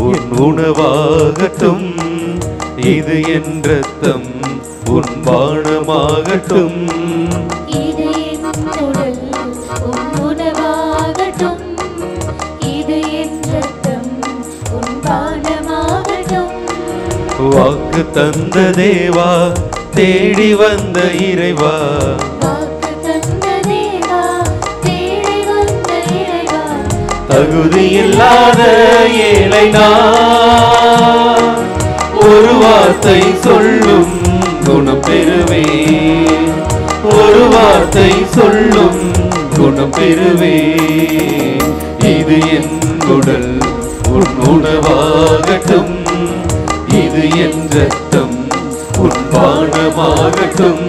உன் உணவாகட்டும், இது என் ரத்தம் உன் பானமாகட்டும். இது என் உடல் உன் உணவாகட்டும், இது என் ரத்தம் உன் பானமாகட்டும். வாக்கு தந்த தேவா, தேடி வந்த இறைவா, வாக்கு தந்த தேவா, தேடி வந்த இறைவா, தகுதியில்லாத ஏழை நான் ஒரு வார்த்தை சொல்லும் குணம் பெறுவே, ஒரு வார்த்தை சொல்லும் குணம் பெறுவே. இது என் உடல் உன் உணவாகட்டும், இது என் ரத்தம் உன் பானமாகட்டும்.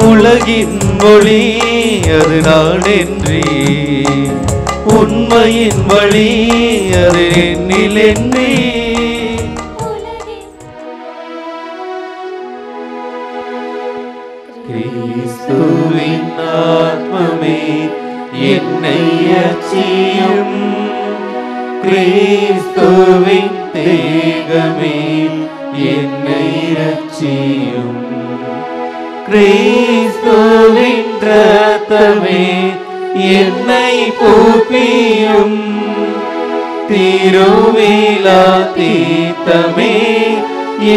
உலகின் ஒளி அது நான் என்றே, உண்மையின் வழி அது என்னில் என்னே. கிறிஸ்துவின் ஆத்மமே என்னை அச்சியும், கிறிஸ்துவின் தேகமே என்னை ரட்சியும், கிறிஸ்துவின் ரத்தமே என்னை பூப்பியும், திருவிழா தீர்த்தமே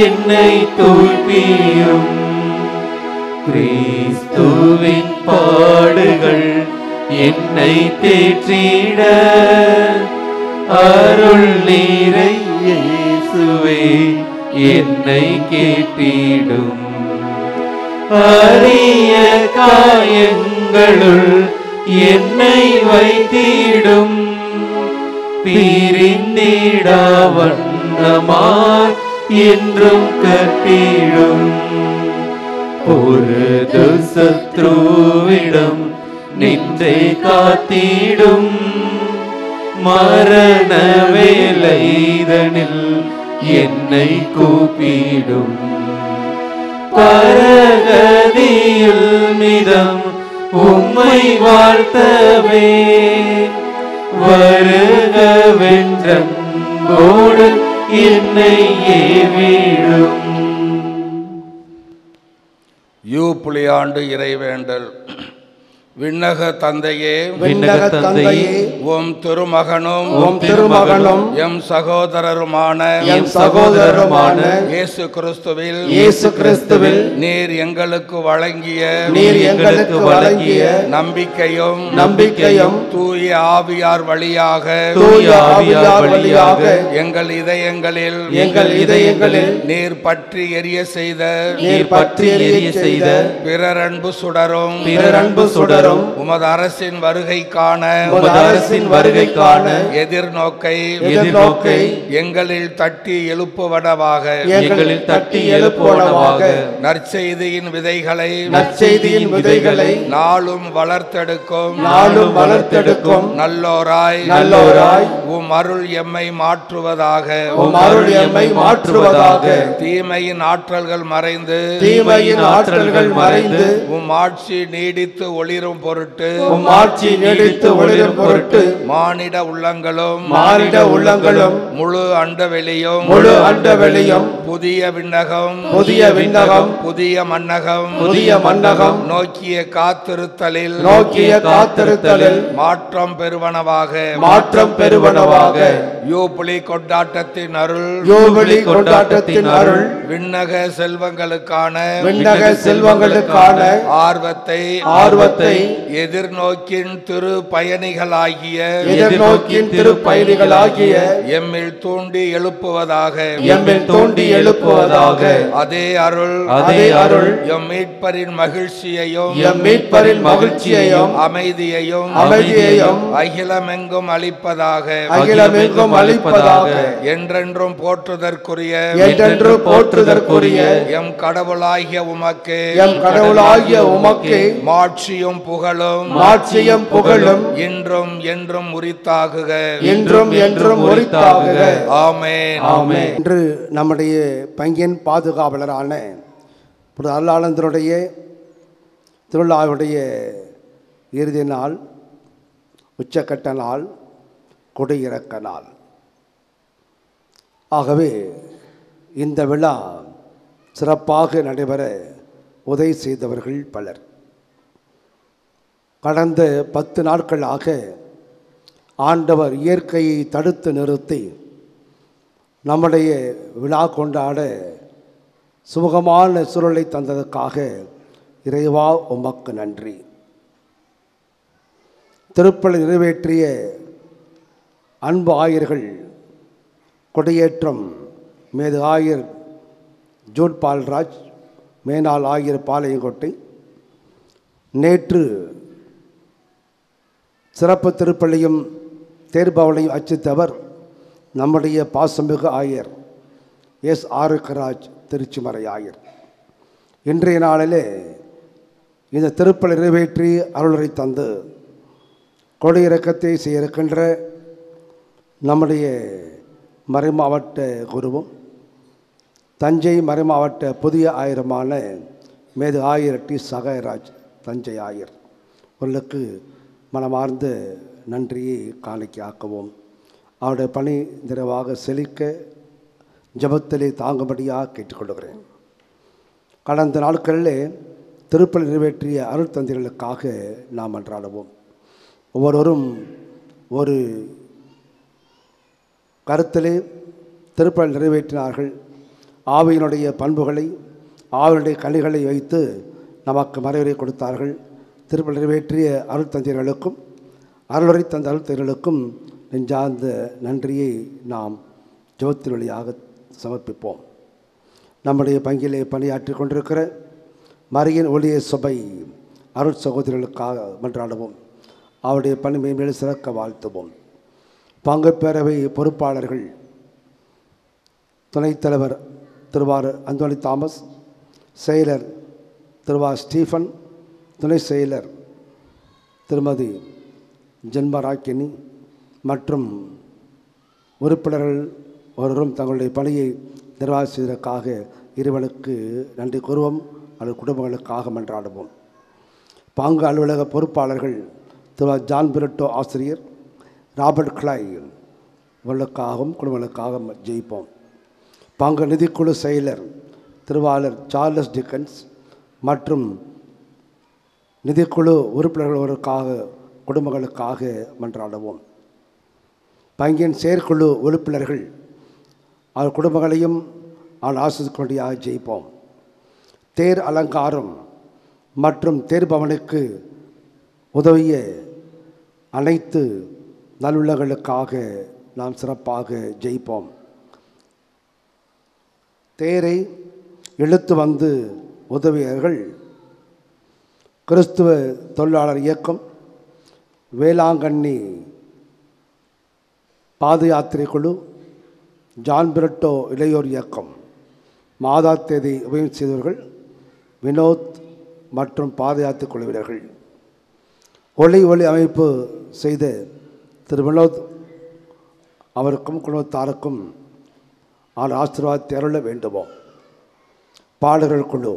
என்னை தூய்ப்பியும். கிறிஸ்துவின் பாடுகள் என்னை தேற்றிட, அருள் நீரை இயேசுவே என்னை கேட்டிடும். அரிய காயங்களுள் என்னை வைத்திடும், பிரிந்திடா வண்ணமாய் என்றும் கட்டிடும். பொருது சத்ருவிடம் நின்றே காத்திடும், மரண வேலைதனில் என்னை கூப்பிடும். பரகதியில் மிதம் உம்மை வாழ்த்தவே, வருகவென்றன்போடு என்னை ஏவிடும். புலியாண்டு இறைவேண்டல். விண்ணக தந்தையே, விண்ணக தந்தையே, உம் திருமகனும் உம் திருமகனும் எம் சகோதரருமான இயேசு கிறிஸ்துவில் நீர் எங்களுக்கு வழங்கிய நம்பிக்கையும் தூய ஆவியார் வழியாக எங்கள் இதயங்களில் நீர் பற்றி எரிய செய்த பிறரன்பு சுடரும் உமது அரசின் வருகைக்கான எதிர்நோக்கை எங்களில் தட்டி எழுப்புவனவாக நற்செய்தியின் விதைகளை நாளும் வளர்த்தெடுக்கும் நல்லோராய் உம் அருள் எம்மை மாற்றுவதாக தீமையின் ஆற்றல்கள் மறைந்து உம் ஆட்சி நீடித்து ஒளிரும் பொருட்டு மானிட உள்ளங்களும் முழு அண்டவெளியும் புதிய விண்ணகம் புதிய மன்னகம் நோக்கிய காத்திருத்தலில் மாற்றம் பெறுவனவாக யூபிலி கொண்டாட்டத்தின் அருள் விண்ணக செல்வங்களுக்கான ஆர்வத்தை எதிர்நோக்கின் திரு பயணிகளாகிய எம்மில் தூண்டி எழுப்புவதாக அதே அருள் எம் மீட்பரின் மகிழ்ச்சியையும் அமைதியையும் அகிலமெங்கும் அளிப்பதாக என்றென்றும் போற்றுதற்குரிய எம் கடவுளாகிய உமக்கே மாட்சியும் புகழும் இன்றும் என்றும் உரித்தாகுக ஆமென். இன்று நம்முடைய பங்கின் பாதுகாவலரான புனித அருளானந்தருடைய திருவிழாவுடைய இறுதி நாள், உச்சக்கட்ட நாள், கொடியிறக்க நாள். ஆகவே இந்த விழா சிறப்பாக நடைபெற உதவி செய்தவர்கள் பலர். கடந்த 10 நாட்களாக ஆண்டவர் இயற்கையை தடுத்து நிறுத்தி நம்முடைய விழா கொண்டாட சுமூகமான சூழலை தந்ததற்காக இறைவா உமக்கு நன்றி. திருப்பலி நிறைவேற்றிய அன்பு ஆயர்கள் கொடியேற்றம் மேது ஆயர் ஜூன் பால்ராஜ், மேனாள் ஆயர் பாளையங்கோட்டை, நேற்று சிறப்பு திருப்பலியும் தேர்பவளையும் அச்சித்தவர் நம்முடைய பாசமிகு ஆயர் எஸ் ஆரோக்கியராஜ் திருச்சிமறை ஆயர். இன்றைய நாளிலே இந்த திருப்பலி நிறைவேற்றி அருளுரை தந்து கொடியிறக்கத்தை செய்ய இருக்கின்ற நம்முடைய மறைமாவட்ட குருவும் தஞ்சை மறைமாவட்ட புதிய ஆயருமான மேது ஆயர் டி சகாயராஜ் தஞ்சை ஆயர் அவர்களுக்கு மனமார்ந்த நன்றியை காணிக்கையாக்குவோம். அவருடைய பணி நிறைவாக செழிக்க ஜபத்திலே தாங்கும்படியாக கேட்டுக்கொள்கிறேன். கடந்த நாட்களிலே திருப்பலி நிறைவேற்றிய அருள் தந்தைகளுக்காக நாம் அன்றாடுவோம். ஒவ்வொருவரும் ஒரு கருத்திலே திருப்பலி நிறைவேற்றினார்கள். ஆவியினுடைய பண்புகளை, ஆவியினுடைய கனிகளை வைத்து நமக்கு மறைவுரை கொடுத்தார்கள். திருப்பலி நிறைவேற்றிய அருள் தந்தையர்களுக்கும் அருளுரை தந்த அருள் தந்தையர்களுக்கும் நெஞ்சார்ந்த நன்றியை நாம் ஜெபத்தின் வழியாக சமர்ப்பிப்போம். நம்முடைய பங்கிலே பணியாற்றி கொண்டிருக்கிற மரியின் ஒளிய சபை அருள் சகோதரர்களுக்காக மன்றாடுவோம். அவருடைய பணி மேன்மேலும் சிறக்க வாழ்த்துவோம். பங்கு பேரவை பொறுப்பாளர்கள் துணைத் தலைவர் திருவார் அந்தோனி தாமஸ், செயலர் திருவார் ஸ்டீஃபன், துணை செயலர் திருமதி ஜென்மராக்கினி மற்றும் உறுப்பினர்கள் ஒருவரும் தங்களுடைய பணியை நிர்வாகம் செய்வதற்காக இறைவனுக்கு நன்றி கூறுவோம். அல்லது குடும்பங்களுக்காக மன்றாடுவோம். பங்கு அலுவலக பொறுப்பாளர்கள் திருவார் ஜான் பிரிட்டோ ஆசிரியர், ராபர்ட் கிளாய் இவர்களுக்காகவும் குடும்பங்களுக்காக ஜெயிப்போம். பங்கு நிதிக்குழு செயலர் திருவாளர் சார்லஸ் டிக்கன்ஸ் மற்றும் நிதிக்குழு உறுப்பினர்களுக்காக குடும்பங்களுக்காக மன்றாடுவோம். பங்கின் செயற்குழு உறுப்பினர்கள் அவர் குடும்பங்களையும் அவன் ஆசிரியக்கூடியாக ஜெயிப்போம். தேர் அலங்காரம் மற்றும் தேர்பவனுக்கு உதவிய அனைத்து நல்லுள்ளங்களுக்காக நாம் சிறப்பாக ஜெயிப்போம். தேரை இழுத்து வந்து உதவியவர்கள் கிறிஸ்துவ தொழிலாளர் இயக்கம், வேளாங்கண்ணி பாத யாத்திரை குழு, ஜான் பிரிட்டோ இளையோர் இயக்கம், மாதா தேதி உபயம் செய்தவர்கள் வினோத் மற்றும் பாத யாத்திரை குழுவினர்கள், ஒளி அமைப்பு செய்த திரு வினோத் அவருக்கும் குடும்பத்தாருக்கும் ஆசீர்வாதத்தை அருள வேண்டுவோம். பாடகர்கள் குழு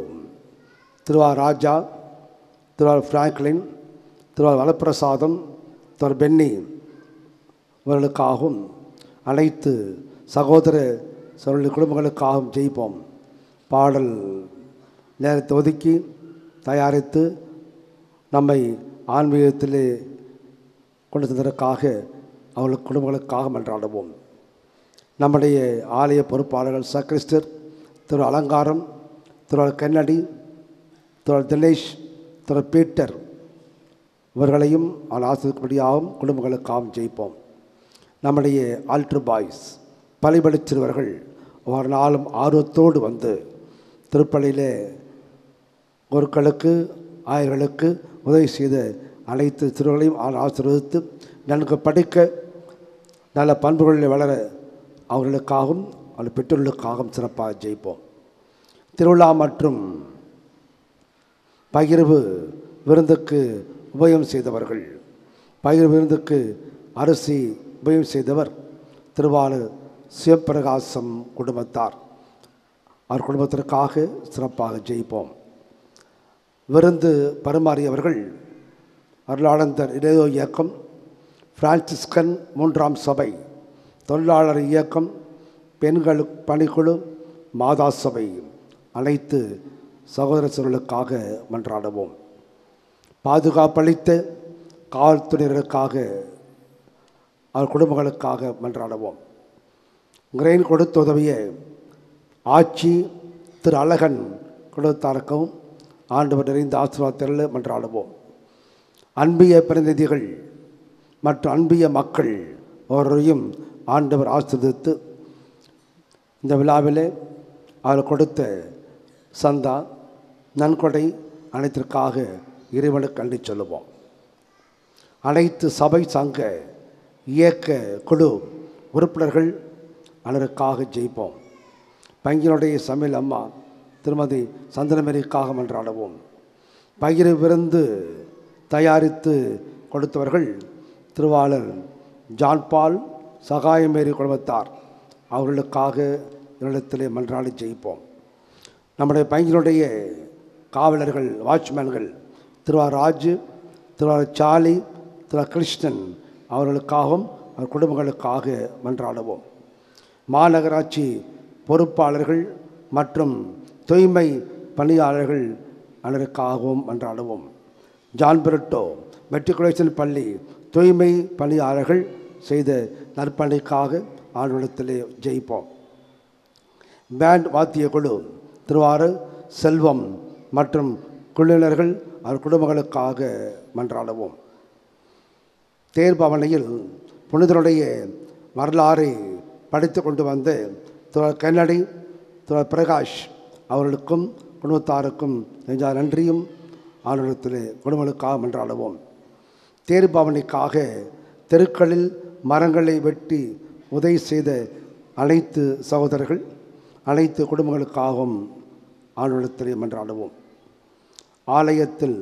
திருவார் ராஜா, திருவார் பிராங்க்லின், திருவார் வலப்பிரசாதம், திருவார் பென்னி இவர்களுக்காகவும் அனைத்து சகோதர குடும்பங்களுக்காகவும் ஜெயிப்போம். பாடல் நேரத்தை ஒதுக்கி தயாரித்து நம்மை ஆன்மீகத்திலே கொண்டு சென்றதற்காக அவர்களுக்கு குடும்பங்களுக்காக மன்றாடுவோம். நம்முடைய ஆலய பொறுப்பாளர்கள் சக்ரிஸ்டர் திரு அலங்காரம், திரு கென்னடி, திரு தினேஷ், திரு பீட்டர் இவர்களையும் ஆசிரியப்படியாகவும் குடும்பங்களுக்காகவும் ஜெயிப்போம். நம்முடைய ஆல்டர் பாய்ஸ் பலிபலி சிறுவர்கள் ஒரு நாளும் ஆர்வத்தோடு வந்து திருப்பலியிலே குருக்களுக்கு ஆயர்களுக்கு உதவி செய்த அனைத்து சிறுவர்களையும் ஆசீர்வதித்து நன்கு படிக்க நல்ல பண்புகளில் வளர அவர்களுக்காகவும் அவர்கள் பெற்றோர்களுக்காகவும் சிறப்பாக ஜெயிப்போம். திருவிழா மற்றும் பகிர்வு விருந்துக்கு உபயம் செய்தவர்கள், பகிர்வு விருந்துக்கு அரிசி உபயம் செய்தவர் திருவாளர் சிவப்பிரகாசம் குடும்பத்தார். அவர் குடும்பத்திற்காக சிறப்பாக ஜெயிப்போம். விருந்து பரிமாறியவர்கள் அருளானந்தர் இளையோ இயக்கம், பிரான்சிஸ்கன் 3ஆம் சபை, தொழிலாளர் இயக்கம், பெண்கள் பணிக்குழு, மாதா சபை, அனைத்து சகோதர சகோதரர்களுக்காக மன்றாடுவோம். பாதுகாப்பளித்த காவல்துறையினருக்காக அவர் குடும்பங்களுக்காக மன்றாடுவோம். கிரெயின் கொடுத்து உதவிய ஆட்சி திரு அழகன் குடும்பத்தாருக்கும் ஆண்டவர் நிறைந்த ஆசீர்வாதத்தில் மன்றாடுவோம். அன்பிய பிரதிநிதிகள் மற்றும் அன்பிய மக்கள் ஒவ்வொருவரையும் ஆண்டவர் ஆசீர்வதித்து இந்த விழாவிலே அவர் கொடுத்த சந்தா நன்கொடை அனைத்திற்காக இறைவனுக்கு நன்றி சொல்லுவோம். அனைத்து சபை சங்க இயக்க குழு உறுப்பினர்கள் அனைவருக்காக ஜெயிப்போம். பங்கினுடைய சமையல் அம்மா திருமதி சந்தனமேரிக்காக மன்றாடுவோம். பகிர் விருந்து தயாரித்து கொடுத்தவர்கள் திருவாளர் ஜான்பால் சகாயமேரி குடும்பத்தார், அவர்களுக்காக இடத்திலே மன்றாடி ஜெயிப்போம். நம்முடைய பங்கினுடைய காவலர்கள் வாட்ச்மேன்கள் திருவாரூர் ராஜு, திருவாரூர் சாலி, திரு கிருஷ்ணன் அவர்களுக்காகவும் அவர் குடும்பங்களுக்காக மன்றாடுவோம். மாநகராட்சி பொறுப்பாளர்கள் மற்றும் தூய்மை பணியாளர்கள் அனைவருக்காகவும் மன்றாடுவோம். ஜான் பெருட்டோ மெட்ரிகுலேஷன் பள்ளி தூய்மை பணியாளர்கள் செய்த நற்பணிக்காக ஆண்டவரிடத்திலே ஜெயிப்போம். பேண்ட் வாத்திய குழு திருவாரூர் செல்வம் மற்றும் குழுவினர்கள் அவர் குடும்பங்களுக்காக மன்றாடுவோம். தேர்பவனையில் புனிதருடைய வரலாறை படித்து கொண்டு வந்து திரு கன்னடி, திரு பிரகாஷ் அவர்களுக்கும் குடும்பத்தாருக்கும் நெஞ்சார் நன்றியும் ஆண்டவரிடத்திலே குடும்பங்களுக்காக மன்றாடுவோம். தேர்பவனிக்காக தெருக்களில் மரங்களை வெட்டி உதவி செய்த அனைத்து சகோதரர்கள் அனைத்து குடும்பங்களுக்காகவும் ஆண்டவரிடத்திலே மன்றாடுவோம். ஆலயத்தில்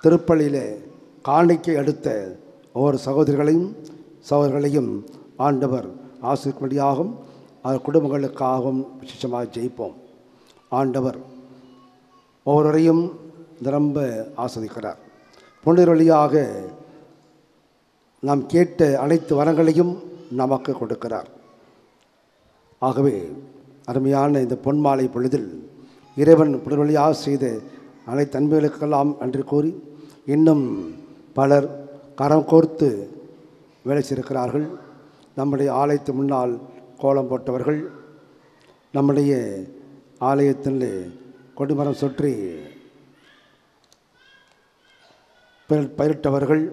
திருப்பலியிலே காணிக்கை அடுத்த ஒவ்வொரு சகோதரர்களையும் ஆண்டவர் ஆசீர்வதிக்கும்படியாகவும் அவர் குடும்பங்களுக்காகவும் விசேஷமாக ஜெயிப்போம். ஆண்டவர் ஒவ்வொருவரையும் நிரம்ப ஆஸ்வதிக்கிறார். புனிதர் வழியாக நாம் கேட்ட அனைத்து வரங்களையும் நமக்கு கொடுக்கிறார். ஆகவே அருமையான இந்த பொன்மாலை பொழுதில் இறைவன் புனிதர் வழியாக செய்த அனைத்து அன்புகளுக்கெல்லாம் நன்றி கூறி, இன்னும் பலர் கரம் கோர்த்து வேலை செய்திருக்கிறார்கள். நம்முடைய ஆலயத்து முன்னால் கோலம் போட்டவர்கள், நம்முடைய ஆலயத்தில் கொடிமரம் சுற்றி பயிரிட்டவர்கள்,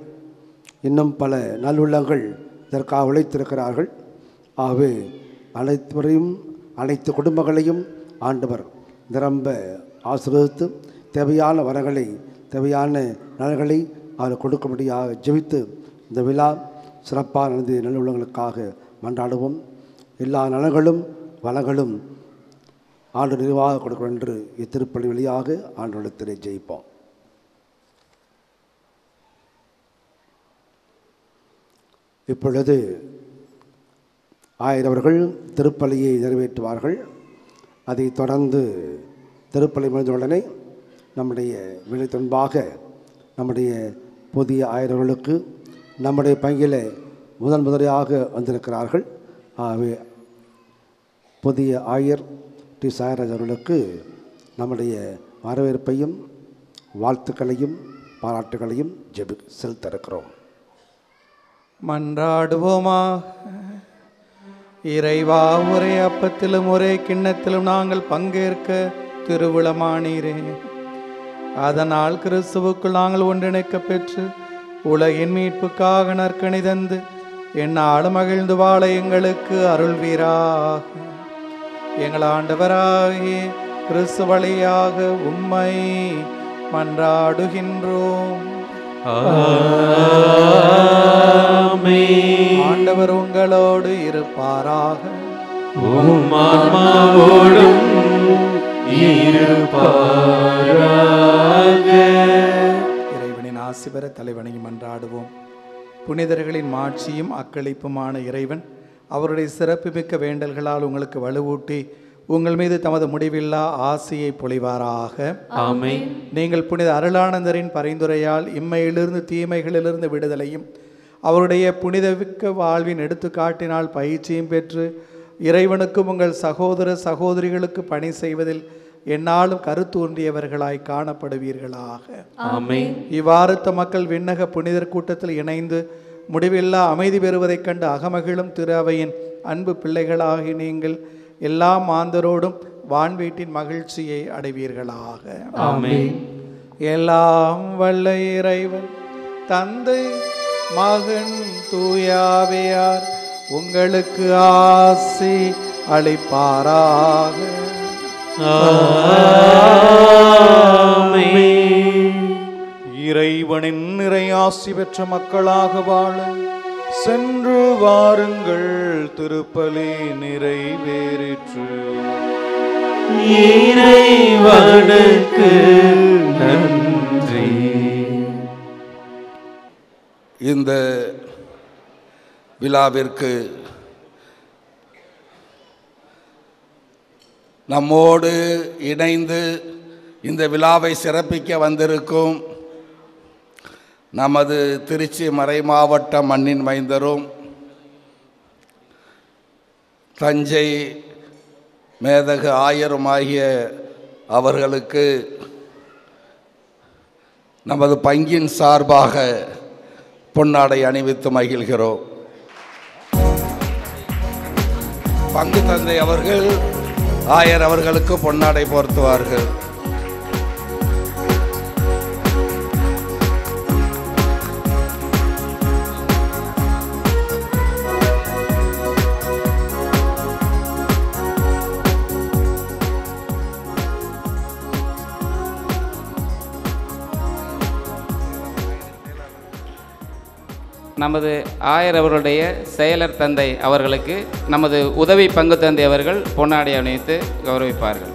இன்னும் பல நல்லுள்ளங்கள் இதற்காக உழைத்திருக்கிறார்கள். ஆகவே அனைத்துவரையும் அனைத்து குடும்பங்களையும் ஆண்டவர் நிரம்ப ஆசீர்வதித்து தேவையான வரங்களை தேவையான நலன்களை அவர் கொடுக்கும்படியாக ஜெபித்து இந்த விழா சிறப்பாக நடந்த நல்லுள்ளங்களுக்காக மன்றாடுவோம். எல்லா நலன்களும் வளங்களும் ஆண்டு நிறைவாக கொடுக்கும் என்று இத்திருப்பலி வழியாக ஆண்டவரிடத்திலே ஜெயிப்போம். இப்பொழுது ஆயரவர்கள் திருப்பலியை நிறைவேற்றுவார்கள். அதைத் தொடர்ந்து திருப்பலி முடிந்தவுடனே நம்முடைய விழி துன்பாக நம்முடைய புதிய ஆயரவர்களுக்கு நம்முடைய பங்கில் முதன்முறையாக வந்திருக்கிறார்கள். ஆகவே புதிய ஆயர் டி சாயராஜ் அவர்களுக்கு நம்முடைய வரவேற்பையும் வாழ்த்துக்களையும் பாராட்டுகளையும் செலுத்திருக்கிறோம். மன்றாடுவோமா. இறைவா, ஒரே அப்பத்திலும் ஒரே கிண்ணத்திலும் நாங்கள் பங்கேற்க திருவுளமானீரே. அதனால் கிறிஸ்துவுக்குள் நாங்கள் ஒன்றிணைக்கப் பெற்று உலகின் மீட்புக்காக நற்கனி தந்து எந்நாளும் மகிழ்ந்து வாழ எங்களுக்கு அருள்வீராக. எங்கள் ஆண்டவராகிய கிறிஸ்து வழியாக உம்மை மன்றாடுகின்றோம். ஆண்டவர் உங்களோடு இருப்பாராக. இறைவனின் ஆசி பெற தலைவணங்கி மன்றாடுவோம். புனிதர்களின் மாட்சியும் அக்களிப்புமான இறைவன் அவருடைய சிறப்புமிக்க வேண்டல்களால் உங்களுக்கு வலுவூட்டி உங்கள் மீது தமது முடிவில்லா ஆசியை பொழிவாராக. ஆமென். நீங்கள் புனித அருளானந்தரின் பரிந்துரையால் இம்மையிலிருந்து தீமைகளிலிருந்து விடுதலையும் அவருடைய புனிதமிக்க வாழ்வின் எடுத்துக்காட்டினால் பயிற்சியும் பெற்று இறைவனுக்கும் உங்கள் சகோதர சகோதரிகளுக்கு பணி செய்வதில் எந்நாளும் கருத்தூன்றியவர்களாய் காணப்படுவீர்களாக. ஆமென். இவ்வாறு மக்கள் விண்ணக புனிதர் கூட்டத்தில் இணைந்து முடிவில்லா அமைதி பெறுவதைக் கண்டு அகமகிழும் திரு அவையின் அன்பு பிள்ளைகளாகி நீங்கள் எல்லா மாந்தரோடும் வான்வீட்டின் மகிழ்ச்சியை அடைவீர்களாக. ஆமென். எல்லாம் வல்ல இறைவன் தந்தை மகன் தூயாவியார் உங்களுக்கு ஆசி அளிப்பாராக. இறைவனின் நிறையாசி பெற்ற மக்களாக வாழ சென்று வாருங்கள். திருப்பலி நிறைவேறிற்று. இறைவனுக்கு நன்றி. இந்த விழாவிற்கு நம்மோடு இணைந்து இந்த விழாவை சிறப்பிக்க வந்திருக்கும் நமது திருச்சி மறைமாவட்ட மண்ணின் மைந்தரும் தஞ்சை மேதகு ஆயருமாகிய அவர்களுக்கு நமது பங்கின் சார்பாக பொன்னாடை அணிவித்து மகிழ்கிறோம். பங்கு தந்தை அவர்கள் ஆயர் அவர்களுக்கு பொன்னாடை போர்த்துவார்கள். நமது ஆயர் அவர்களுடைய செயலர் தந்தை அவர்களுக்கு நமது உதவி பங்கு தந்தை அவர்கள் பொன்னாடை அணிவித்து கௌரவிப்பார்கள்.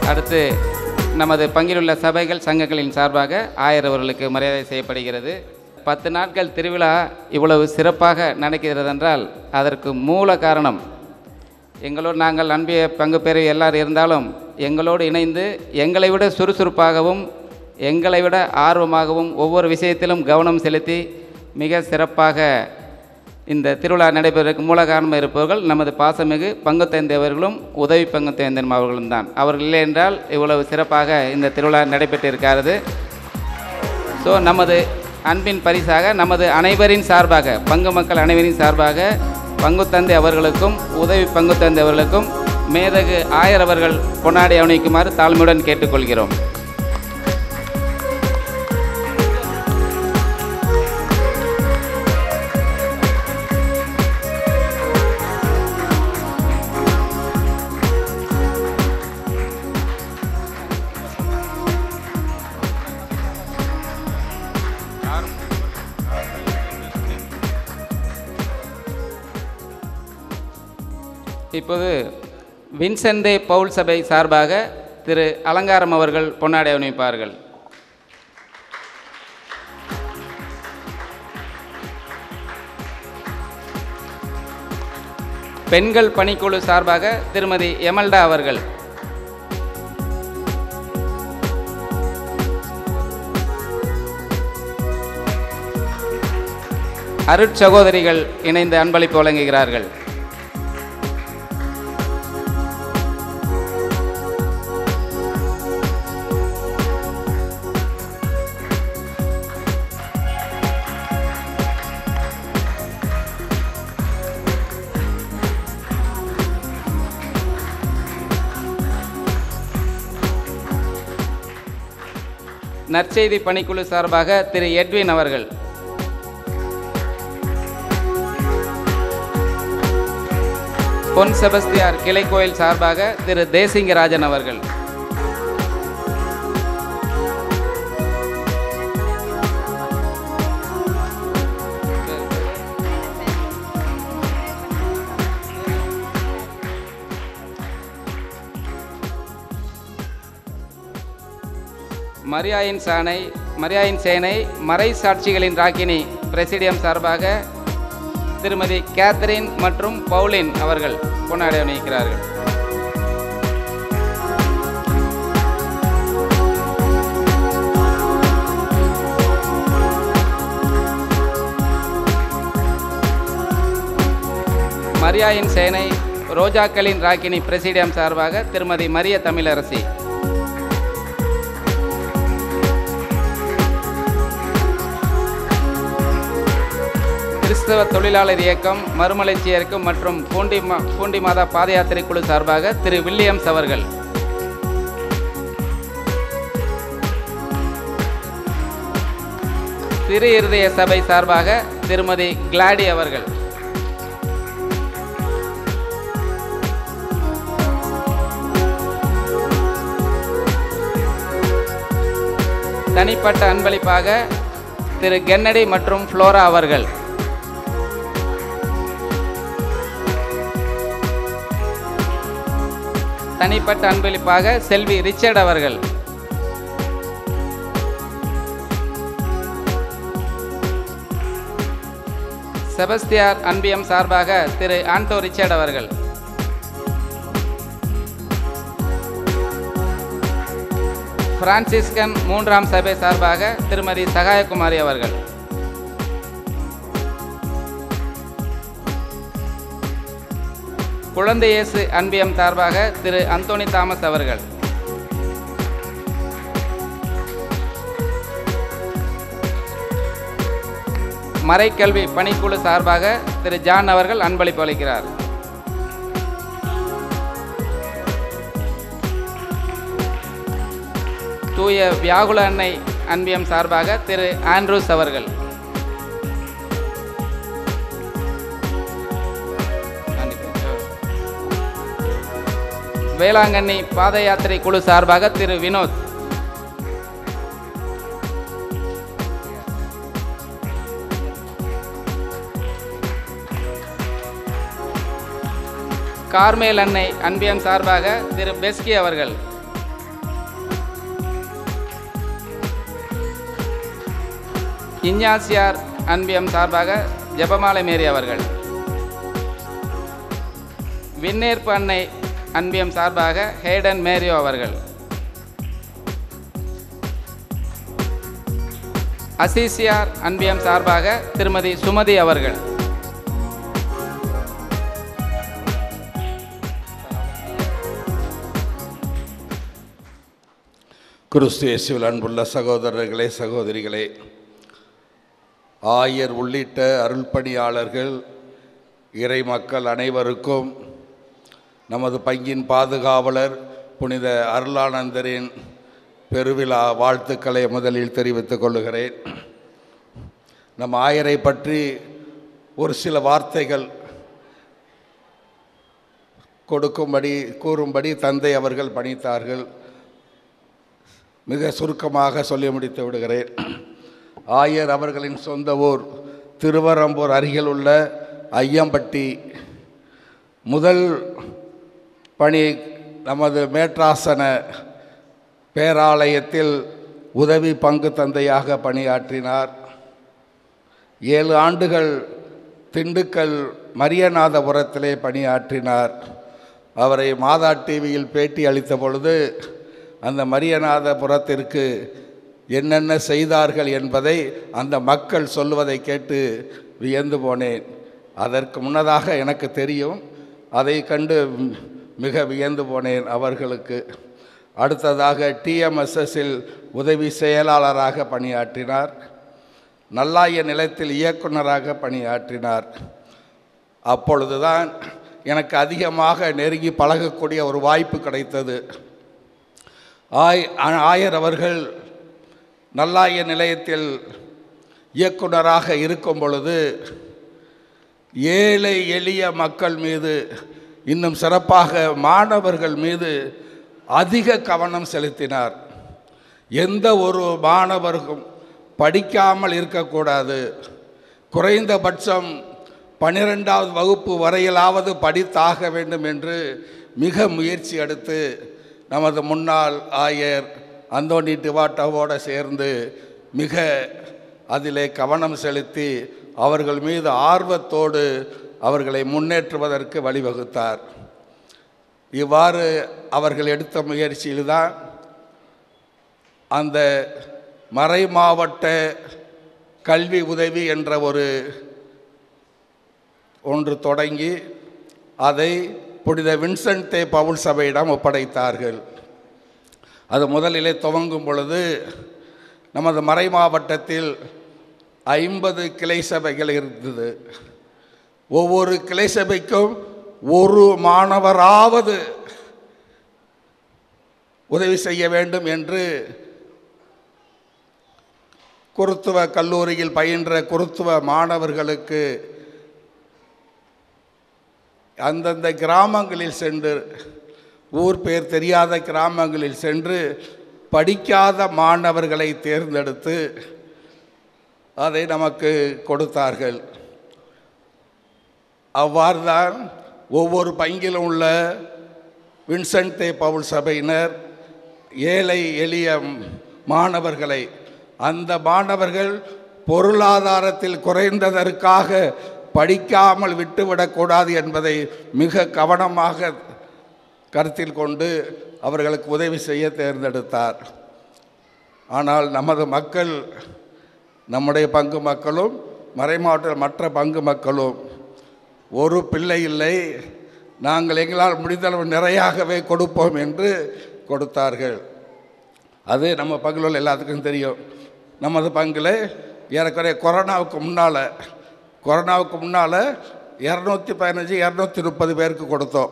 அடுத்து நமது பங்கிலுள்ள சபைகள் சங்கங்களின் சார்பாக ஆயர் அவர்களுக்கு மரியாதை செய்யப்படுகிறது. 10 நாட்கள் திருவிழா இவ்வளவு சிறப்பாக நடக்கிறது என்றால் அதற்கு மூல காரணம் எங்களோடு நாங்கள் அன்பிய பங்கு பெற எல்லாரும் இருந்தாலும் எங்களோடு இணைந்து எங்களை விட சுறுசுறுப்பாகவும் எங்களை விட ஆர்வமாகவும் ஒவ்வொரு விஷயத்திலும் கவனம் செலுத்தி மிக சிறப்பாக இந்த திருவிழா நடைபெறுவதற்கு மூல காரணமாக இருப்பவர்கள் நமது பாசமிகு பங்கு தந்தையவர்களும் உதவி பங்கு தந்தையரும் அவர்களும் தான். அவர்கள் இல்லை என்றால் இவ்வளவு சிறப்பாக இந்த திருவிழா நடைபெற்று இருக்காது. ஸோ நமது அன்பின் பரிசாக நமது அனைவரின் சார்பாக பங்கு மக்கள் அனைவரின் சார்பாக பங்கு தந்தை அவர்களுக்கும் உதவி பங்கு தந்தை அவர்களுக்கும் மேதகு ஆயர் அவர்கள் பொன்னாடை அணிவிக்குமாறு தாழ்மையுடன் கேட்டுக்கொள்கிறோம். இப்போது வின்சென்ட் பவுல் சபை சார்பாக திரு அலங்காரம் அவர்கள் பொன்னாடை அணிவிப்பார்கள். பெண்கள் பணிக்குழு சார்பாக திருமதி எமல்டா அவர்கள். அருட்சகோதரிகள் இணைந்து அன்பளிப்பு வழங்குகிறார்கள். நற்செய்தி பணிக்குழு சார்பாக திரு எட்வின் அவர்கள். பொன் செபஸ்தியார் கிளைக்கோயில் சார்பாக திரு தேசிங்கராஜன் அவர்கள். மரியாயின் சேனை மறை சாட்சிகளின் ராக்கினி பிரசிடியம் சார்பாக திருமதி கேத்தரின் மற்றும் பவுலின் அவர்கள் பொன்னாடை அணிவிக்கிறார்கள். மரியாயின் சேனை ரோஜாக்களின் ராக்கினி பிரசிடியம் சார்பாக திருமதி மரிய தமிழரசி. கிறிஸ்தவ தொழிலாளர் இயக்கம் மறுமலர்ச்சி இயக்கம் மற்றும் பூண்டி மாதா பாத யாத்திரை குழு சார்பாக திரு வில்லியம்ஸ் அவர்கள். திரு இருதய சபை சார்பாக திருமதி கிளாடி அவர்கள். தனிப்பட்ட அன்பளிப்பாக திரு கென்னடி மற்றும் ஃப்ளோரா அவர்கள். தனிப்பட்ட அன்பளிப்பாக செல்வி ரிச்சர்ட் அவர்கள். செபஸ்தியார் அன்பியம் சார்பாக திரு ஆண்டோ ரிச்சர்ட் அவர்கள். பிரான்சிஸ்கன் 3ஆம் சபை சார்பாக திருமதி சகாயகுமாரி அவர்கள். குழந்தை இயேசு அன்பியம் சார்பாக திரு அந்தோனி தாமஸ் அவர்கள். மறைக்கல்வி பணிக்குழு சார்பாக திரு ஜான் அவர்கள் அன்பளிப்பு அளிக்கிறார். தூய வியாகுல அன்னை அன்பியம் சார்பாக திரு ஆண்ட்ரூஸ் அவர்கள். வேளாங்கண்ணி பாத யாத்திரை குழு சார்பாக திரு வினோத். கார்மேல் அன்னை அன்பியம் சார்பாக திரு பெஸ்கி அவர்கள். இஞ்ஞாசியார் அன்பியம் சார்பாக ஜெபமாலை மேரி அவர்கள். விண்ணேற்பு அன்னை அன்பியம் சார்பாக ஹேடன் மேரியோ அவர்கள். அசிசியார் அன்பியம் சார்பாக திருமதி சுமதி அவர்கள். கிறிஸ்து இயேசுவில் அன்புள்ள சகோதரர்களே சகோதரிகளே, ஆயர் உள்ளிட்ட அருள்பணியாளர்கள் இறை மக்கள் அனைவருக்கும் நமது பங்கின் பாதுகாவலர் புனித அருளானந்தரின் பெருவிழா வாழ்த்துக்களை முதலில் தெரிவித்துக் கொள்கிறேன். நம் ஆயரை பற்றி ஒரு சில வார்த்தைகள் கூறும்படி தந்தை அவர்கள் பணித்தார்கள். மிக சுருக்கமாக சொல்லி முடித்து விடுகிறேன். ஆயர் அவர்களின் சொந்த ஊர் திருவரம்பூர் அருகில் உள்ள ஐயம்பட்டி. முதல் பணி நமது மேற்றாசன பேராலயத்தில் உதவி பங்கு தந்தையாக பணியாற்றினார். 7 ஆண்டுகள் திண்டுக்கல் மரியநாதபுரத்திலே பணியாற்றினார். அவரை மாதா டிவியில் பேட்டி அளித்த பொழுது அந்த மரியநாதபுரத்திற்கு என்னென்ன செய்தார்கள் என்பதை அந்த மக்கள் சொல்வதை கேட்டு வியந்து போனேன். அதற்கு முன்னதாக எனக்கு தெரியும், அதை கண்டு மிக வியந்து போனேன் அவர்களுக்கு. அடுத்ததாக டிஎம்எஸ்எஸ்ஸில் உதவி செயலாளராக பணியாற்றினார். நல்லாய நிலத்தில் இயக்குநராக பணியாற்றினார். அப்பொழுதுதான் எனக்கு அதிகமாக நெருங்கி பழகக்கூடிய ஒரு வாய்ப்பு கிடைத்தது. ஆயர் அவர்கள் நல்லாய நிலையத்தில் இயக்குனராக இருக்கும் பொழுது ஏழை எளிய மக்கள் மீது, இன்னும் சிறப்பாக மாணவர்கள் மீது அதிக கவனம் செலுத்தினார். எந்த ஒரு மாணவருக்கும் படிக்காமல் இருக்கக்கூடாது, குறைந்தபட்சம் 12வது வகுப்பு வரையிலாவது படித்தாக வேண்டும் என்று மிக முயற்சி எடுத்து நமது முன்னாள் ஆயர் அந்தோணி டிவாட்டோவோடு சேர்ந்து மிக அதிலே கவனம் செலுத்தி அவர்கள் மீது ஆர்வத்தோடு அவர்களை முன்னேற்றுவதற்கு வழிவகுத்தார். இவ்வாறு அவர்கள் எடுத்த முயற்சியில்தான் அந்த மறை மாவட்ட கல்வி உதவி என்ற ஒன்று தொடங்கி அதை புனித வின்சென்ட் தே பவுல் சபையிடம் ஒப்படைத்தார்கள். அது முதலிலே துவங்கும் பொழுது நமது மறை மாவட்டத்தில் 50 கிளை சபைகள் இருந்தது. ஒவ்வொரு கிளை சபைக்கும் ஒரு மாணவராவது உதவி செய்ய வேண்டும் என்று குருத்துவ கல்லூரியில் பயின்ற குருத்துவ மாணவர்களுக்கு அந்தந்த கிராமங்களில் சென்று, ஊர் பேர் தெரியாத கிராமங்களில் சென்று படிக்காத மாணவர்களை தேர்ந்தெடுத்து அதை நமக்கு கொடுத்தார்கள். அவ்வாறு தான் ஒவ்வொரு பங்கிலும் உள்ள வின்சென்ட் தே பவுல் சபையினர் ஏழை எளிய மாணவர்களை, அந்த மாணவர்கள் பொருளாதாரத்தில் குறைந்ததற்காக படிக்காமல் விட்டுவிடக்கூடாது என்பதை மிக கவனமாக கருத்தில் கொண்டு அவர்களுக்கு உதவி செய்ய தேர்ந்தெடுத்தார். ஆனால் நமது மக்கள், நம்முடைய பங்கு மக்களும் மறைமாவட்ட மற்ற பங்கு மக்களும் ஒரு பிள்ளை இல்லை, நாங்கள் எங்களால் முடிந்தளவு நிறையாகவே கொடுப்போம் என்று கொடுத்தார்கள். அது நம்ம பங்கில் உள்ள எல்லாத்துக்கும் தெரியும். நமது பங்கில் ஏறக்குறைய கொரோனாவுக்கு முன்னால் 215 230 பேருக்கு கொடுத்தோம்.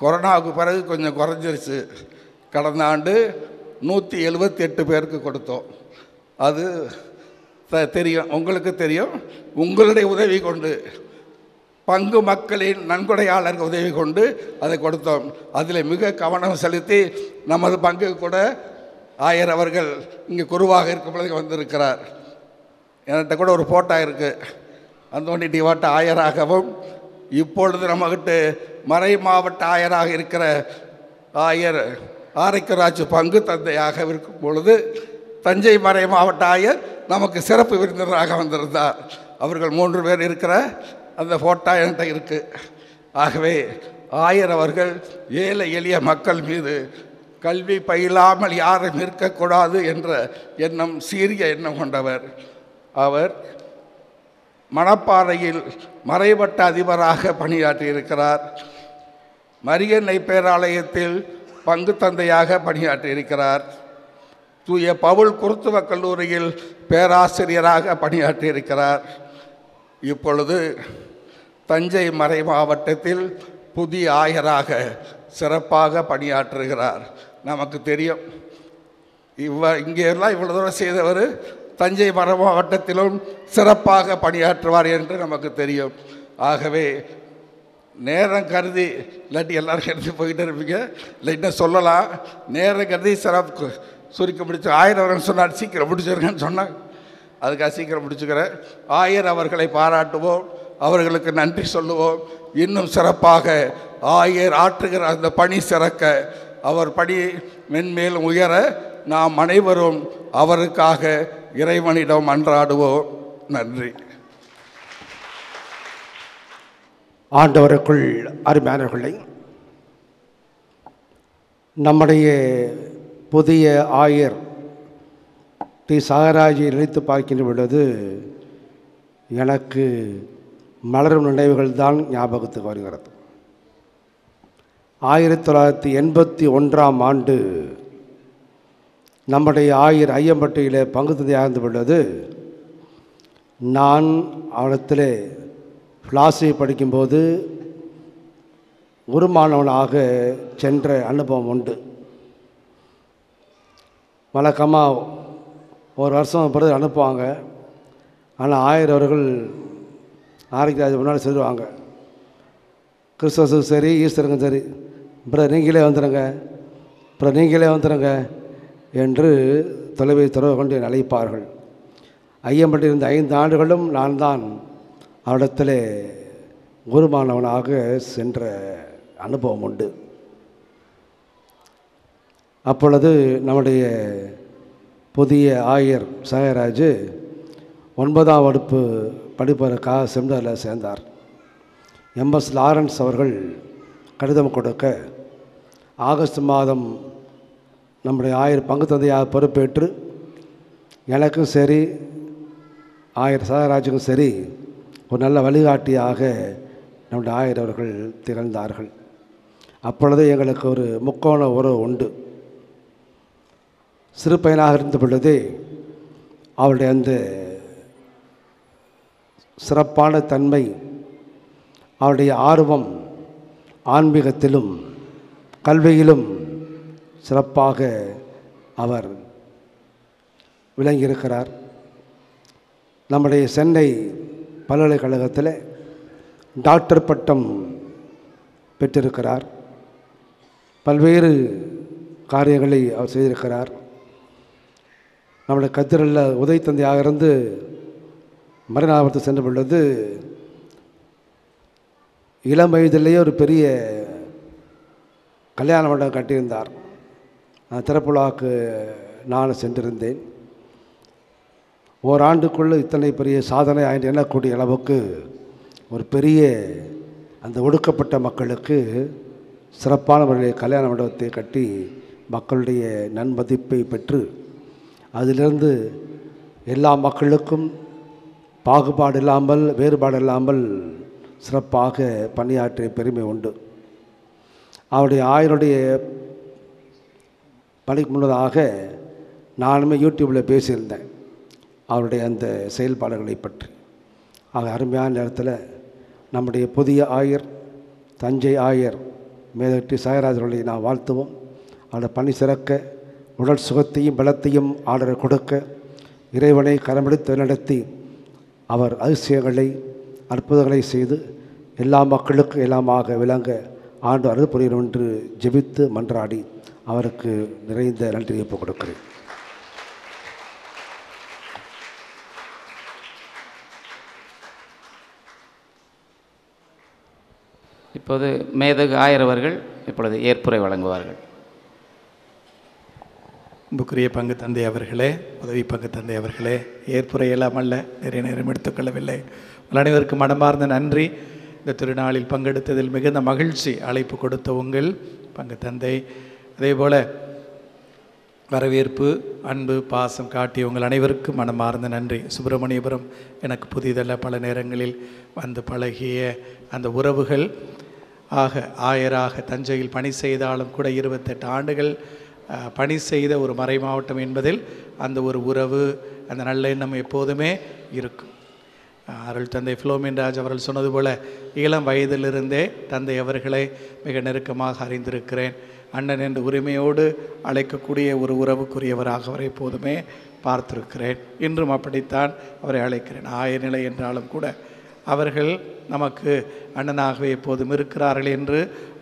கொரோனாவுக்கு பிறகு கொஞ்சம் குறைஞ்சிருச்சு. கடந்த ஆண்டு 178 பேருக்கு கொடுத்தோம். அது தெரியும், உங்களுக்கு தெரியும். உங்களுடைய உதவி கொண்டு, பங்கு மக்களின் நன்கொடையாளர்கள் உதவி கொண்டு அதை கொடுத்தோம். அதில் மிக கவனம் செலுத்தி நமது பங்கு கூட ஆயர் அவர்கள் இங்கே குருவாக இருக்கும் பொழுது வந்திருக்கிறார். என்கிட்ட கூட ஒரு ஃபோட்டோ இருக்குது. அந்தோணி டிவாட்ட ஆயராகவும் இப்பொழுது நம்மகிட்ட மறை மாவட்ட ஆயராக இருக்கிற ஆயர் ஆரைக்கராஜ் பங்கு தந்தையாக இருக்கும் பொழுது தஞ்சை மறை மாவட்ட ஆயர் நமக்கு சிறப்பு விருந்தினராக வந்திருந்தார். அவர்கள் 3 பேர் இருக்கிற அந்த ஃபோட்டோ என்கிட்ட இருக்குது. ஆகவே ஆயர் அவர்கள் ஏழை எளிய மக்கள் மீது கல்வி பயிலாமல் யாரும் இருக்கக்கூடாது என்ற எண்ணம், சீரிய எண்ணம் கொண்டவர். அவர் மணப்பாறையில் மறைவட்ட அதிபராக பணியாற்றியிருக்கிறார். மரியன்னை பேராலயத்தில் பங்கு தந்தையாக பணியாற்றியிருக்கிறார். தூய பவுல் குருத்துவ கல்லூரியில் பேராசிரியராக பணியாற்றியிருக்கிறார். இப்பொழுது தஞ்சை மறை மாவட்டத்தில் புதிய ஆயராக சிறப்பாக பணியாற்றுகிறார். நமக்கு தெரியும், இங்கெல்லாம் இவ்வளோ தூரம் செய்தவர் தஞ்சை மறை மாவட்டத்திலும் சிறப்பாக பணியாற்றுவார் என்று நமக்கு தெரியும். ஆகவே நேரம் கருதி, இல்லாட்டி எல்லோரும் எடுத்து போய்கிட்டே இருப்பீங்க, இல்லை இன்னும் சொல்லலாம், நேரம் கருதி சிறப்பு சுருக்கி முடிச்சு 1000 வருடம் சொன்னார், சீக்கிரம் முடிச்சிருக்கேன்னு சொன்னாங்க. அதுக்காக சீக்கிரம் முடிச்சுக்கிறேன். ஆயர் அவர்களை பாராட்டுவோம், அவர்களுக்கு நன்றி சொல்லுவோம். இன்னும் சிறப்பாக ஆயர் ஆற்றுகிற அந்த பணி சிறக்க, அவர் பணி மென்மேலும் உயர நாம் அனைவரும் அவருக்காக இறைவனிடம் மன்றாடுவோம். நன்றி. ஆண்டவருக்குள் அருமையானவர்களை, நம்முடைய புதிய ஆயர் டி சாகராஜை நினைத்து பார்க்கின்ற பொழுது எனக்கு மலரும் நினைவுகள் தான் ஞாபகத்துக்கு வருகிறது. 1981ஆம் ஆண்டு நம்முடைய ஆயர் ஐயம்பட்டியில் பங்கு தந்தையாக இருந்து பொழுது நான் அவரிடத்தில் பிளாஸை படிக்கும்போது ஒரு மாணவனாக சென்ற அனுபவம் உண்டு. வழக்கமாக ஒரு வருஷம் பிறகு அனுப்புவாங்க. ஆனால் ஆயர் அவர்கள் ஆரோக்கியராஜ் முன்னாடி சொல்லுவாங்க, கிறிஸ்துமஸுக்கும் சரி ஈஸ்டருக்கும் சரி, அப்புறம் நீங்களே வந்துடுங்க, அப்புறம் நீங்களே வந்துடுங்க என்று தொலைவை தொடர்பு கொண்டு அழைப்பார்கள். ஐயம்பட்டிருந்த 5 ஆண்டுகளும் நான் தான் அவரிடத்தில் குருமானவனாக சென்ற அனுபவம் உண்டு. அப்பொழுது நம்முடைய புதிய ஆயர் சாயராஜ் 9ஆம் வகுப்பு படிப்பதற்காக செமினாரில் சேர்ந்தார். எம்எஸ் லாரன்ஸ் அவர்கள் கடிதம் கொடுக்க ஆகஸ்ட் மாதம் நம்முடைய ஆயர் பங்கு தந்தையாக பொறுப்பேற்று எனக்கும் சரி ஆயர் சாயராஜுக்கும் சரி ஒரு நல்ல வழிகாட்டியாக நம்முடைய ஆயர் அவர்கள் திகழ்ந்தார்கள். அப்பொழுது எங்களுக்கு ஒரு முக்கோண உறவு உண்டு. சிறு பையனாக இருந்த பொழுதே அவருடைய அந்த சிறப்பான தன்மை, அவருடைய ஆர்வம் ஆன்மீகத்திலும் கல்வியிலும் சிறப்பாக அவர் விளங்கியிருக்கிறார். நம்முடைய சென்னை பல்கலைக்கழகத்தில் டாக்டர் பட்டம் பெற்றிருக்கிறார். பல்வேறு காரியங்களை அவர் செய்திருக்கிறார். நம்முடைய கத்திரில் உதவி தந்தையாக இருந்து மறைநாபத்து சென்ற பொழுது இளம் வயதிலேயே ஒரு பெரிய கல்யாண மண்டபம் கட்டியிருந்தார். திறப்புலாவுக்கு நான் சென்றிருந்தேன். ஓராண்டுக்குள்ளே இத்தனை பெரிய சாதனை ஆயிரம் எண்ணக்கூடிய அளவுக்கு ஒரு பெரிய அந்த ஒடுக்கப்பட்ட மக்களுக்கு சிறப்பான முறையில் கல்யாண மண்டபத்தை கட்டி மக்களுடைய நன்மதிப்பை பெற்று அதிலிருந்து எல்லா மக்களுக்கும் பாகுபாடு இல்லாமல் வேறுபாடு இல்லாமல் சிறப்பாக பணியாற்றிய பெருமை உண்டு. அவருடைய ஆயருடைய பணிக்கு முன்னதாக நானுமே யூடியூப்பில் பேசியிருந்தேன் அவருடைய அந்த செயல்பாடுகளை பற்றி. ஆக அருமையான நேரத்தில் நம்முடைய புதிய ஆயர் தஞ்சை ஆயர் மேதட்டி சாயராஜர்களை நான் வாழ்த்துவோம். அவருடைய பணி சிறக்க உடல் சுகத்தையும் பலத்தையும் ஆர்டர் கொடுக்க இறைவனை கரமெடுத்து நடத்தி அவர் அதிசயங்களை அற்புதங்களை செய்து எல்லா மக்களுக்கும் எல்லாமாக விளங்க ஆண்டு அருள் புரியும் என்று ஜெபித்து மன்றாடி அவருக்கு நிறைந்த நன்றியை கொடுக்கிறேன். இப்போது மேதகு ஆயர் அவர்கள் இப்பொழுது ஏற்புரை வழங்குவார்கள். அன்புக்குரிய பங்கு தந்தை அவர்களே, உதவி பங்கு தந்தை அவர்களே, ஏற்புரை இல்லாமல்ல நிறைய நேரம் எடுத்துக்கொள்ளவில்லை. அனைவருக்கும் மனமார்ந்த நன்றி. இந்த திருநாளில் பங்கெடுத்ததில் மிகுந்த மகிழ்ச்சி. அழைப்பு கொடுத்த உங்கள் பங்கு தந்தை, அதே போல் வரவேற்பு அன்பு பாசம் காட்டிய உங்கள் அனைவருக்கும் மனமார்ந்த நன்றி. சுப்பிரமணியபுரம் எனக்கு புதிதல்ல, பல நேரங்களில் வந்து பழகிய அந்த உறவுகள். ஆக ஆயராக தஞ்சையில் பணி செய்தாலும் கூட 28 ஆண்டுகள் பணி செய்த ஒரு மறை மாவட்டம் என்பதில் அந்த ஒரு உறவு, அந்த நல்ல எண்ணம் எப்போதுமே இருக்கும். அருள் தந்தை ஃபிலோமின்ராஜ் அவர்கள் சொன்னது போல் இளம் வயதிலிருந்தே தந்தை அவர்களை மிக நெருக்கமாக அறிந்திருக்கிறேன். அண்ணன் என்று உரிமையோடு அழைக்கக்கூடிய ஒரு உறவுக்குரியவராக அவரை எப்போதுமே பார்த்திருக்கிறேன். இன்றும் அப்படித்தான் அவரை அழைக்கிறேன். ஆயர் நிலை என்றாலும் கூட அவர்கள் நமக்கு அண்ணனாகவே எப்போதும் இருக்கிறார்கள் என்று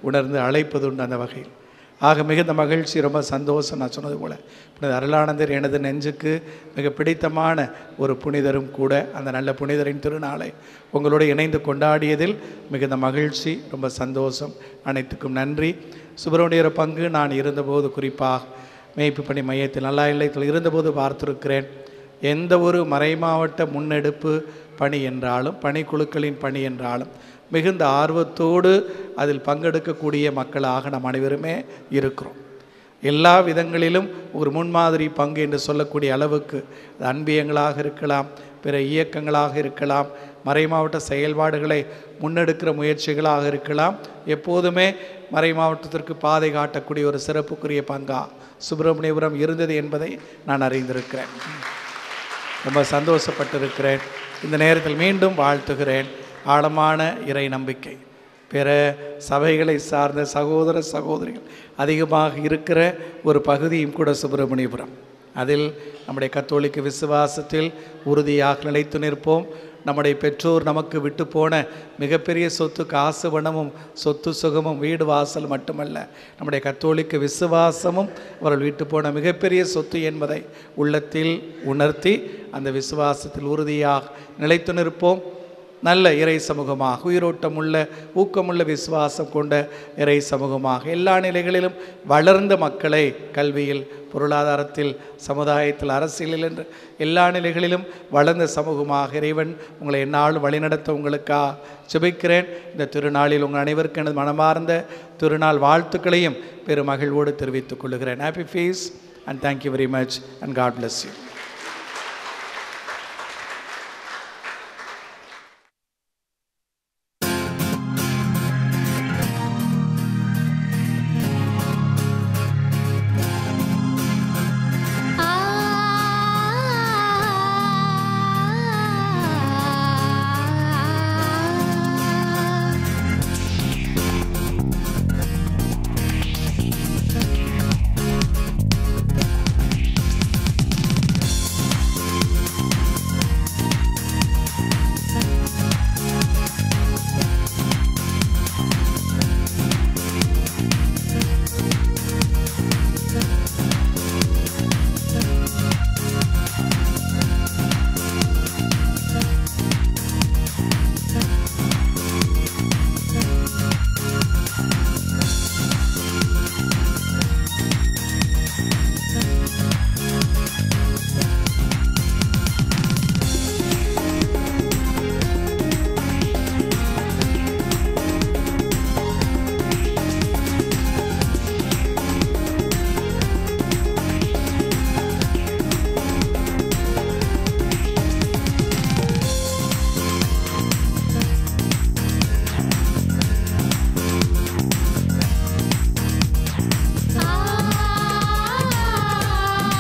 உணர்ந்து அழைப்பதுண்டு அந்த வகையில். ஆக மிகுந்த மகிழ்ச்சி, ரொம்ப சந்தோஷம். நான் சொன்னது போல் புனித அருளானந்தர் எனது நெஞ்சுக்கு மிக பிடித்தமான ஒரு புனிதரும் கூட. அந்த நல்ல புனிதரின் திருநாளை உங்களோடு இணைந்து கொண்டாடியதில் மிகுந்த மகிழ்ச்சி, ரொம்ப சந்தோஷம். அனைத்துக்கும் நன்றி. சுப்பிரமணியர் பங்கு நான் இருந்தபோது, குறிப்பாக மேய்ப்பு பணி மையத்தில் நல்லா இல்லத்தில் இருந்தபோது பார்த்துருக்கிறேன். எந்த ஒரு மறைமாவட்ட முன்னெடுப்பு பணி என்றாலும் பணிக்குழுக்களின் பணி என்றாலும் மிகுந்த ஆர்வத்தோடு அதில் பங்கெடுக்கக்கூடிய மக்களாக நாம் அனைவருமே இருக்கிறோம். எல்லா விதங்களிலும் ஒரு முன்மாதிரி பங்கு என்று சொல்லக்கூடிய அளவுக்கு அன்பியங்களாக இருக்கலாம், பிற இயக்கங்களாக இருக்கலாம், மறைமாவட்ட செயல்பாடுகளை முன்னெடுக்கிற முயற்சிகளாக இருக்கலாம், எப்போதுமே மறை மாவட்டத்திற்கு பாதை காட்டக்கூடிய ஒரு சிறப்புக்குரிய பங்கா சுப்பிரமணியபுரம் இருந்தது என்பதை நான் அறிந்திருக்கிறேன். ரொம்ப சந்தோஷப்பட்டிருக்கிறேன். இந்த நேரத்தில் மீண்டும் வாழ்த்துகிறேன். ஆழமான இறை நம்பிக்கை, பிற சபைகளை சார்ந்த சகோதர சகோதரிகள் அதிகமாக இருக்கிற ஒரு பகுதியும் கூட சுப்பிரமணியபுரம். அதில் நம்முடைய கத்தோலிக்க விசுவாசத்தில் உறுதியாக நிலைத்து நிற்போம். நம்முடைய பெற்றோர் நமக்கு விட்டு போன மிகப்பெரிய சொத்து காசு பணமும் சொத்து சுகமும் வீடு வாசல் மட்டுமல்ல, நம்முடைய கத்தோலிக்க விசுவாசமும் அவர்கள் விட்டு போன மிகப்பெரிய சொத்து என்பதை உள்ளத்தில் உணர்த்தி அந்த விசுவாசத்தில் உறுதியாக நிலைத்து நிற்போம். நல்ல இறை சமூகமாக, உயிரோட்டமுள்ள ஊக்கமுள்ள விசுவாசம் கொண்ட இறை சமூகமாக, எல்லா நிலைகளிலும் வளர்ந்த மக்களை கல்வியில், பொருளாதாரத்தில், சமுதாயத்தில், அரசியலில் என்று எல்லா நிலைகளிலும் வளர்ந்த சமூகமாக இறைவன் உங்களை எந்நாளும் வழிநடத்த உங்களுக்காக ஜெபிக்கிறேன். இந்த திருநாளில் உங்கள் அனைவருக்கும் எனது மனமார்ந்த திருநாள் வாழ்த்துக்களையும் பெரும் மகிழ்வோடு தெரிவித்துக் கொள்கிறேன். Happy feast and thank you very much and God bless you.